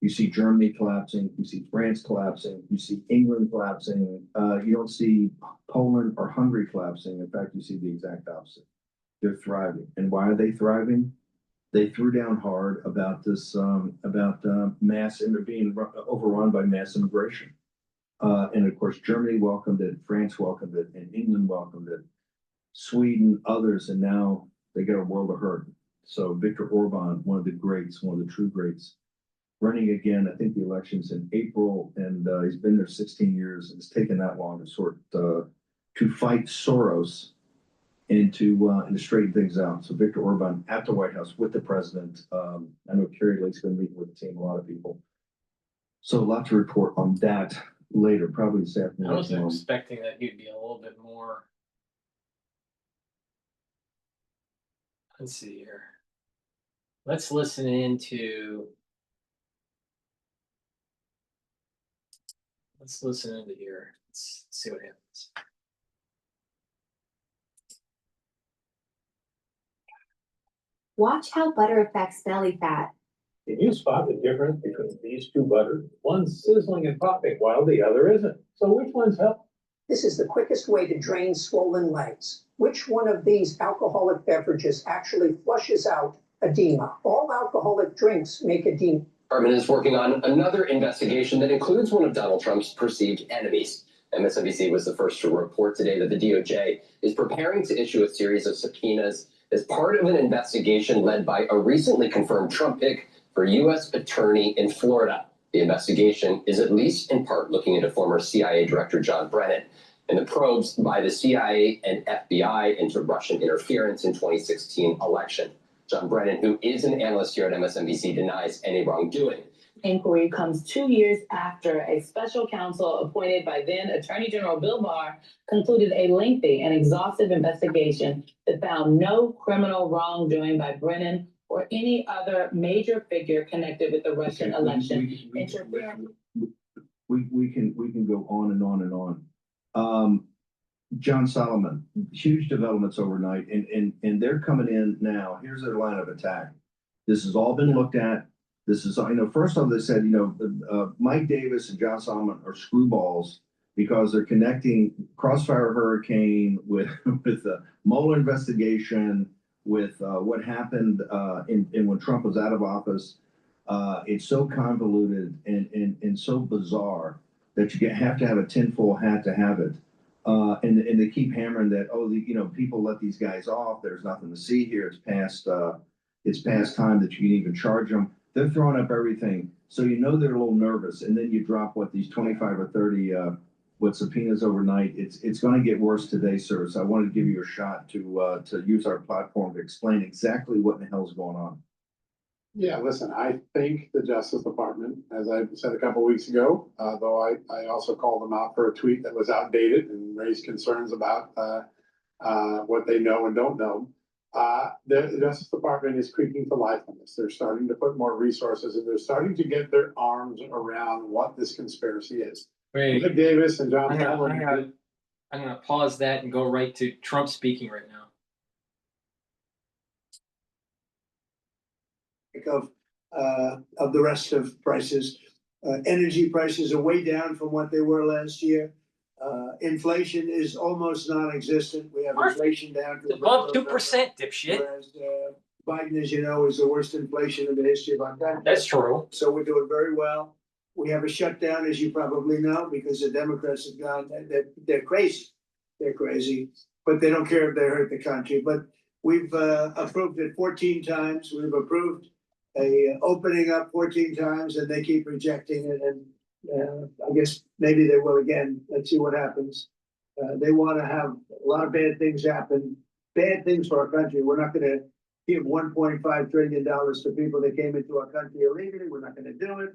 You see Germany collapsing, you see France collapsing, you see England collapsing. You don't see Poland or Hungary collapsing. In fact, you see the exact opposite. They're thriving. And why are they thriving? They threw down hard about this, mass being overrun by mass immigration. And of course, Germany welcomed it, France welcomed it, and England welcomed it. Sweden, others, and now they got a world of hurt. So Viktor Orban, one of the greats, one of the true greats, running again. I think the election's in April, and he's been there 16 years. It's taken that long to fight Soros and to straighten things out. So Viktor Orban at the White House with the president. I know Kerry Lake's been meeting with the team, a lot of people. So a lot to report on that later, probably this afternoon.
I was expecting that he'd be a little bit more. Let's see here. Let's listen into Let's listen into here. Let's see what happens.
Watch how butter affects belly fat.
Can you spot the difference between these two butters? One's sizzling and popping while the other isn't. So which one's help?
This is the quickest way to drain swollen legs. Which one of these alcoholic beverages actually flushes out edema? All alcoholic drinks make edema.
Department is working on another investigation that includes one of Donald Trump's perceived enemies. MSNBC was the first to report today that the DOJ is preparing to issue a series of subpoenas as part of an investigation led by a recently confirmed Trump pick for U.S. attorney in Florida. The investigation is at least in part looking into former CIA Director John Brennan and the probes by the CIA and FBI into Russian interference in 2016 election. John Brennan, who is an analyst here at MSNBC, denies any wrongdoing.
Inquiry comes 2 years after a special counsel appointed by then Attorney General Bill Barr concluded a lengthy and exhaustive investigation that found no criminal wrongdoing by Brennan or any other major figure connected with the Russian election.
We can go on and on and on. John Solomon, huge developments overnight, and they're coming in now. Here's their line of attack. This has all been looked at. This is, first off, they said, Mike Davis and John Solomon are screwballs because they're connecting Crossfire Hurricane with the Mueller investigation, with what happened in when Trump was out of office. It's so convoluted and so bizarre that you have to have a tinfoil hat to have it. And they keep hammering that, people let these guys off. There's nothing to see here. It's past time that you can even charge them. They're throwing up everything. So they're a little nervous. And then you drop these 25 or 30 subpoenas overnight. It's going to get worse today, sir. So I wanted to give you a shot to use our platform to explain exactly what in the hell is going on.
Yeah, listen, I think the Justice Department, as I said a couple of weeks ago, though I also called them out for a tweet that was outdated and raised concerns about what they know and don't know. The Justice Department is creaking to life on this. They're starting to put more resources and they're starting to get their arms around what this conspiracy is.
Wait,
Nick Davis and John
I'm
Solomon.
gonna pause that and go right to Trump speaking right now.
Of the rest of prices. Energy prices are way down from what they were last year. Inflation is almost non-existent. We have inflation down to
above 2%, dipshit.
Whereas Biden, as you know, is the worst inflation in the history of our country.
That's true.
So we're doing very well. We have a shutdown, as you probably know, because the Democrats have gone, they're crazy. They're crazy, but they don't care if they hurt the country. But we've approved it 14 times. We've approved a opening up 14 times and they keep rejecting it. And I guess maybe they will again. Let's see what happens. They want to have a lot of bad things happen, bad things for our country. We're not going to give $1.5 trillion to people that came into our country illegally. We're not going to do it.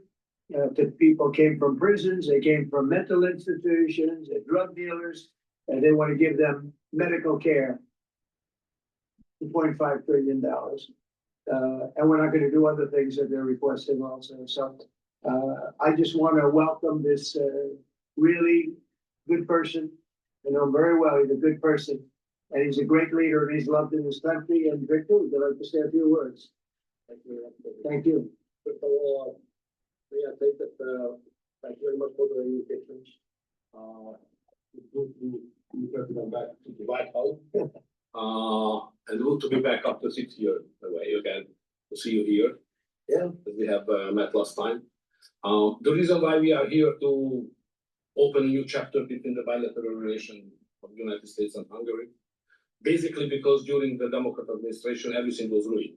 To people came from prisons, they came from mental institutions, they're drug dealers, and they want to give them medical care. $2.5 trillion. And we're not going to do other things that they're requesting also. So I just want to welcome this really good person. I know him very well. He's a good person. And he's a great leader and he's loved in this country. And Victor, would you like to say a few words? Thank you. Thank you.
Yeah, thank you very much for the invitation. It's good to come back to the White House. And good to be back after 6 years away again to see you here. Yeah, we have met last time. The reason why we are here to open a new chapter between the bilateral relation of the United States and Hungary, basically because during the Democrat administration everything was ruined.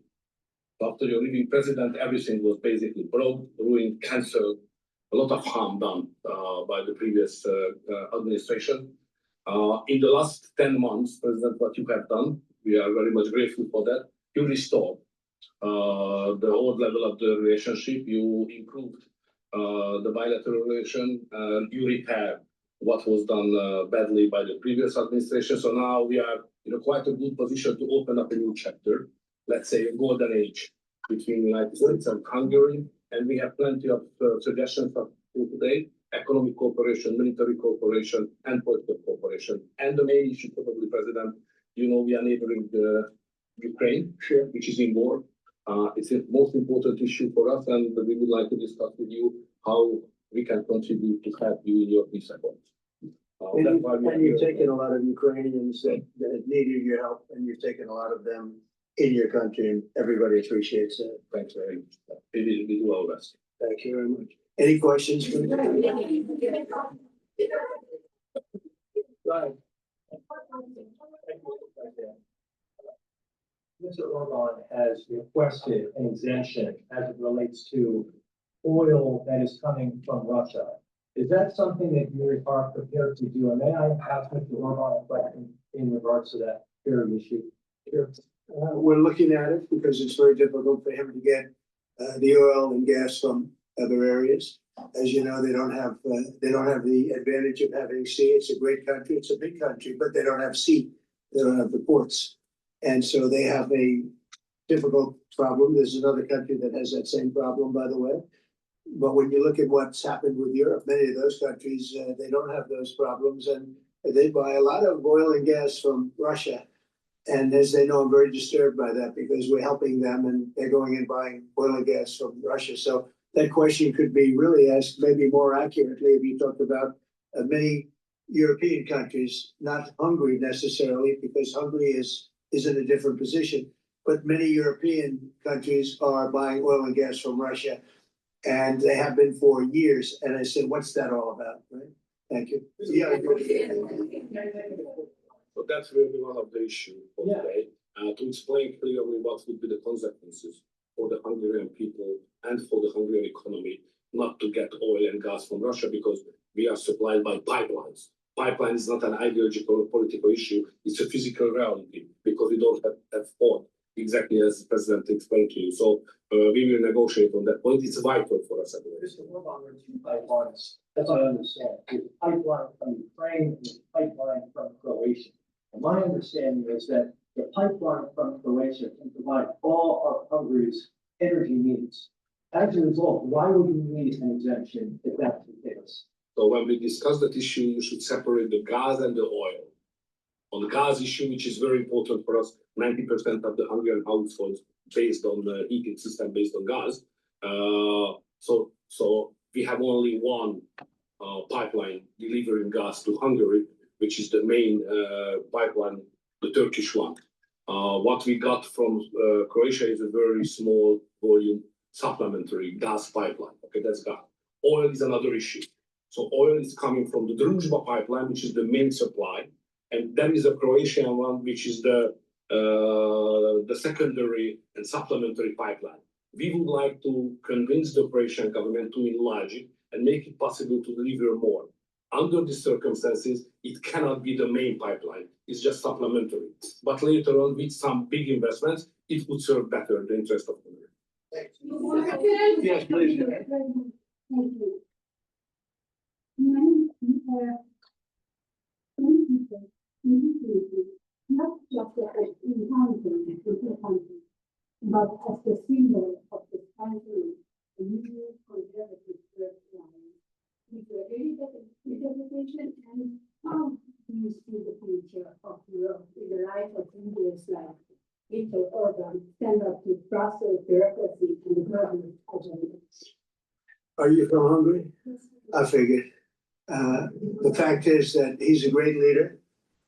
After your leaving president, everything was basically broke, ruined, cancelled, a lot of harm done by the previous administration. In the last 10 months, President, what you have done, we are very much grateful for that. You restored the old level of the relationship. You improved the bilateral relation. You repaired what was done badly by the previous administration. So now we are in quite a good position to open up a new chapter, let's say a golden age between the United States and Hungary. And we have plenty of suggestions of till today, economic cooperation, military cooperation, and political cooperation. And the main issue, probably, President, you know, we are neighboring Ukraine, which is in war. It's the most important issue for us, and we would like to discuss with you how we can contribute to help you in your peace efforts.
And you've taken a lot of Ukrainians that needed your help, and you've taken a lot of them in your country, and everybody appreciates that.
Thanks very much. We do our best.
Thank you very much. Any questions? For
Mr. Orban has requested an exemption as it relates to oil that is coming from Russia. Is that something that you are prepared to do? And may I ask Mr. Orban a question in regards to that very issue?
Sure. We're looking at it because it's very difficult for him to get the oil and gas from other areas. As you know, they don't have the advantage of having sea. It's a great country. It's a big country, but they don't have sea. They don't have the ports. And so they have a difficult problem. There's another country that has that same problem, by the way. But when you look at what's happened with Europe, many of those countries, they don't have those problems, and they buy a lot of oil and gas from Russia. And as they know, I'm very disturbed by that because we're helping them and they're going and buying oil and gas from Russia. So that question could be really asked maybe more accurately if you talked about many European countries, not Hungary necessarily, because Hungary is in a different position. But many European countries are buying oil and gas from Russia. And they have been for years. And I said, what's that all about? Right? Thank you. Yeah.
So that's really one of the issues for today. To explain clearly what would be the consequences for the Hungarian people and for the Hungarian economy not to get oil and gas from Russia because we are supplied by pipelines. Pipeline is not an ideological or political issue. It's a physical reality because we don't have port, exactly as the President explained to you. So we will negotiate on that point. It's vital for us.
Mr. Orban, there are two pipelines, as I understand. There's a pipeline from Ukraine and there's a pipeline from Croatia. And my understanding is that the pipeline from Croatia can provide all of Hungary's energy needs. As a result, why would you need an exemption if that's the case?
So when we discuss that issue, you should separate the gas and the oil. On the gas issue, which is very important for us, 90% of the Hungarian households based on the heating system based on gas. So we have only one pipeline delivering gas to Hungary, which is the main pipeline, the Turkish one. What we got from Croatia is a very small volume supplementary gas pipeline. Okay, that's gas. Oil is another issue. So oil is coming from the Druzhba pipeline, which is the main supply. And there is a Croatian one, which is the secondary and supplementary pipeline. We would like to convince the Croatian government to enlarge it and make it possible to deliver more. Under these circumstances, it cannot be the main pipeline. It's just supplementary. But later on, with some big investments, it would serve better the interest of Hungary.
Yes, please.
Thank you. Many people, not just as inhabitants of the country, but as the symbol of the country, the new conservative Airlines. Is there any interpretation, and how do you see the future of Europe in the light of leaders like Viktor Orban stand up to Brussels bureaucracy and the government agenda?
Are you from Hungary? I figured. The fact is that he's a great leader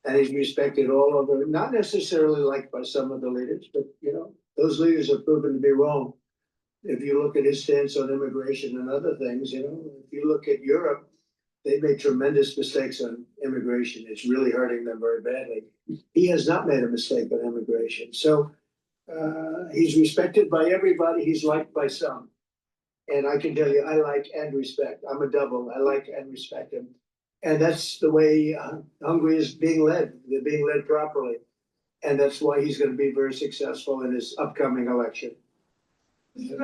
and he's respected all over, not necessarily liked by some of the leaders, but you know, those leaders have proven to be wrong. If you look at his stance on immigration and other things, you know, if you look at Europe, they made tremendous mistakes on immigration. It's really hurting them very badly. He has not made a mistake on immigration. So he's respected by everybody. He's liked by some. And I can tell you, I like and respect. I'm a double. I like and respect him. And that's the way Hungary is being led. They're being led properly. And that's why he's going to be very successful in his upcoming election.
Your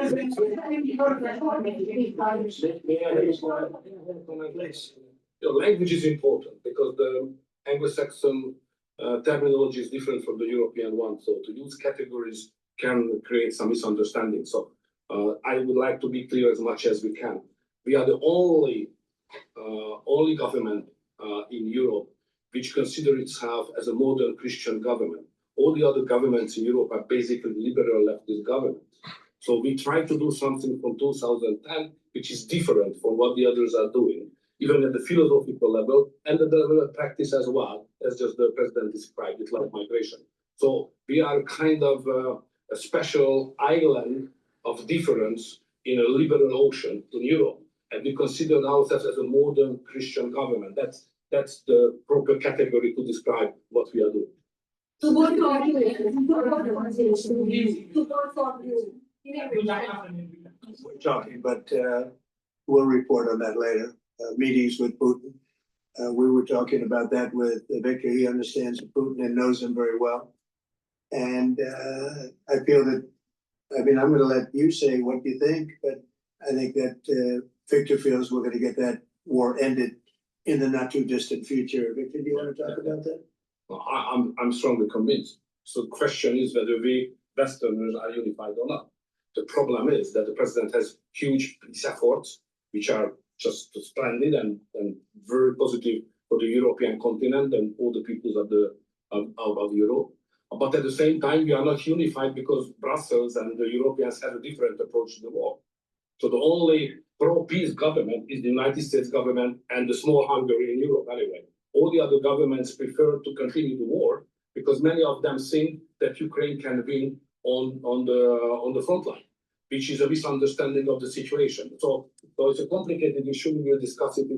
language is important because the Anglo-Saxon terminology is different from the European one. So to use categories can create some misunderstanding. So I would like to be clear as much as we can. We are the only government in Europe which consider itself as a modern Christian government. All the other governments in Europe are basically liberal leftist governments. So we try to do something from 2010, which is different from what the others are doing, even at the philosophical level and at the level of practice as well, as just the president described it, like migration. So we are kind of a special island of difference in a liberal ocean in Europe. And we consider ourselves as a modern Christian government. That's the proper category to describe what we are doing.
We're talking, but we'll report on that later. Meetings with Putin. We were talking about that with Victor. He understands Putin and knows him very well. And I feel that, I mean, I'm going to let you say what you think, but I think that Victor feels we're going to get that war ended in the not too distant future. Victor, do you want to talk about that?
Well, I'm strongly convinced. So the question is whether we Westerners are unified or not. The problem is that the president has huge peace efforts, which are just splendid and very positive for the European continent and all the peoples of Europe. But at the same time, we are not unified because Brussels and the Europeans have a different approach to the war. So the only pro-peace government is the United States government and the small Hungary in Europe anyway. All the other governments prefer to continue the war because many of them think that Ukraine can win on the front line, which is a misunderstanding of the situation. So it's a complicated issue. We will discuss it.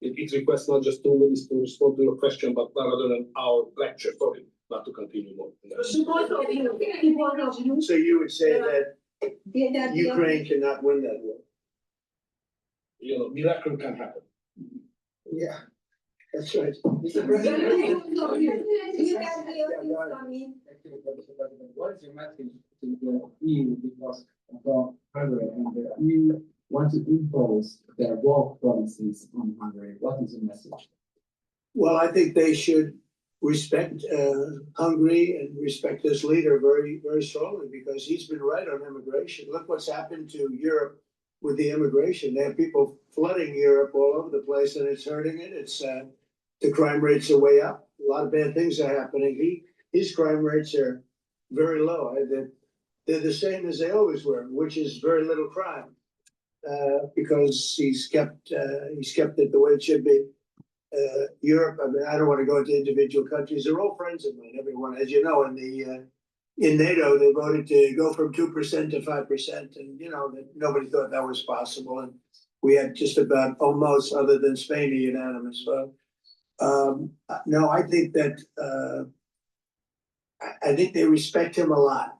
It requests not just 2 minutes to respond to your question, but rather than our lecture. Sorry, not to continue more.
So you would say that Ukraine cannot win that war?
You know, miracle can happen.
Yeah, that's right.
Mr. President, what is your message to the EU because of Hungary and the EU want to impose their war policies on Hungary? What is the message?
Well, I think they should respect Hungary and respect this leader very, very strongly because he's been right on immigration. Look what's happened to Europe with the immigration. They have people flooding Europe all over the place and it's hurting it. It's the crime rates are way up. A lot of bad things are happening. His crime rates are very low. They're the same as they always were, which is very little crime because he's kept it the way it should be. Europe, I mean, I don't want to go into individual countries. They're all friends of mine, everyone. As you know, in NATO, they voted to go from 2% to 5%. And, you know, that nobody thought that was possible. And we had just about almost, other than Spain, a unanimous vote. No, I think that, I think they respect him a lot.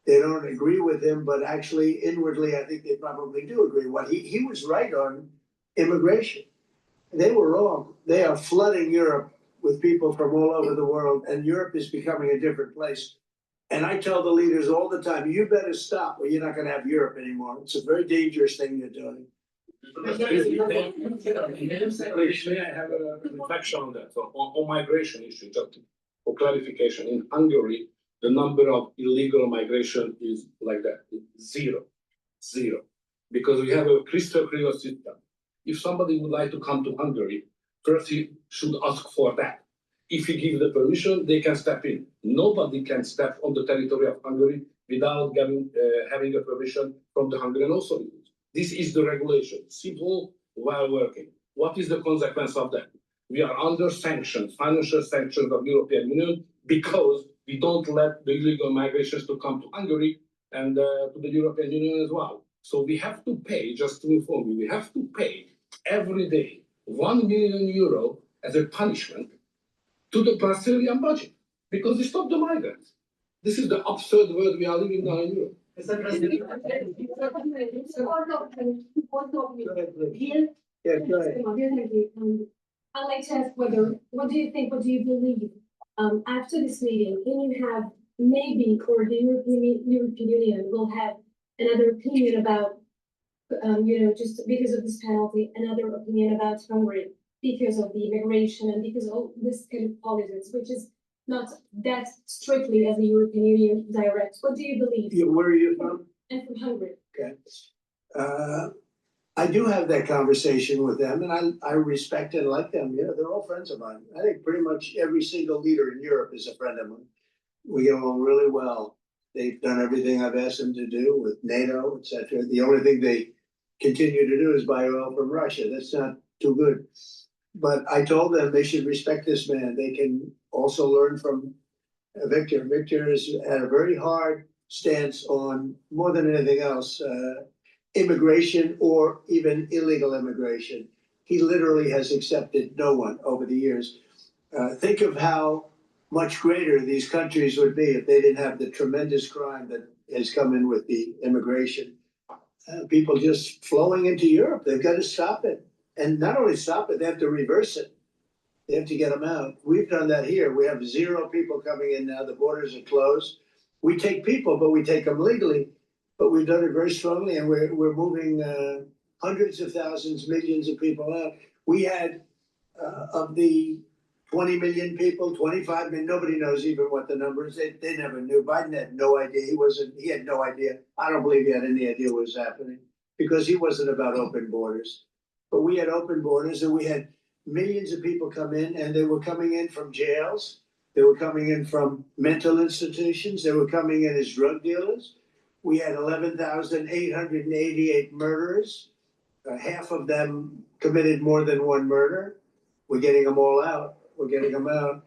They don't agree with him, but actually inwardly, I think they probably do agree. What he was right on immigration. They were wrong. They are flooding Europe with people from all over the world, and Europe is becoming a different place. And I tell the leaders all the time, you better stop or you're not going to have Europe anymore. It's a very dangerous thing you're doing.
May I have a reflection on that? So on migration issue, just for clarification, in Hungary, the number of illegal migration is like that, zero, because we have a crystal clear system. If somebody would like to come to Hungary, first he should ask for that. If he gives the permission, they can step in. Nobody can step on the territory of Hungary without having a permission from the Hungarian authorities. This is the regulation, simple while working. What is the consequence of that? We are under sanctions, financial sanctions of the European Union because we don't let the illegal migrations to come to Hungary and to the European Union as well. So we have to pay, just to inform you, we have to pay every day 1 million euro as a punishment to the Brazilian budget because they stopped the migrants. This is the absurd world we are living now in Europe.
Mr. President.
I'd like to ask what do you think, what do you believe? After this meeting, can you have maybe, or the European Union will have another opinion about, just because of this penalty, another opinion about Hungary because of the immigration and because of this kind of politics, which is not that strictly as the European Union directs. What do you believe?
Where are you from?
I'm from Hungary.
Okay. I do have that conversation with them, and I respect and like them. Yeah, they're all friends of mine. I think pretty much every single leader in Europe is a friend of mine. We get along really well. They've done everything I've asked them to do with NATO, et cetera. The only thing they continue to do is buy oil from Russia. That's not too good. But I told them they should respect this man. They can also learn from Victor. Victor has had a very hard stance on, more than anything else, immigration or even illegal immigration. He literally has accepted no one over the years. Think of how much greater these countries would be if they didn't have the tremendous crime that has come in with the immigration. People just flowing into Europe. They've got to stop it. And not only stop it, they have to reverse it. They have to get them out. We've done that here. We have 0 people coming in now. The borders are closed. We take people, but we take them legally. But we've done it very strongly, and we're moving hundreds of thousands, millions of people out. We had of the 20 million people, 25 million, nobody knows even what the number is. They never knew. Biden had no idea. He had no idea. I don't believe he had any idea what was happening because he wasn't about open borders. But we had open borders, and we had millions of people come in, and they were coming in from jails. They were coming in from mental institutions. They were coming in as drug dealers. We had 11,888 murderers. Half of them committed more than one murder. We're getting them all out. We're getting them out.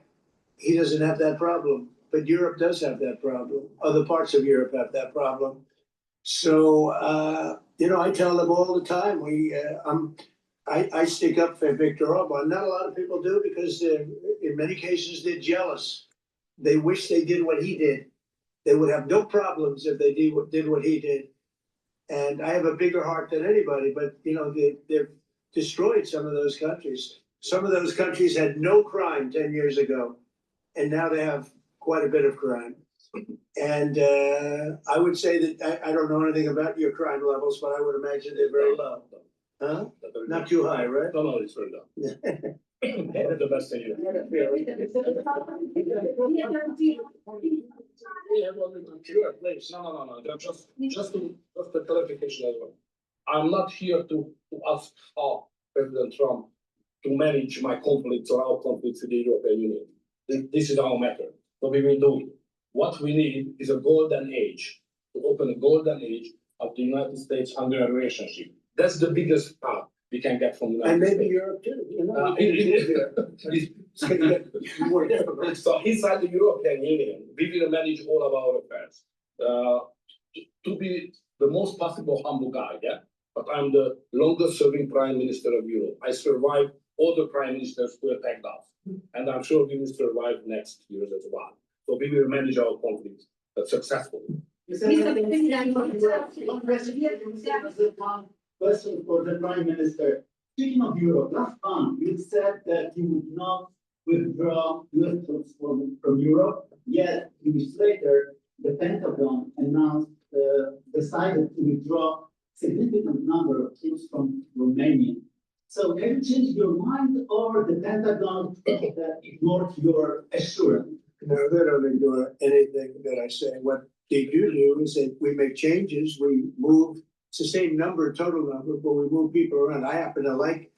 He doesn't have that problem, but Europe does have that problem. Other parts of Europe have that problem. So, I tell them all the time, I stick up for Viktor Orban. Not a lot of people do because in many cases they're jealous. They wish they did what he did. They would have no problems if they did what he did. And I have a bigger heart than anybody, but they've destroyed some of those countries. Some of those countries had no crime 10 years ago, and now they have quite a bit of crime. And I would say that I don't know anything about your crime levels, but I would imagine they're very low. Huh? Not too high, right?
No, it's very low. The best thing you Sure, please. No. Just a clarification as well. I'm not here to ask President Trump to manage my conflicts or our conflicts with the European Union. This is our matter. So we will do it. What we need is a golden age, to open a golden age of the United States-Hungary relationship. That's the biggest part we can get from the United States.
And maybe Europe too.
More difficult. So inside the European Union, we will manage all of our affairs. To be the most possible humble guy, yeah? But I'm the longest serving Prime Minister of Europe. I survived all the Prime Ministers who attacked us. And I'm sure we will survive next year as well. So we will manage our conflicts successfully.
Question for the Prime Minister. Speaking of Europe, last month you said that you would not withdraw US troops from Europe, yet weeks later the Pentagon announced decided to withdraw significant number of troops from Romania. So have you changed your mind, or the Pentagon ignored your assurance?
No, they don't ignore anything that I say. What they do is that we make changes, we move. It's the same number, total number, but we move people around. I happen to like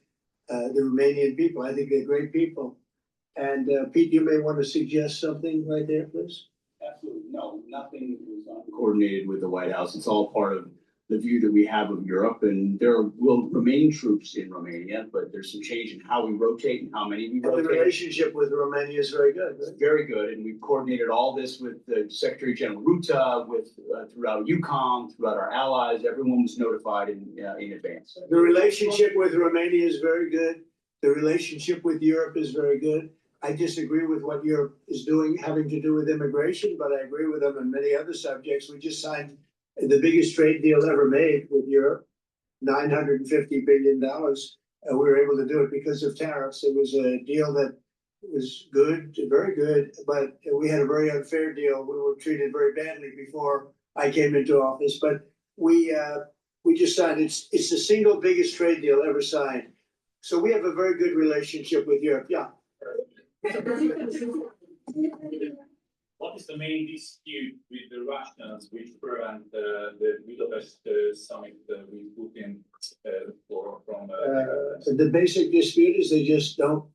the Romanian people. I think they're great people. And Pete, you may want to suggest something right there, please.
Absolutely. No, nothing was coordinated with the White House. It's all part of the view that we have of Europe, and there will remain troops in Romania, but there's some change in how we rotate and how many we rotate.
And the relationship with Romania is very good, right?
Very good, and we've coordinated all this with the Secretary General Ruta, with throughout UCOM, throughout our allies. Everyone was notified in advance.
The relationship with Romania is very good. The relationship with Europe is very good. I disagree with what Europe is doing, having to do with immigration, but I agree with them on many other subjects. We just signed the biggest trade deal ever made with Europe, $950 billion. We were able to do it because of tariffs. It was a deal that was good, very good, but we had a very unfair deal. We were treated very badly before I came into office, but we just signed. It's the single biggest trade deal ever signed. So we have a very good relationship with Europe. Yeah.
What is the main dispute with the Russians which prevent the Budapest summit with Putin from?
The basic dispute is they just don't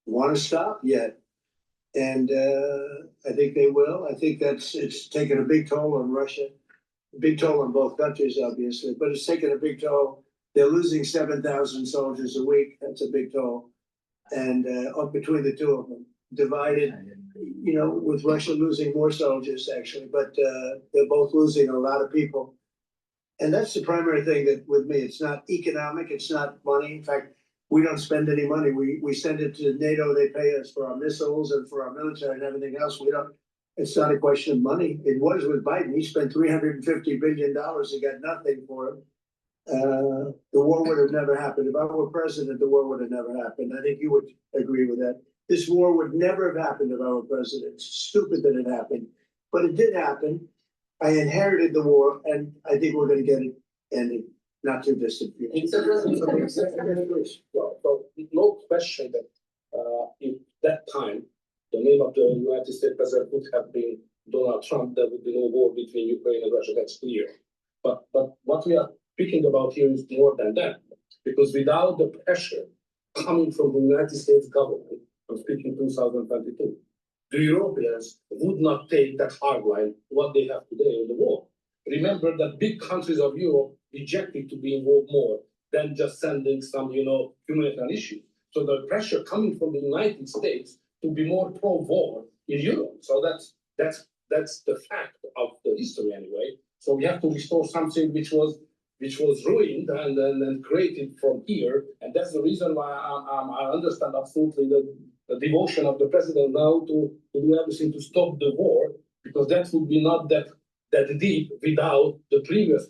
want to stop yet. And I think they will. I think it's taken a big toll on Russia, a big toll on both countries, obviously, but it's taken a big toll. They're losing 7,000 soldiers a week. That's a big toll. And between the two of them, divided, you know, with Russia losing more soldiers actually, but they're both losing a lot of people. And that's the primary thing that with me, it's not economic, it's not money. In fact, we don't spend any money. We send it to NATO. They pay us for our missiles and for our military and everything else. We don't. It's not a question of money. It was with Biden. He spent $350 billion. He got nothing for it. The war would have never happened. If I were president, the war would have never happened. I think you would agree with that. This war would never have happened if I were president. It's stupid that it happened, but it did happen. I inherited the war, and I think we're going to get it ended. Not too distant future.
Well, no question that if that time the name of the United States president would have been Donald Trump, there would be no war between Ukraine and Russia. That's clear. But what we are speaking about here is more than that, because without the pressure coming from the United States government, I'm speaking 2022, the Europeans would not take that hard line what they have today in the war. Remember that big countries of Europe rejected to be involved more than just sending some, humanitarian issues. So the pressure coming from the United States to be more pro-war in Europe. So that's the fact of the history anyway. So we have to restore something which was ruined and created from here. And that's the reason why I understand absolutely the devotion of the president now to do everything to stop the war, because that would be not that deep without the previous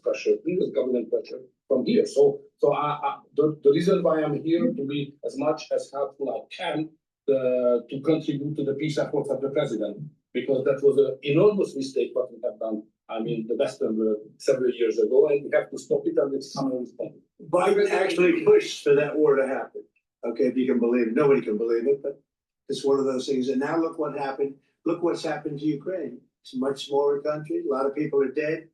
government pressure from here. So the reason why I'm here to be as much as helpful I can to contribute to the peace efforts of the president, because that was an enormous mistake what we have done. I mean, the Western world several years ago, and we have to stop it, and it's coming.
Biden actually pushed for that war to happen. Okay, if you can believe it. Nobody can believe it, but it's one of those things. And now look what happened. Look what's happened to Ukraine. It's a much smaller country. A lot of people are dead.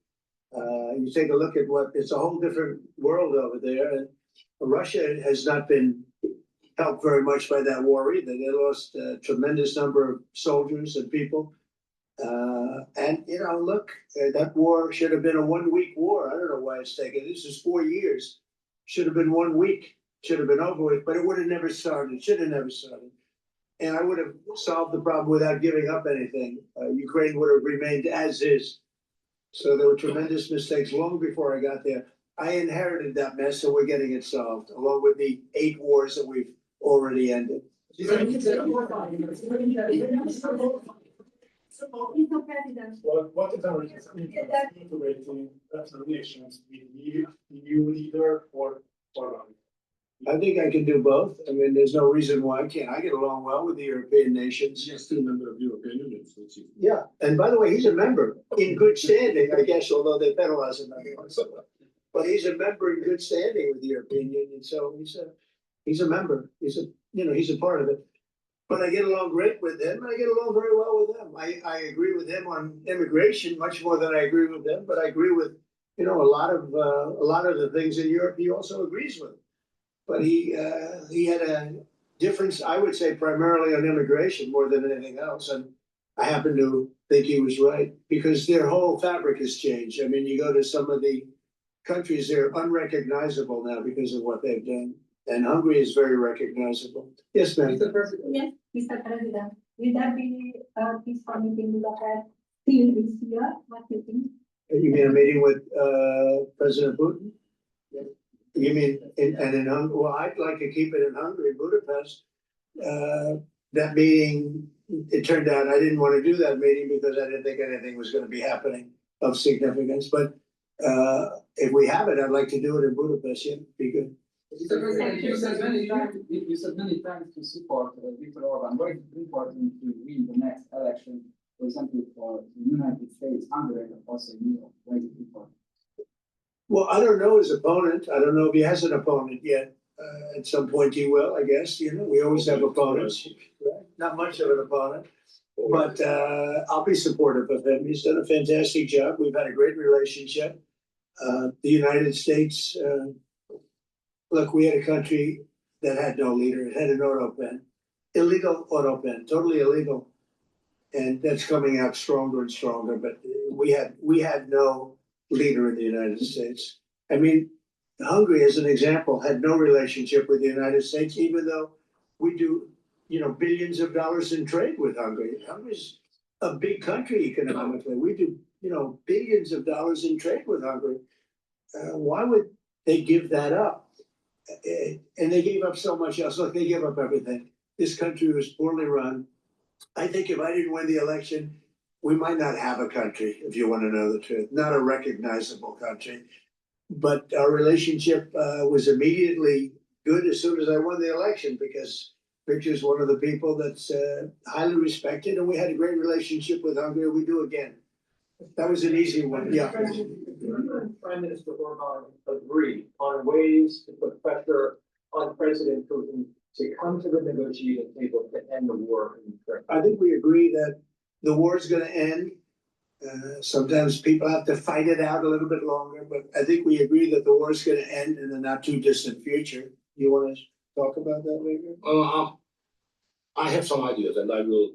You take a look at it's a whole different world over there. And Russia has not been helped very much by that war either. They lost a tremendous number of soldiers and people. And, look, that war should have been a 1-week war. I don't know why it's taken. This is 4 years. Should have been 1 week. Should have been over with, but it would have never started. Should have never started. And I would have solved the problem without giving up anything. Ukraine would have remained as is. So there were tremendous mistakes long before I got there. I inherited that mess, so we're getting it solved, along with the 8 wars that we've already ended.
Mr. President.
What is our integrating relations with EU leader or not?
I think I can do both. I mean, there's no reason why I can't. I get along well with the European nations.
Yes, still a member of the European Union.
Yeah, and by the way, he's a member in good standing, I guess, although they penalize him. But he's a member in good standing with the European Union, so he's a member. He's a part of it. But I get along great with him, and I get along very well with them. I agree with him on immigration much more than I agree with them, but I agree with a lot of the things in Europe he also agrees with. But he had a difference, I would say, primarily on immigration more than anything else. And I happen to think he was right, because their whole fabric has changed. I mean, you go to some of the countries, they're unrecognizable now because of what they've done. And Hungary is very recognizable. Yes, ma'am.
Yes, Mr. President. Will there be a peace summit in Budapest still this year? What do you think?
You mean a meeting with President Putin? Yes. You mean in Hungary? Well, I'd like to keep it in Hungary, Budapest. That meeting, it turned out I didn't want to do that meeting because I didn't think anything was going to be happening of significance. But if we have it, I'd like to do it in Budapest. Yeah, be good.
Mr. President, you said many times to support Viktor Orban. Why is it important to win the next election, for example, for the United States, Hungary, and also Europe? Why is it important?
Well, I don't know his opponent. I don't know if he has an opponent yet. At some point he will, I guess. We always have opponents. Right? Not much of an opponent. But I'll be supportive of him. He's done a fantastic job. We've had a great relationship. The United States, look, we had a country that had no leader. It had an auto pen, illegal auto pen, totally illegal. And that's coming out stronger and stronger, but we had no leader in the United States. I mean, Hungary, as an example, had no relationship with the United States, even though we do, billions of dollars in trade with Hungary. Hungary's a big country economically. We do, billions of dollars in trade with Hungary. Why would they give that up? And they gave up so much else. Look, they gave up everything. This country was poorly run. I think if I didn't win the election, we might not have a country, if you want to know the truth, not a recognizable country. But our relationship was immediately good as soon as I won the election, because Victor's one of the people that's highly respected, and we had a great relationship with Hungary. We do again. That was an easy one, yeah.
Prime Minister Orban agree on ways to put pressure on President Putin to come to the negotiating table to end the war in Ukraine?
I think we agree that the war is going to end. Sometimes people have to fight it out a little bit longer, but I think we agree that the war is going to end in the not too distant future. You want to talk about that later?
I have some ideas, and I will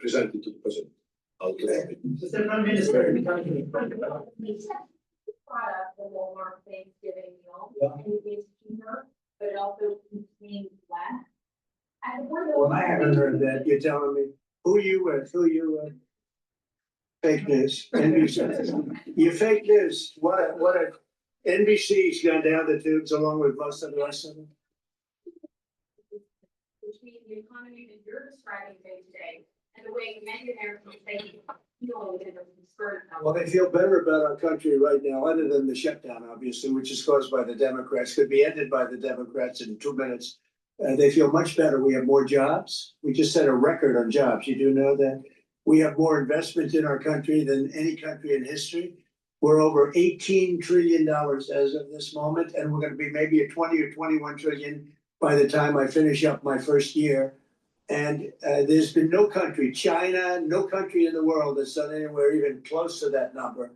present it to the president.
Mr. Prime Minister,
product, the Walmart Thanksgiving meal, and it's cheaper, but it also contains less.
well, I haven't heard that. You're telling me who you with? Fake news. NBC. You fake news. What a NBC's gone down the tubes along with most of the rest of them.
Between the economy that you're describing day to day and the way many Americans say feel within the spirit.
Well, they feel better about our country right now, other than the shutdown, obviously, which is caused by the Democrats, could be ended by the Democrats in 2 minutes. They feel much better. We have more jobs. We just set a record on jobs. You do know that we have more investment in our country than any country in history. We're over $18 trillion as of this moment, and we're going to be maybe at 20 or 21 trillion by the time I finish up my first year. And there's been no country, China, no country in the world that's done anywhere even close to that number.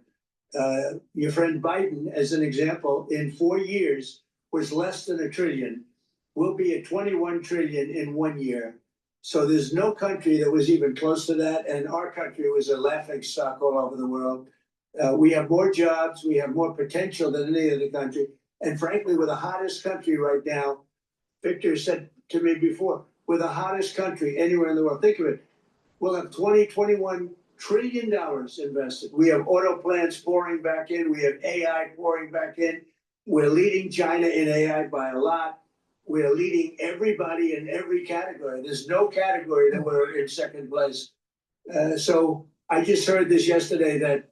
Your friend Biden, as an example, in 4 years was less than $1 trillion. We'll be at 21 trillion in 1 year. So there's no country that was even close to that. And our country was a laughing stock all over the world. We have more jobs. We have more potential than any other country. And frankly, we're the hottest country right now. Victor said to me before, we're the hottest country anywhere in the world. Think of it. We'll have $21 trillion invested. We have auto plants pouring back in. We have AI pouring back in. We're leading China in AI by a lot. We're leading everybody in every category. There's no category that we're in second place. So I just heard this yesterday that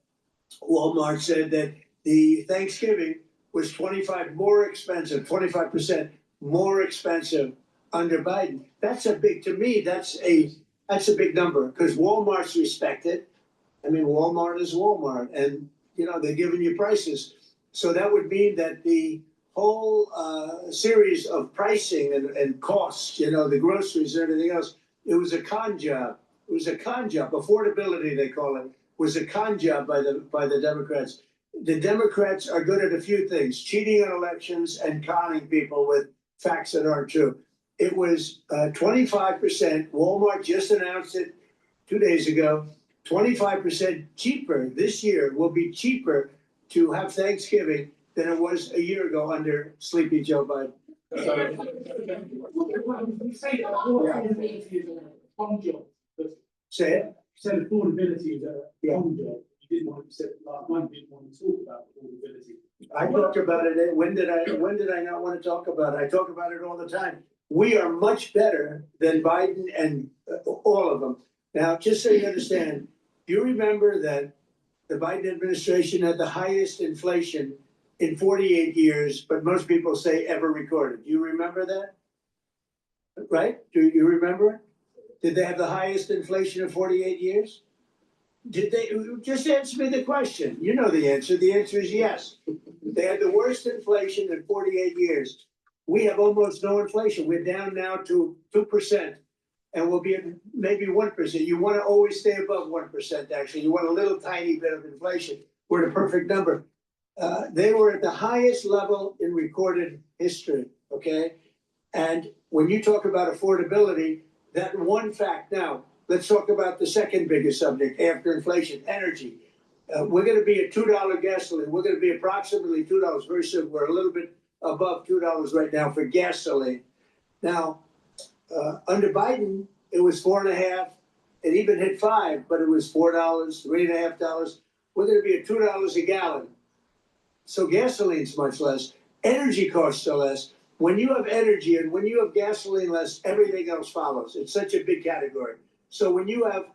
Walmart said that the Thanksgiving was 25% more expensive under Biden. That's a big, to me, that's a big number, because Walmart's respected. I mean, Walmart is Walmart, and they're giving you prices. So that would mean that the whole series of pricing and costs, the groceries and everything else, it was a con job. It was a con job. Affordability, they call it, was a con job by the Democrats. The Democrats are good at a few things: cheating on elections and conning people with facts that aren't true. It was 25%. Walmart just announced it 2 days ago. 25% cheaper this year, will be cheaper to have Thanksgiving than it was a year ago under Sleepy Joe Biden. Say it.
You said affordability is a con job. You didn't want to say last month. You didn't want to talk about affordability.
I talked about it. When did I not want to talk about it? I talk about it all the time. We are much better than Biden and all of them. Now, just so you understand, you remember that the Biden administration had the highest inflation in 48 years, but most people say ever recorded. Do you remember that? Right? Do you remember? Did they have the highest inflation in 48 years? Did they? Just answer me the question. You know the answer. The answer is yes. They had the worst inflation in 48 years. We have almost no inflation. We're down now to 2%. and we'll be at maybe 1%. You want to always stay above 1%, actually. You want a little tiny bit of inflation. We're at a perfect number. They were at the highest level in recorded history, okay? And when you talk about affordability, that one fact now, let's talk about the second biggest subject after inflation, energy. We're gonna be at $2 gasoline. We're gonna be approximately $2 very soon. We're a little bit above $2 right now for gasoline. Now, under Biden, it was 4.5. It even hit 5, but it was $4, $3.50. We're gonna be at $2 a gallon. So gasoline's much less. Energy costs are less. When you have energy and when you have gasoline less, everything else follows. It's such a big category. So when you have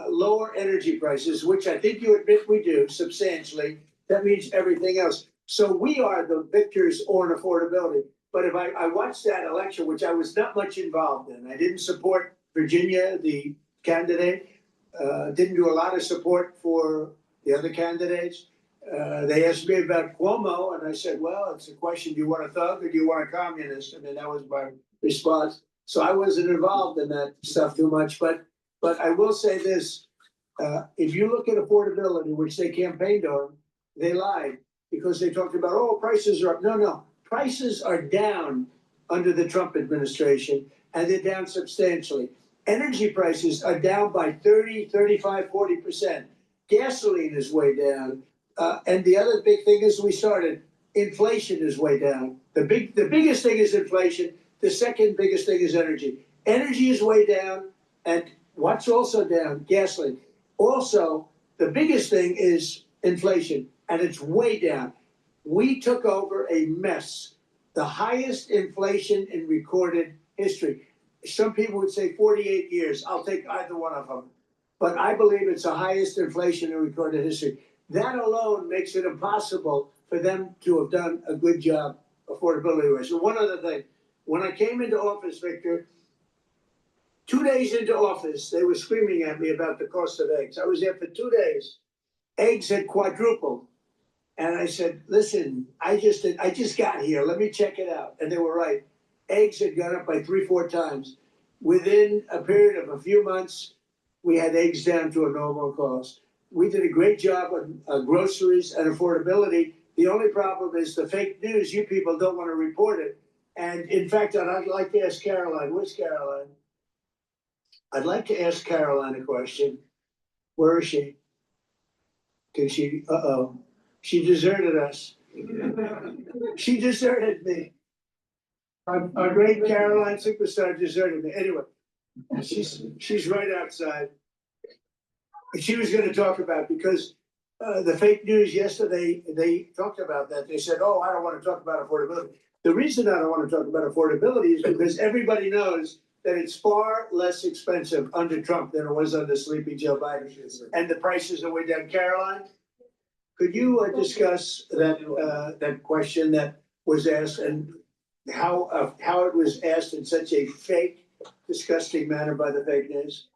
lower energy prices, which I think you admit we do substantially, that means everything else. So we are the victors on affordability. But if I watched that election, which I was not much involved in, I didn't support Virginia, the candidate, didn't do a lot of support for the other candidates. They asked me about Cuomo, and I said, well, it's a question, do you want a thug or do you want a communist? I mean, that was my response. So I wasn't involved in that stuff too much, but I will say this, if you look at affordability, which they campaigned on, they lied because they talked about, oh, prices are up. No, prices are down under the Trump administration, and they're down substantially. Energy prices are down by 30, 35, 40%. Gasoline is way down. And the other big thing is inflation is way down. The biggest thing is inflation. The second biggest thing is energy. Energy is way down, and what's also down? Gasoline. Also, the biggest thing is inflation, and it's way down. We took over a mess, the highest inflation in recorded history. Some people would say 48 years. I'll take either one of them. But I believe it's the highest inflation in recorded history. That alone makes it impossible for them to have done a good job affordability-wise. So one other thing, when I came into office, Victor, 2 days into office, they were screaming at me about the cost of eggs. I was there for 2 days. Eggs had quadrupled. And I said, listen, I just got here. Let me check it out. And they were right. Eggs had gone up by 3-4 times. Within a period of a few months, we had eggs down to a normal cost. We did a great job on groceries and affordability. The only problem is the fake news. You people don't want to report it. And in fact, I'd like to ask Caroline. Where's Caroline? I'd like to ask Caroline a question. Where is she? Can she? She deserted us. She deserted me. Our great Caroline superstar deserted me. Anyway, she's right outside. She was going to talk about, because the fake news yesterday, they talked about that. They said, oh, I don't want to talk about affordability. The reason I don't want to talk about affordability is because everybody knows that it's far less expensive under Trump than it was under Sleepy Joe Biden. And the prices are way down. Caroline, could you discuss that question that was asked and how it was asked in such a fake, disgusting manner by the fake news?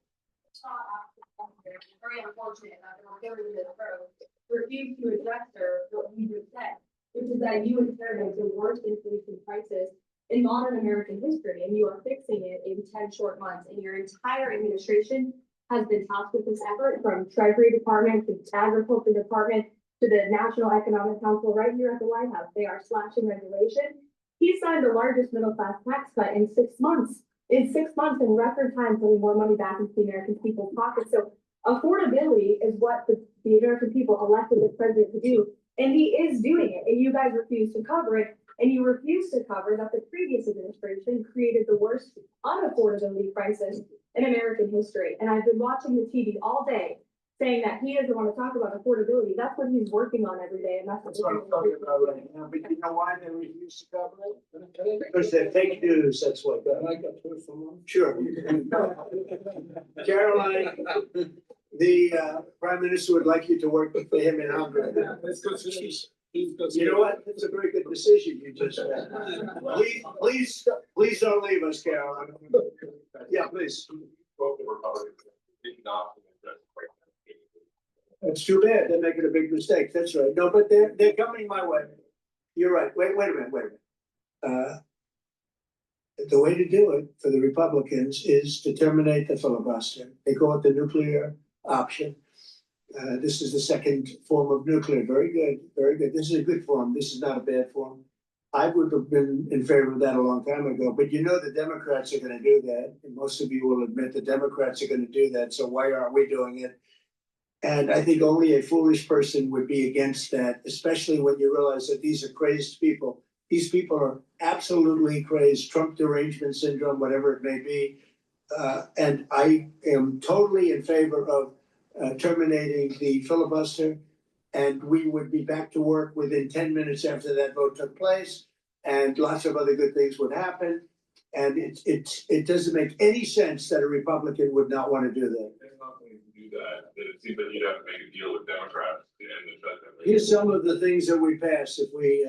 Very unfortunate that we're going this road, refuse to address what you just said, which is that you inherited the worst inflation crisis in modern American history, and you are fixing it in 10 short months. And your entire administration has been tasked with this effort, from Treasury Department to the Agriculture Department to the National Economic Council right here at the White House. They are slashing regulation. He signed the largest middle class tax cut in 6 months. In 6 months, in record time, putting more money back into the American people's pockets. So affordability is what the American people elected this president to do, and he is doing it, and you guys refuse to cover it, and you refuse to cover that the previous administration created the worst unaffordability crisis in American history. And I've been watching the TV all day saying that he doesn't want to talk about affordability. That's what he's working on every day, and that's what
I'm talking about right now. But you know why they refuse to cover it? Because they're fake news, that's what.
I got to someone.
Sure. Caroline, the Prime Minister would like you to work for him in Hungary. You know what? It's a very good decision you just made. Please don't leave us, Caroline. Yeah, please. That's too bad. They're making a big mistake. That's right. No, but they're coming my way. You're right. Wait a minute. the way to do it for the Republicans is to terminate the filibuster. They call it the nuclear option. This is the second form of nuclear. Very good, very good. This is a good form. This is not a bad form. I would have been in favor of that a long time ago, but you know the Democrats are going to do that. And most of you will admit the Democrats are going to do that. So why aren't we doing it? And I think only a foolish person would be against that, especially when you realize that these are crazed people. These people are absolutely crazed, Trump derangement syndrome, whatever it may be. And I am totally in favor of terminating the filibuster. And we would be back to work within 10 minutes after that vote took place. And lots of other good things would happen. And it doesn't make any sense that a Republican would not want to do that.
There's nothing to do that. It seems like you'd have to make a deal with Democrats to end the shutdown.
Here's some of the things that we passed if we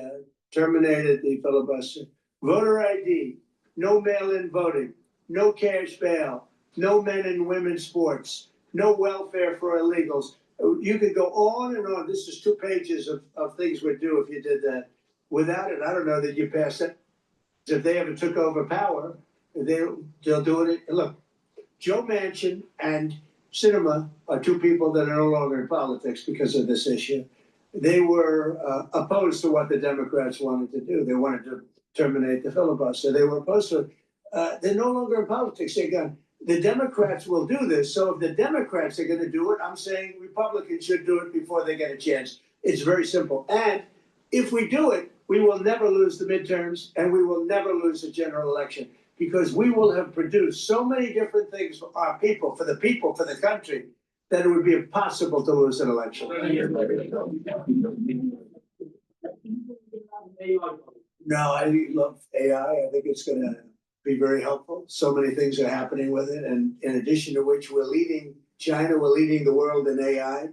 terminated the filibuster. Voter ID, no mail-in voting, no cash bail, no men and women's sports, no welfare for illegals. You could go on and on. This is 2 pages of things we'd do if you did that. Without it, I don't know that you pass it. If they ever took over power, they'll do it. Look, Joe Manchin and Sinema are 2 people that are no longer in politics because of this issue. They were opposed to what the Democrats wanted to do. They wanted to terminate the filibuster. They were opposed to it. They're no longer in politics. They're gone. The Democrats will do this. So if the Democrats are going to do it, I'm saying Republicans should do it before they get a chance. It's very simple. And if we do it, we will never lose the midterms and we will never lose the general election because we will have produced so many different things for our people, for the country, that it would be impossible to lose an election. No, I love AI. I think it's going to be very helpful. So many things are happening with it. And in addition to which, we're leading China, we're leading the world in AI.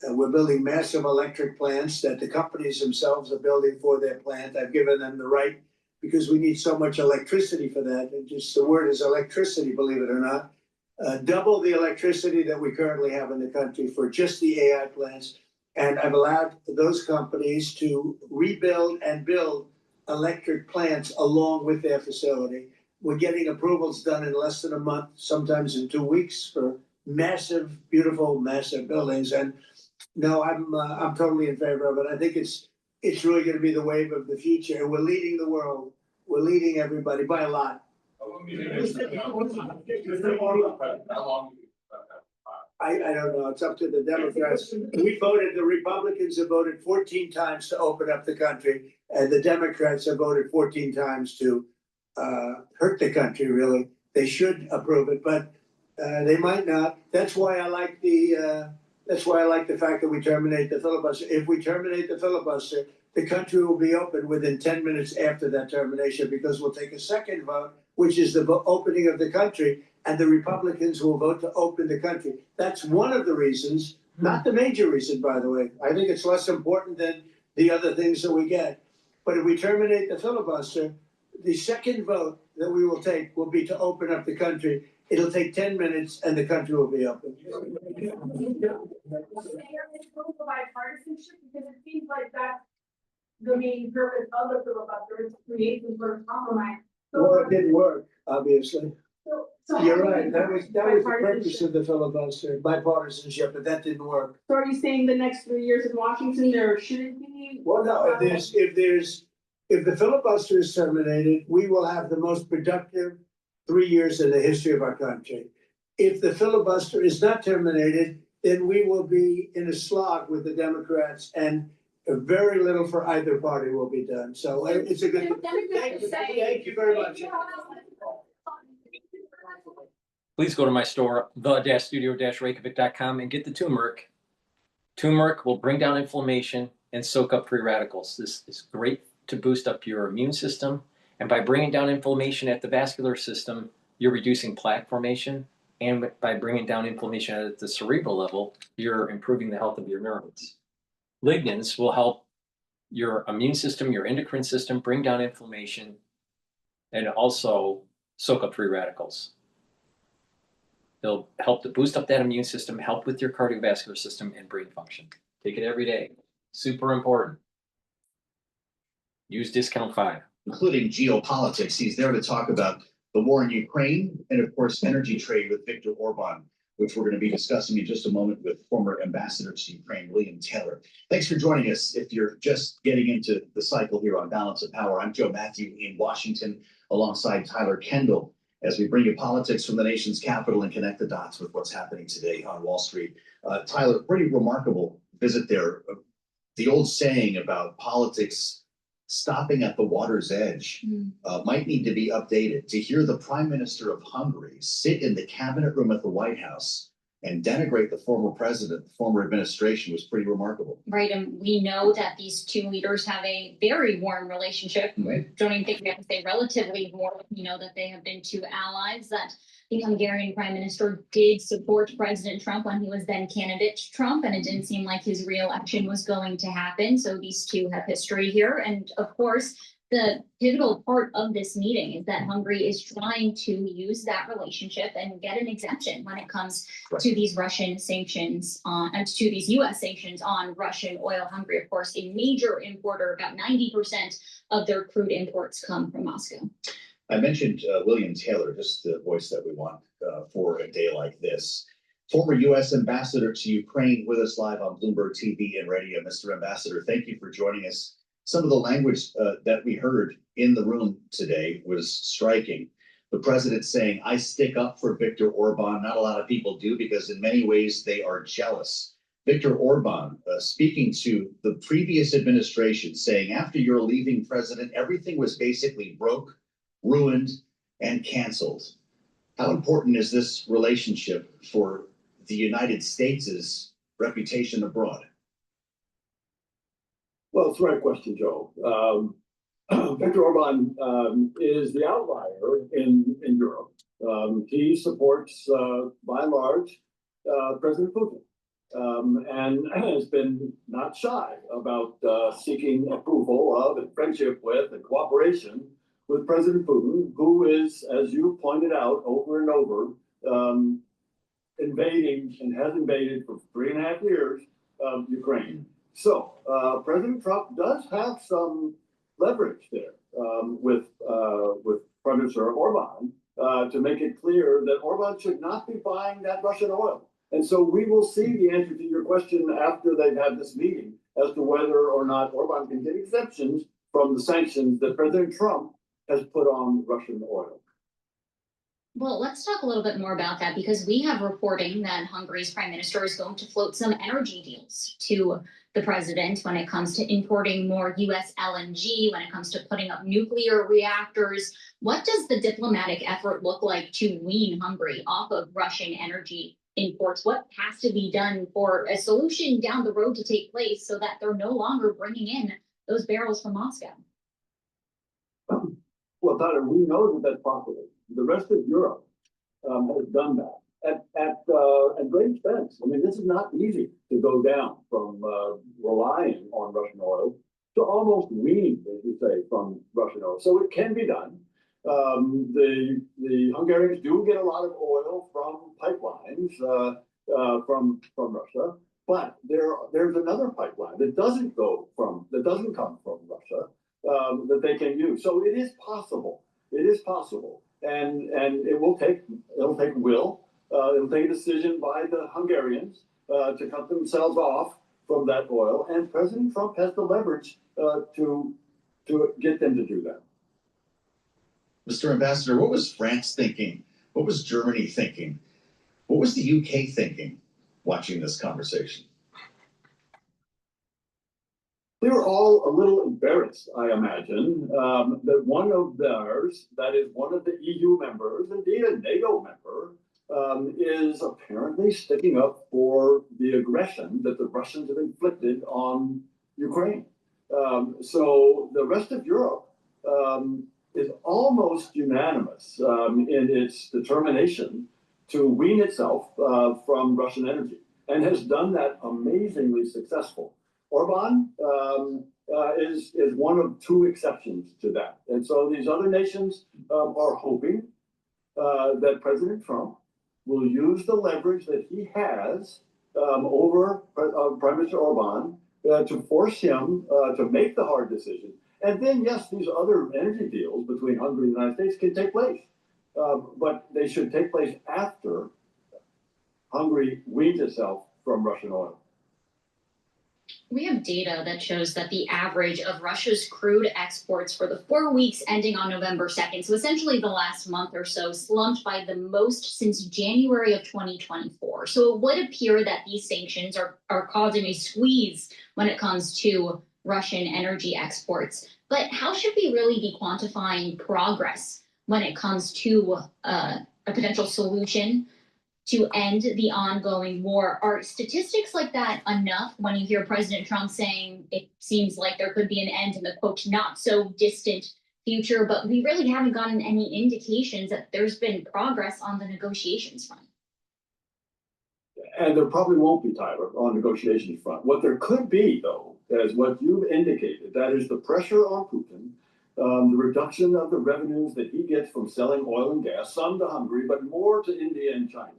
We're building massive electric plants that the companies themselves are building for their plant. I've given them the right because we need so much electricity for that. And just the word is electricity, believe it or not. Double the electricity that we currently have in the country for just the AI plants. And I've allowed those companies to rebuild and build electric plants along with their facility. We're getting approvals done in less than a month, sometimes in 2 weeks for massive, beautiful, massive buildings. And no, I'm totally in favor of it. I think it's really going to be the wave of the future. And we're leading the world. We're leading everybody by a lot. I don't know. It's up to the Democrats. We voted, the Republicans have voted 14 times to open up the country, and the Democrats have voted 14 times to hurt the country, really. They should approve it, but they might not. That's why I like the fact that we terminate the filibuster. If we terminate the filibuster, the country will be open within 10 minutes after that termination because we'll take a second vote, which is the opening of the country, and the Republicans will vote to open the country. That's one of the reasons, not the major reason, by the way. I think it's less important than the other things that we get. But if we terminate the filibuster, the second vote that we will take will be to open up the country. It'll take 10 minutes and the country will be open.
Bipartisanship, because it seems like that's the main purpose of the filibuster, is to create some sort of compromise.
Well, it didn't work, obviously.
So
You're right. That was the purpose of the filibuster, bipartisanship, but that didn't work.
So are you saying the next 3 years in Washington there shouldn't be?
Well, no. If the filibuster is terminated, we will have the most productive 3 years in the history of our country. If the filibuster is not terminated, then we will be in a slog with the Democrats, and very little for either party will be done. So it's a good. Thank you very much.
Please go to my store, the-studio-reykjavik.com, and get the turmeric. Turmeric will bring down inflammation and soak up free radicals. This is great to boost up your immune system. And by bringing down inflammation at the vascular system, you're reducing plaque formation. And by bringing down inflammation at the cerebral level, you're improving the health of your neurons. Lignans will help your immune system, your endocrine system, bring down inflammation, and also soak up free radicals. They'll help to boost up that immune system, help with your cardiovascular system and brain function. Take it every day. Super important. Use discount 5.
including geopolitics. He's there to talk about the war in Ukraine and, of course, energy trade with Viktor Orban, which we're going to be discussing in just a moment with former ambassador to Ukraine, William Taylor. Thanks for joining us. If you're just getting into the cycle here on Balance of Power, I'm Joe Matthew in Washington, alongside Tyler Kendall, as we bring you politics from the nation's capital and connect the dots with what's happening today on Wall Street. Tyler, pretty remarkable visit there. The old saying about politics stopping at the water's edge might need to be updated. To hear the Prime Minister of Hungary sit in the cabinet room at the White House and denigrate the former president, the former administration, was pretty remarkable.
Right, and we know that these two leaders have a very warm relationship.
Right.
Don't even think we have to say relatively warm. We know that they have been two allies, that the Hungarian prime minister did support President Trump when he was then candidate Trump, and it didn't seem like his re-election was going to happen. So these two have history here. And of course, the pivotal part of this meeting is that Hungary is trying to use that relationship and get an exemption when it comes to these Russian sanctions and to these U.S. sanctions on Russian oil. Hungary, of course, a major importer. About 90% of their crude imports come from Moscow.
I mentioned William Taylor, just the voice that we want for a day like this. Former U.S. ambassador to Ukraine, with us live on Bloomberg TV and radio. Mr. Ambassador, thank you for joining us. Some of the language that we heard in the room today was striking. The president saying, I stick up for Viktor Orban. Not a lot of people do, because in many ways they are jealous. Viktor Orban speaking to the previous administration, saying after you're leaving president, everything was basically broke, ruined, and canceled. How important is this relationship for the United States' reputation abroad?
Well, it's the right question, Joe. Viktor Orban is the outlier in Europe. He supports, by and large, President Putin, and has been not shy about seeking approval of and friendship with and cooperation with President Putin, who is, as you pointed out over and over, invading and has invaded for 3.5 years Ukraine. So President Trump does have some leverage there with Prime Minister Orban to make it clear that Orban should not be buying that Russian oil. And so we will see the answer to your question after they've had this meeting as to whether or not Orban can get exemptions from the sanctions that President Trump has put on Russian oil.
Well, let's talk a little bit more about that, because we have reporting that Hungary's prime minister is going to float some energy deals to the president when it comes to importing more U.S. LNG, when it comes to putting up nuclear reactors. What does the diplomatic effort look like to wean Hungary off of Russian energy imports? What has to be done for a solution down the road to take place so that they're no longer bringing in those barrels from Moscow?
Well, Tyler, we know that that's possible. The rest of Europe has done that at great expense. I mean, this is not easy to go down from relying on Russian oil to almost wean, as you say, from Russian oil. So it can be done. The Hungarians do get a lot of oil from pipelines from Russia, but there's another pipeline that doesn't come from Russia that they can use. So it is possible. It is possible. And it'll take a decision by the Hungarians to cut themselves off from that oil, and President Trump has the leverage to get them to do that.
Mr. Ambassador, what was France thinking? What was Germany thinking? What was the UK thinking watching this conversation?
They were all a little embarrassed, I imagine, that one of theirs, that is one of the EU members, indeed a NATO member, is apparently sticking up for the aggression that the Russians have inflicted on Ukraine. So the rest of Europe is almost unanimous in its determination to wean itself from Russian energy, and has done that amazingly successful. Orban is one of two exceptions to that. And so these other nations are hoping that President Trump will use the leverage that he has over Prime Minister Orban to force him to make the hard decision.
And then, yes, these other energy deals between Hungary and the United States can take place. But they should take place after Hungary weans itself from Russian oil.
We have data that shows that the average of Russia's crude exports for the 4 weeks ending on November 2nd, so essentially the last month or so, slumped by the most since January of 2024. So it would appear that these sanctions are causing a squeeze when it comes to Russian energy exports. But how should we really be quantifying progress when it comes to a potential solution to end the ongoing war? Are statistics like that enough when you hear President Trump saying it seems like there could be an end in the quote not so distant future, but we really haven't gotten any indications that there's been progress on the negotiations front?
And there probably won't be, Tyler, on negotiations front. What there could be, though, is what you've indicated, that is the pressure on Putin, the reduction of the revenues that he gets from selling oil and gas, some to Hungary, but more to India and China.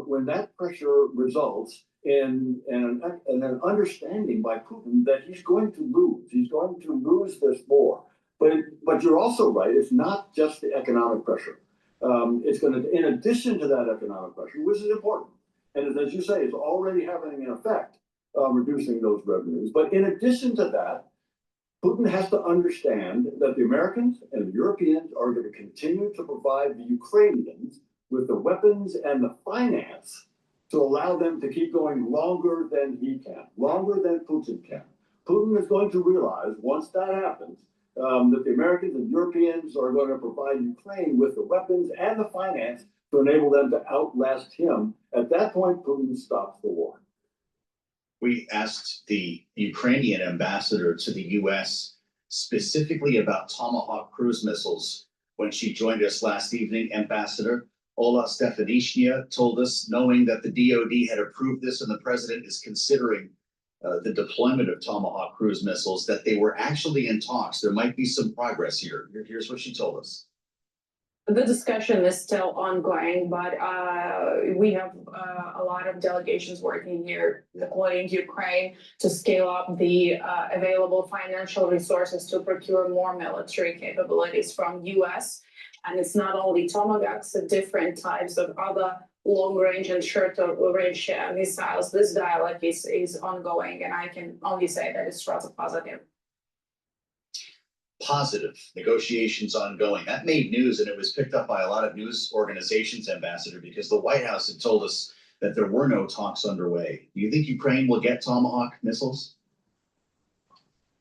When that pressure results in an understanding by Putin that he's going to lose this war. But you're also right, it's not just the economic pressure. It's going to, in addition to that economic pressure, which is important, and as you say, it's already having an effect, reducing those revenues. But in addition to that, Putin has to understand that the Americans and the Europeans are going to continue to provide the Ukrainians with the weapons and the finance to allow them to keep going longer than he can, longer than Putin can. Putin is going to realize, once that happens, that the Americans and Europeans are going to provide Ukraine with the weapons and the finance to enable them to outlast him. At that point, Putin stops the war.
We asked the Ukrainian ambassador to the US specifically about Tomahawk cruise missiles when she joined us last evening. Ambassador Ola Stefanishnia told us, knowing that the DoD had approved this and the president is considering the deployment of Tomahawk cruise missiles, that they were actually in talks. There might be some progress here. Here's what she told us.
The discussion is still ongoing, but we have a lot of delegations working here, deploying Ukraine to scale up the available financial resources to procure more military capabilities from US. And it's not only Tomahawks, different types of other long-range and short-range missiles. This dialogue is ongoing, and I can only say that it's rather positive.
Positive negotiations ongoing. That made news, and it was picked up by a lot of news organizations, Ambassador, because the White House had told us that there were no talks underway. Do you think Ukraine will get Tomahawk missiles?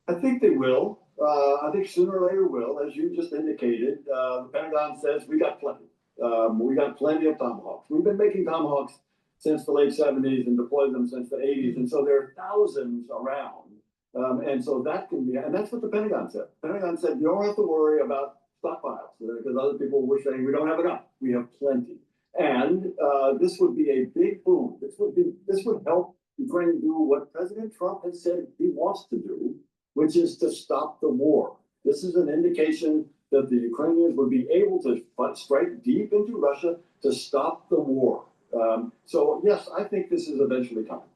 I think they will. I think sooner or later will, as you just indicated. The Pentagon says we got plenty. We got plenty of Tomahawks. We've been making Tomahawks since the late 70s and deployed them since the 80s. And so there are thousands around. And so that can be, and that's what the Pentagon said. The Pentagon said, you don't have to worry about stockpiles, because other people were saying we don't have enough. We have plenty. And this would be a big boom. This would help Ukraine do what President Trump has said he wants to do, which is to stop the war. This is an indication that the Ukrainians would be able to strike deep into Russia to stop the war. So yes, I think this is eventually coming.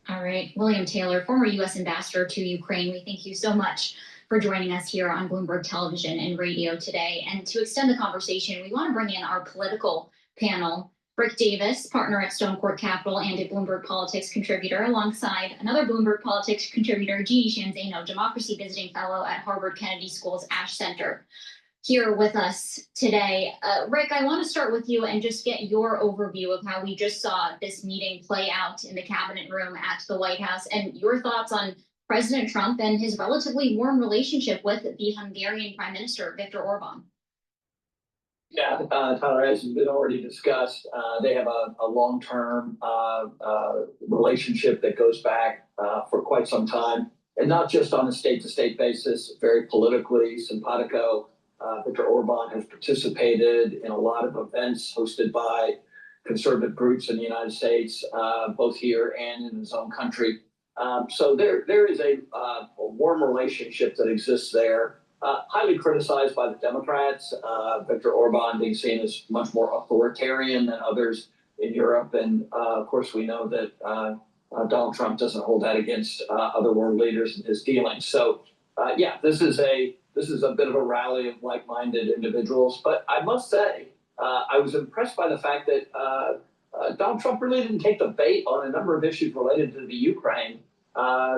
All right, William Taylor, former U.S. ambassador to Ukraine, we thank you so much for joining us here on Bloomberg Television and Radio today. And to extend the conversation, we want to bring in our political panel, Rick Davis, partner at Stone Court Capital and a Bloomberg Politics contributor, alongside another Bloomberg Politics contributor, Gigi Shanzano, democracy visiting fellow at Harvard Kennedy School's Ash Center, here with us today. Rick, I want to start with you and just get your overview of how we just saw this meeting play out in the cabinet room at the White House, and your thoughts on President Trump and his relatively warm relationship with the Hungarian Prime Minister, Viktor Orban.
Yeah, Tyler, as has been already discussed, they have a long-term relationship that goes back for quite some time, and not just on a state-to-state basis, very politically simpatico. Viktor Orban has participated in a lot of events hosted by conservative groups in the United States, both here and in his own country. So there is a warm relationship that exists there. Highly criticized by the Democrats, Viktor Orban being seen as much more authoritarian than others in Europe. And of course, we know that Donald Trump doesn't hold that against other world leaders in his dealings. So, yeah, this is a bit of a rally of like-minded individuals. But I must say, I was impressed by the fact that Donald Trump really didn't take the bait on a number of issues related to the Ukraine.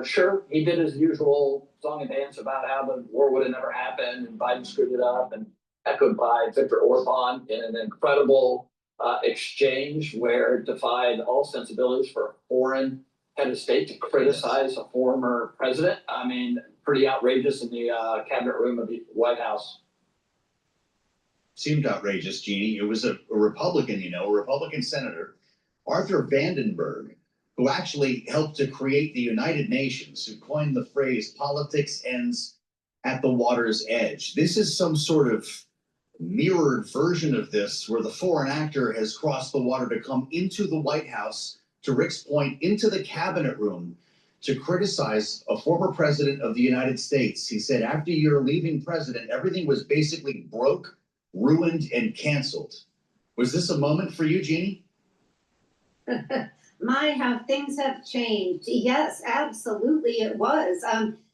Sure, he did his usual song and dance about how the war would have never happened and Biden screwed it up, and echoed by Viktor Orban in an incredible exchange where it defied all sensibilities for a foreign head of state to criticize a former president. I mean, pretty outrageous in the cabinet room of the White House.
Seemed outrageous, Jeannie. It was a Republican, a Republican senator, Arthur Vandenberg, who actually helped to create the United Nations, who coined the phrase politics ends at the water's edge. This is some sort of mirrored version of this, where the foreign actor has crossed the water to come into the White House, to Rick's point, into the cabinet room, to criticize a former president of the United States. He said, after you're leaving president, everything was basically broke, ruined, and canceled. Was this a moment for you, Jeannie?
My, how things have changed. Yes, absolutely it was.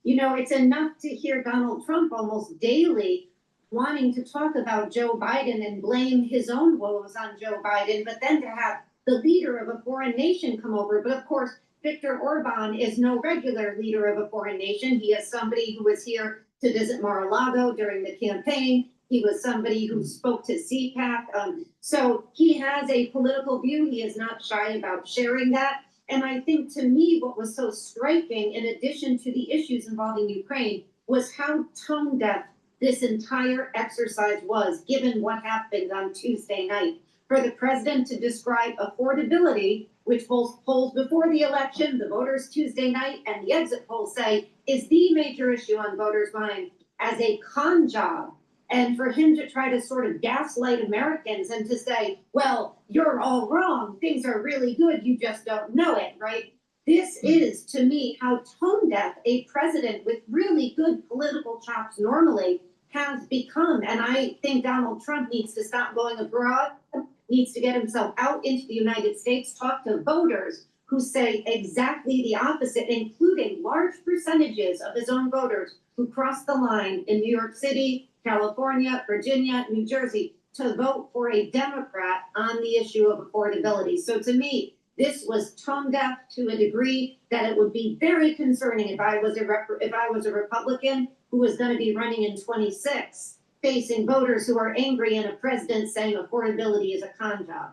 It's enough to hear Donald Trump almost daily wanting to talk about Joe Biden and blame his own woes on Joe Biden, but then to have the leader of a foreign nation come over. But of course, Viktor Orban is no regular leader of a foreign nation. He is somebody who was here to visit Mar-a-Lago during the campaign. He was somebody who spoke to CPAC. So he has a political view. He is not shy about sharing that. And I think, to me, what was so striking, in addition to the issues involving Ukraine, was how tone deaf this entire exercise was, given what happened on Tuesday night. For the president to describe affordability, which both polls before the election, the voters Tuesday night, and the exit polls say is the major issue on voters' mind, as a con job. And for him to try to sort of gaslight Americans and to say, well, you're all wrong, things are really good, you just don't know it, right? This is, to me, how tone deaf a president with really good political chops normally has become. And I think Donald Trump needs to stop going abroad, needs to get himself out into the United States, talk to voters who say exactly the opposite, including large percentages of his own voters who crossed the line in New York City, California, Virginia, New Jersey, to vote for a Democrat on the issue of affordability. So to me, this was tone deaf to a degree that it would be very concerning if I was a Republican who was going to be running in 26, facing voters who are angry and a president saying affordability is a con job.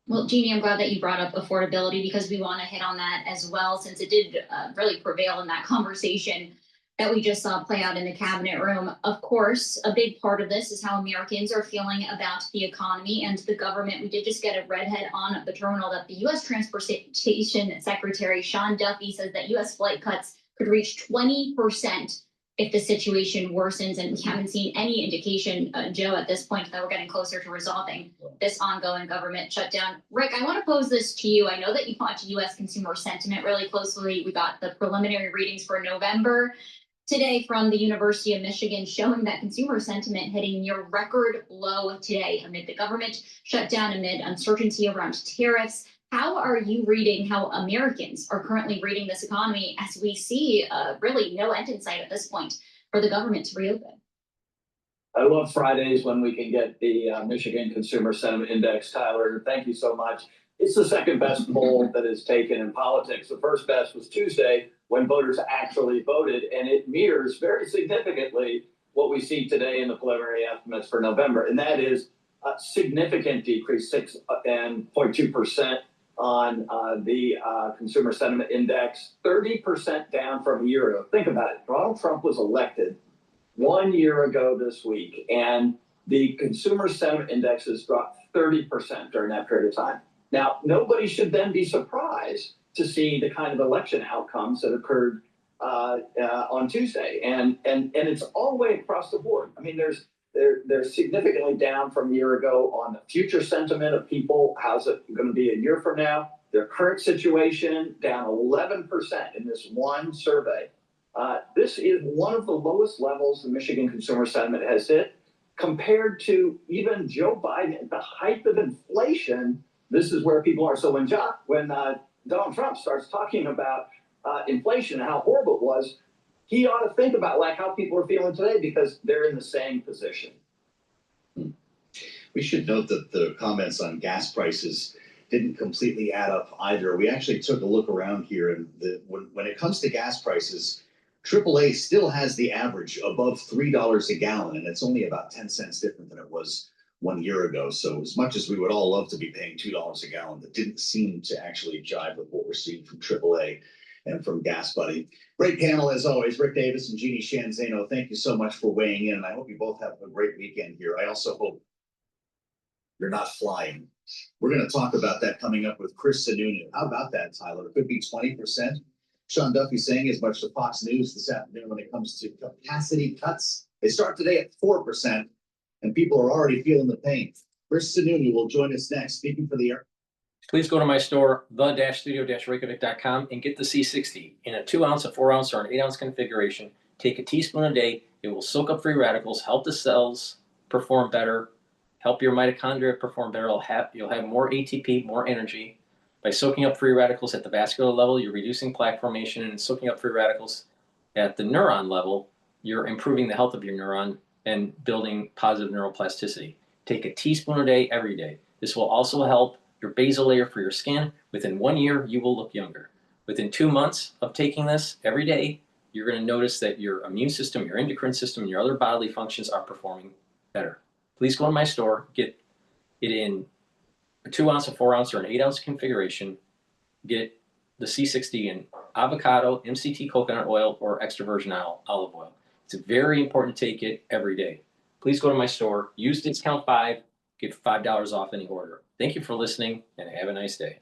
Well, Jeannie, I'm glad that you brought up affordability, because we want to hit on that as well, since it did really prevail in that conversation that we just saw play out in the cabinet room. Of course, a big part of this is how Americans are feeling about the economy and the government. We did just get a redhead on the terminal that the U.S. Transportation Secretary Sean Duffy says that U.S. flight cuts could reach 20% if the situation worsens, and we haven't seen any indication, Joe, at this point, that we're getting closer to resolving this ongoing government shutdown. Rick, I want to pose this to you. I know that you watch U.S. consumer sentiment really closely. We got the preliminary readings for November today from the University of Michigan, showing that consumer sentiment hitting near record low today amid the government shutdown, amid uncertainty around tariffs. How are you reading how Americans are currently reading this economy, as we see really no end in sight at this point for the government to reopen?
I love Fridays when we can get the Michigan Consumer Sentiment Index. Tyler, thank you so much. It's the second best poll that is taken in politics. The first best was Tuesday, when voters actually voted, and it mirrors very significantly what we see today in the preliminary estimates for November, and that is a significant decrease, 6.2% on the Consumer Sentiment Index, 30% down from a year ago. Think about it. Donald Trump was elected 1 year ago this week, and the Consumer Sentiment Index has dropped 30% during that period of time. Now, nobody should then be surprised to see the kind of election outcomes that occurred on Tuesday, and it's all the way across the board. I mean, they're significantly down from a year ago on the future sentiment of people. How's it going to be a year from now? Their current situation down 11% in this one survey. This is one of the lowest levels the Michigan consumer sentiment has hit, compared to even Joe Biden at the height of inflation. This is where people are. So when
Donald Trump starts talking about inflation and how horrible it was, he ought to think about like how people are feeling today because they're in the same position.
We should note that the comments on gas prices didn't completely add up either. We actually took a look around here, and when it comes to gas prices, AAA still has the average above $3 a gallon, and it's only about 10 cents different than it was 1 year ago. So as much as we would all love to be paying $2 a gallon, that didn't seem to actually jive with what we're seeing from AAA and from Gas Buddy. Great panel as always, Rick Davis and Jeannie Shanzano. Thank you so much for weighing in, and I hope you both have a great weekend here. I also hope you're not flying. We're going to talk about that coming up with Chris Sununu. How about that, Tyler? It could be 20%. Sean Duffy saying as much to Fox News this afternoon when it comes to capacity cuts. They start today at 4%, and people are already feeling the pain. Chris Sununu will join us next, speaking for the air.
Please go to my store, the-studio-reykjavik.com, and get the C60 in a 2 ounce, a 4 ounce, or an 8 ounce configuration. Take a teaspoon a day. It will soak up free radicals, help the cells perform better, help your mitochondria perform better. You'll have more ATP, more energy. By soaking up free radicals at the vascular level, you're reducing plaque formation, and soaking up free radicals at the neuron level, you're improving the health of your neuron and building positive neuroplasticity. Take a teaspoon a day every day. This will also help your basal layer for your skin. Within 1 year, you will look younger. Within 2 months of taking this every day, you're going to notice that your immune system, your endocrine system, and your other bodily functions are performing better. Please go to my store, get it in a 2 ounce, a 4 ounce, or an 8 ounce configuration. Get the C60 in avocado, MCT coconut oil, or extra virgin olive oil. It's very important to take it every day. Please go to my store, use discount 5, get $5 off any order. Thank you for listening, and have a nice day.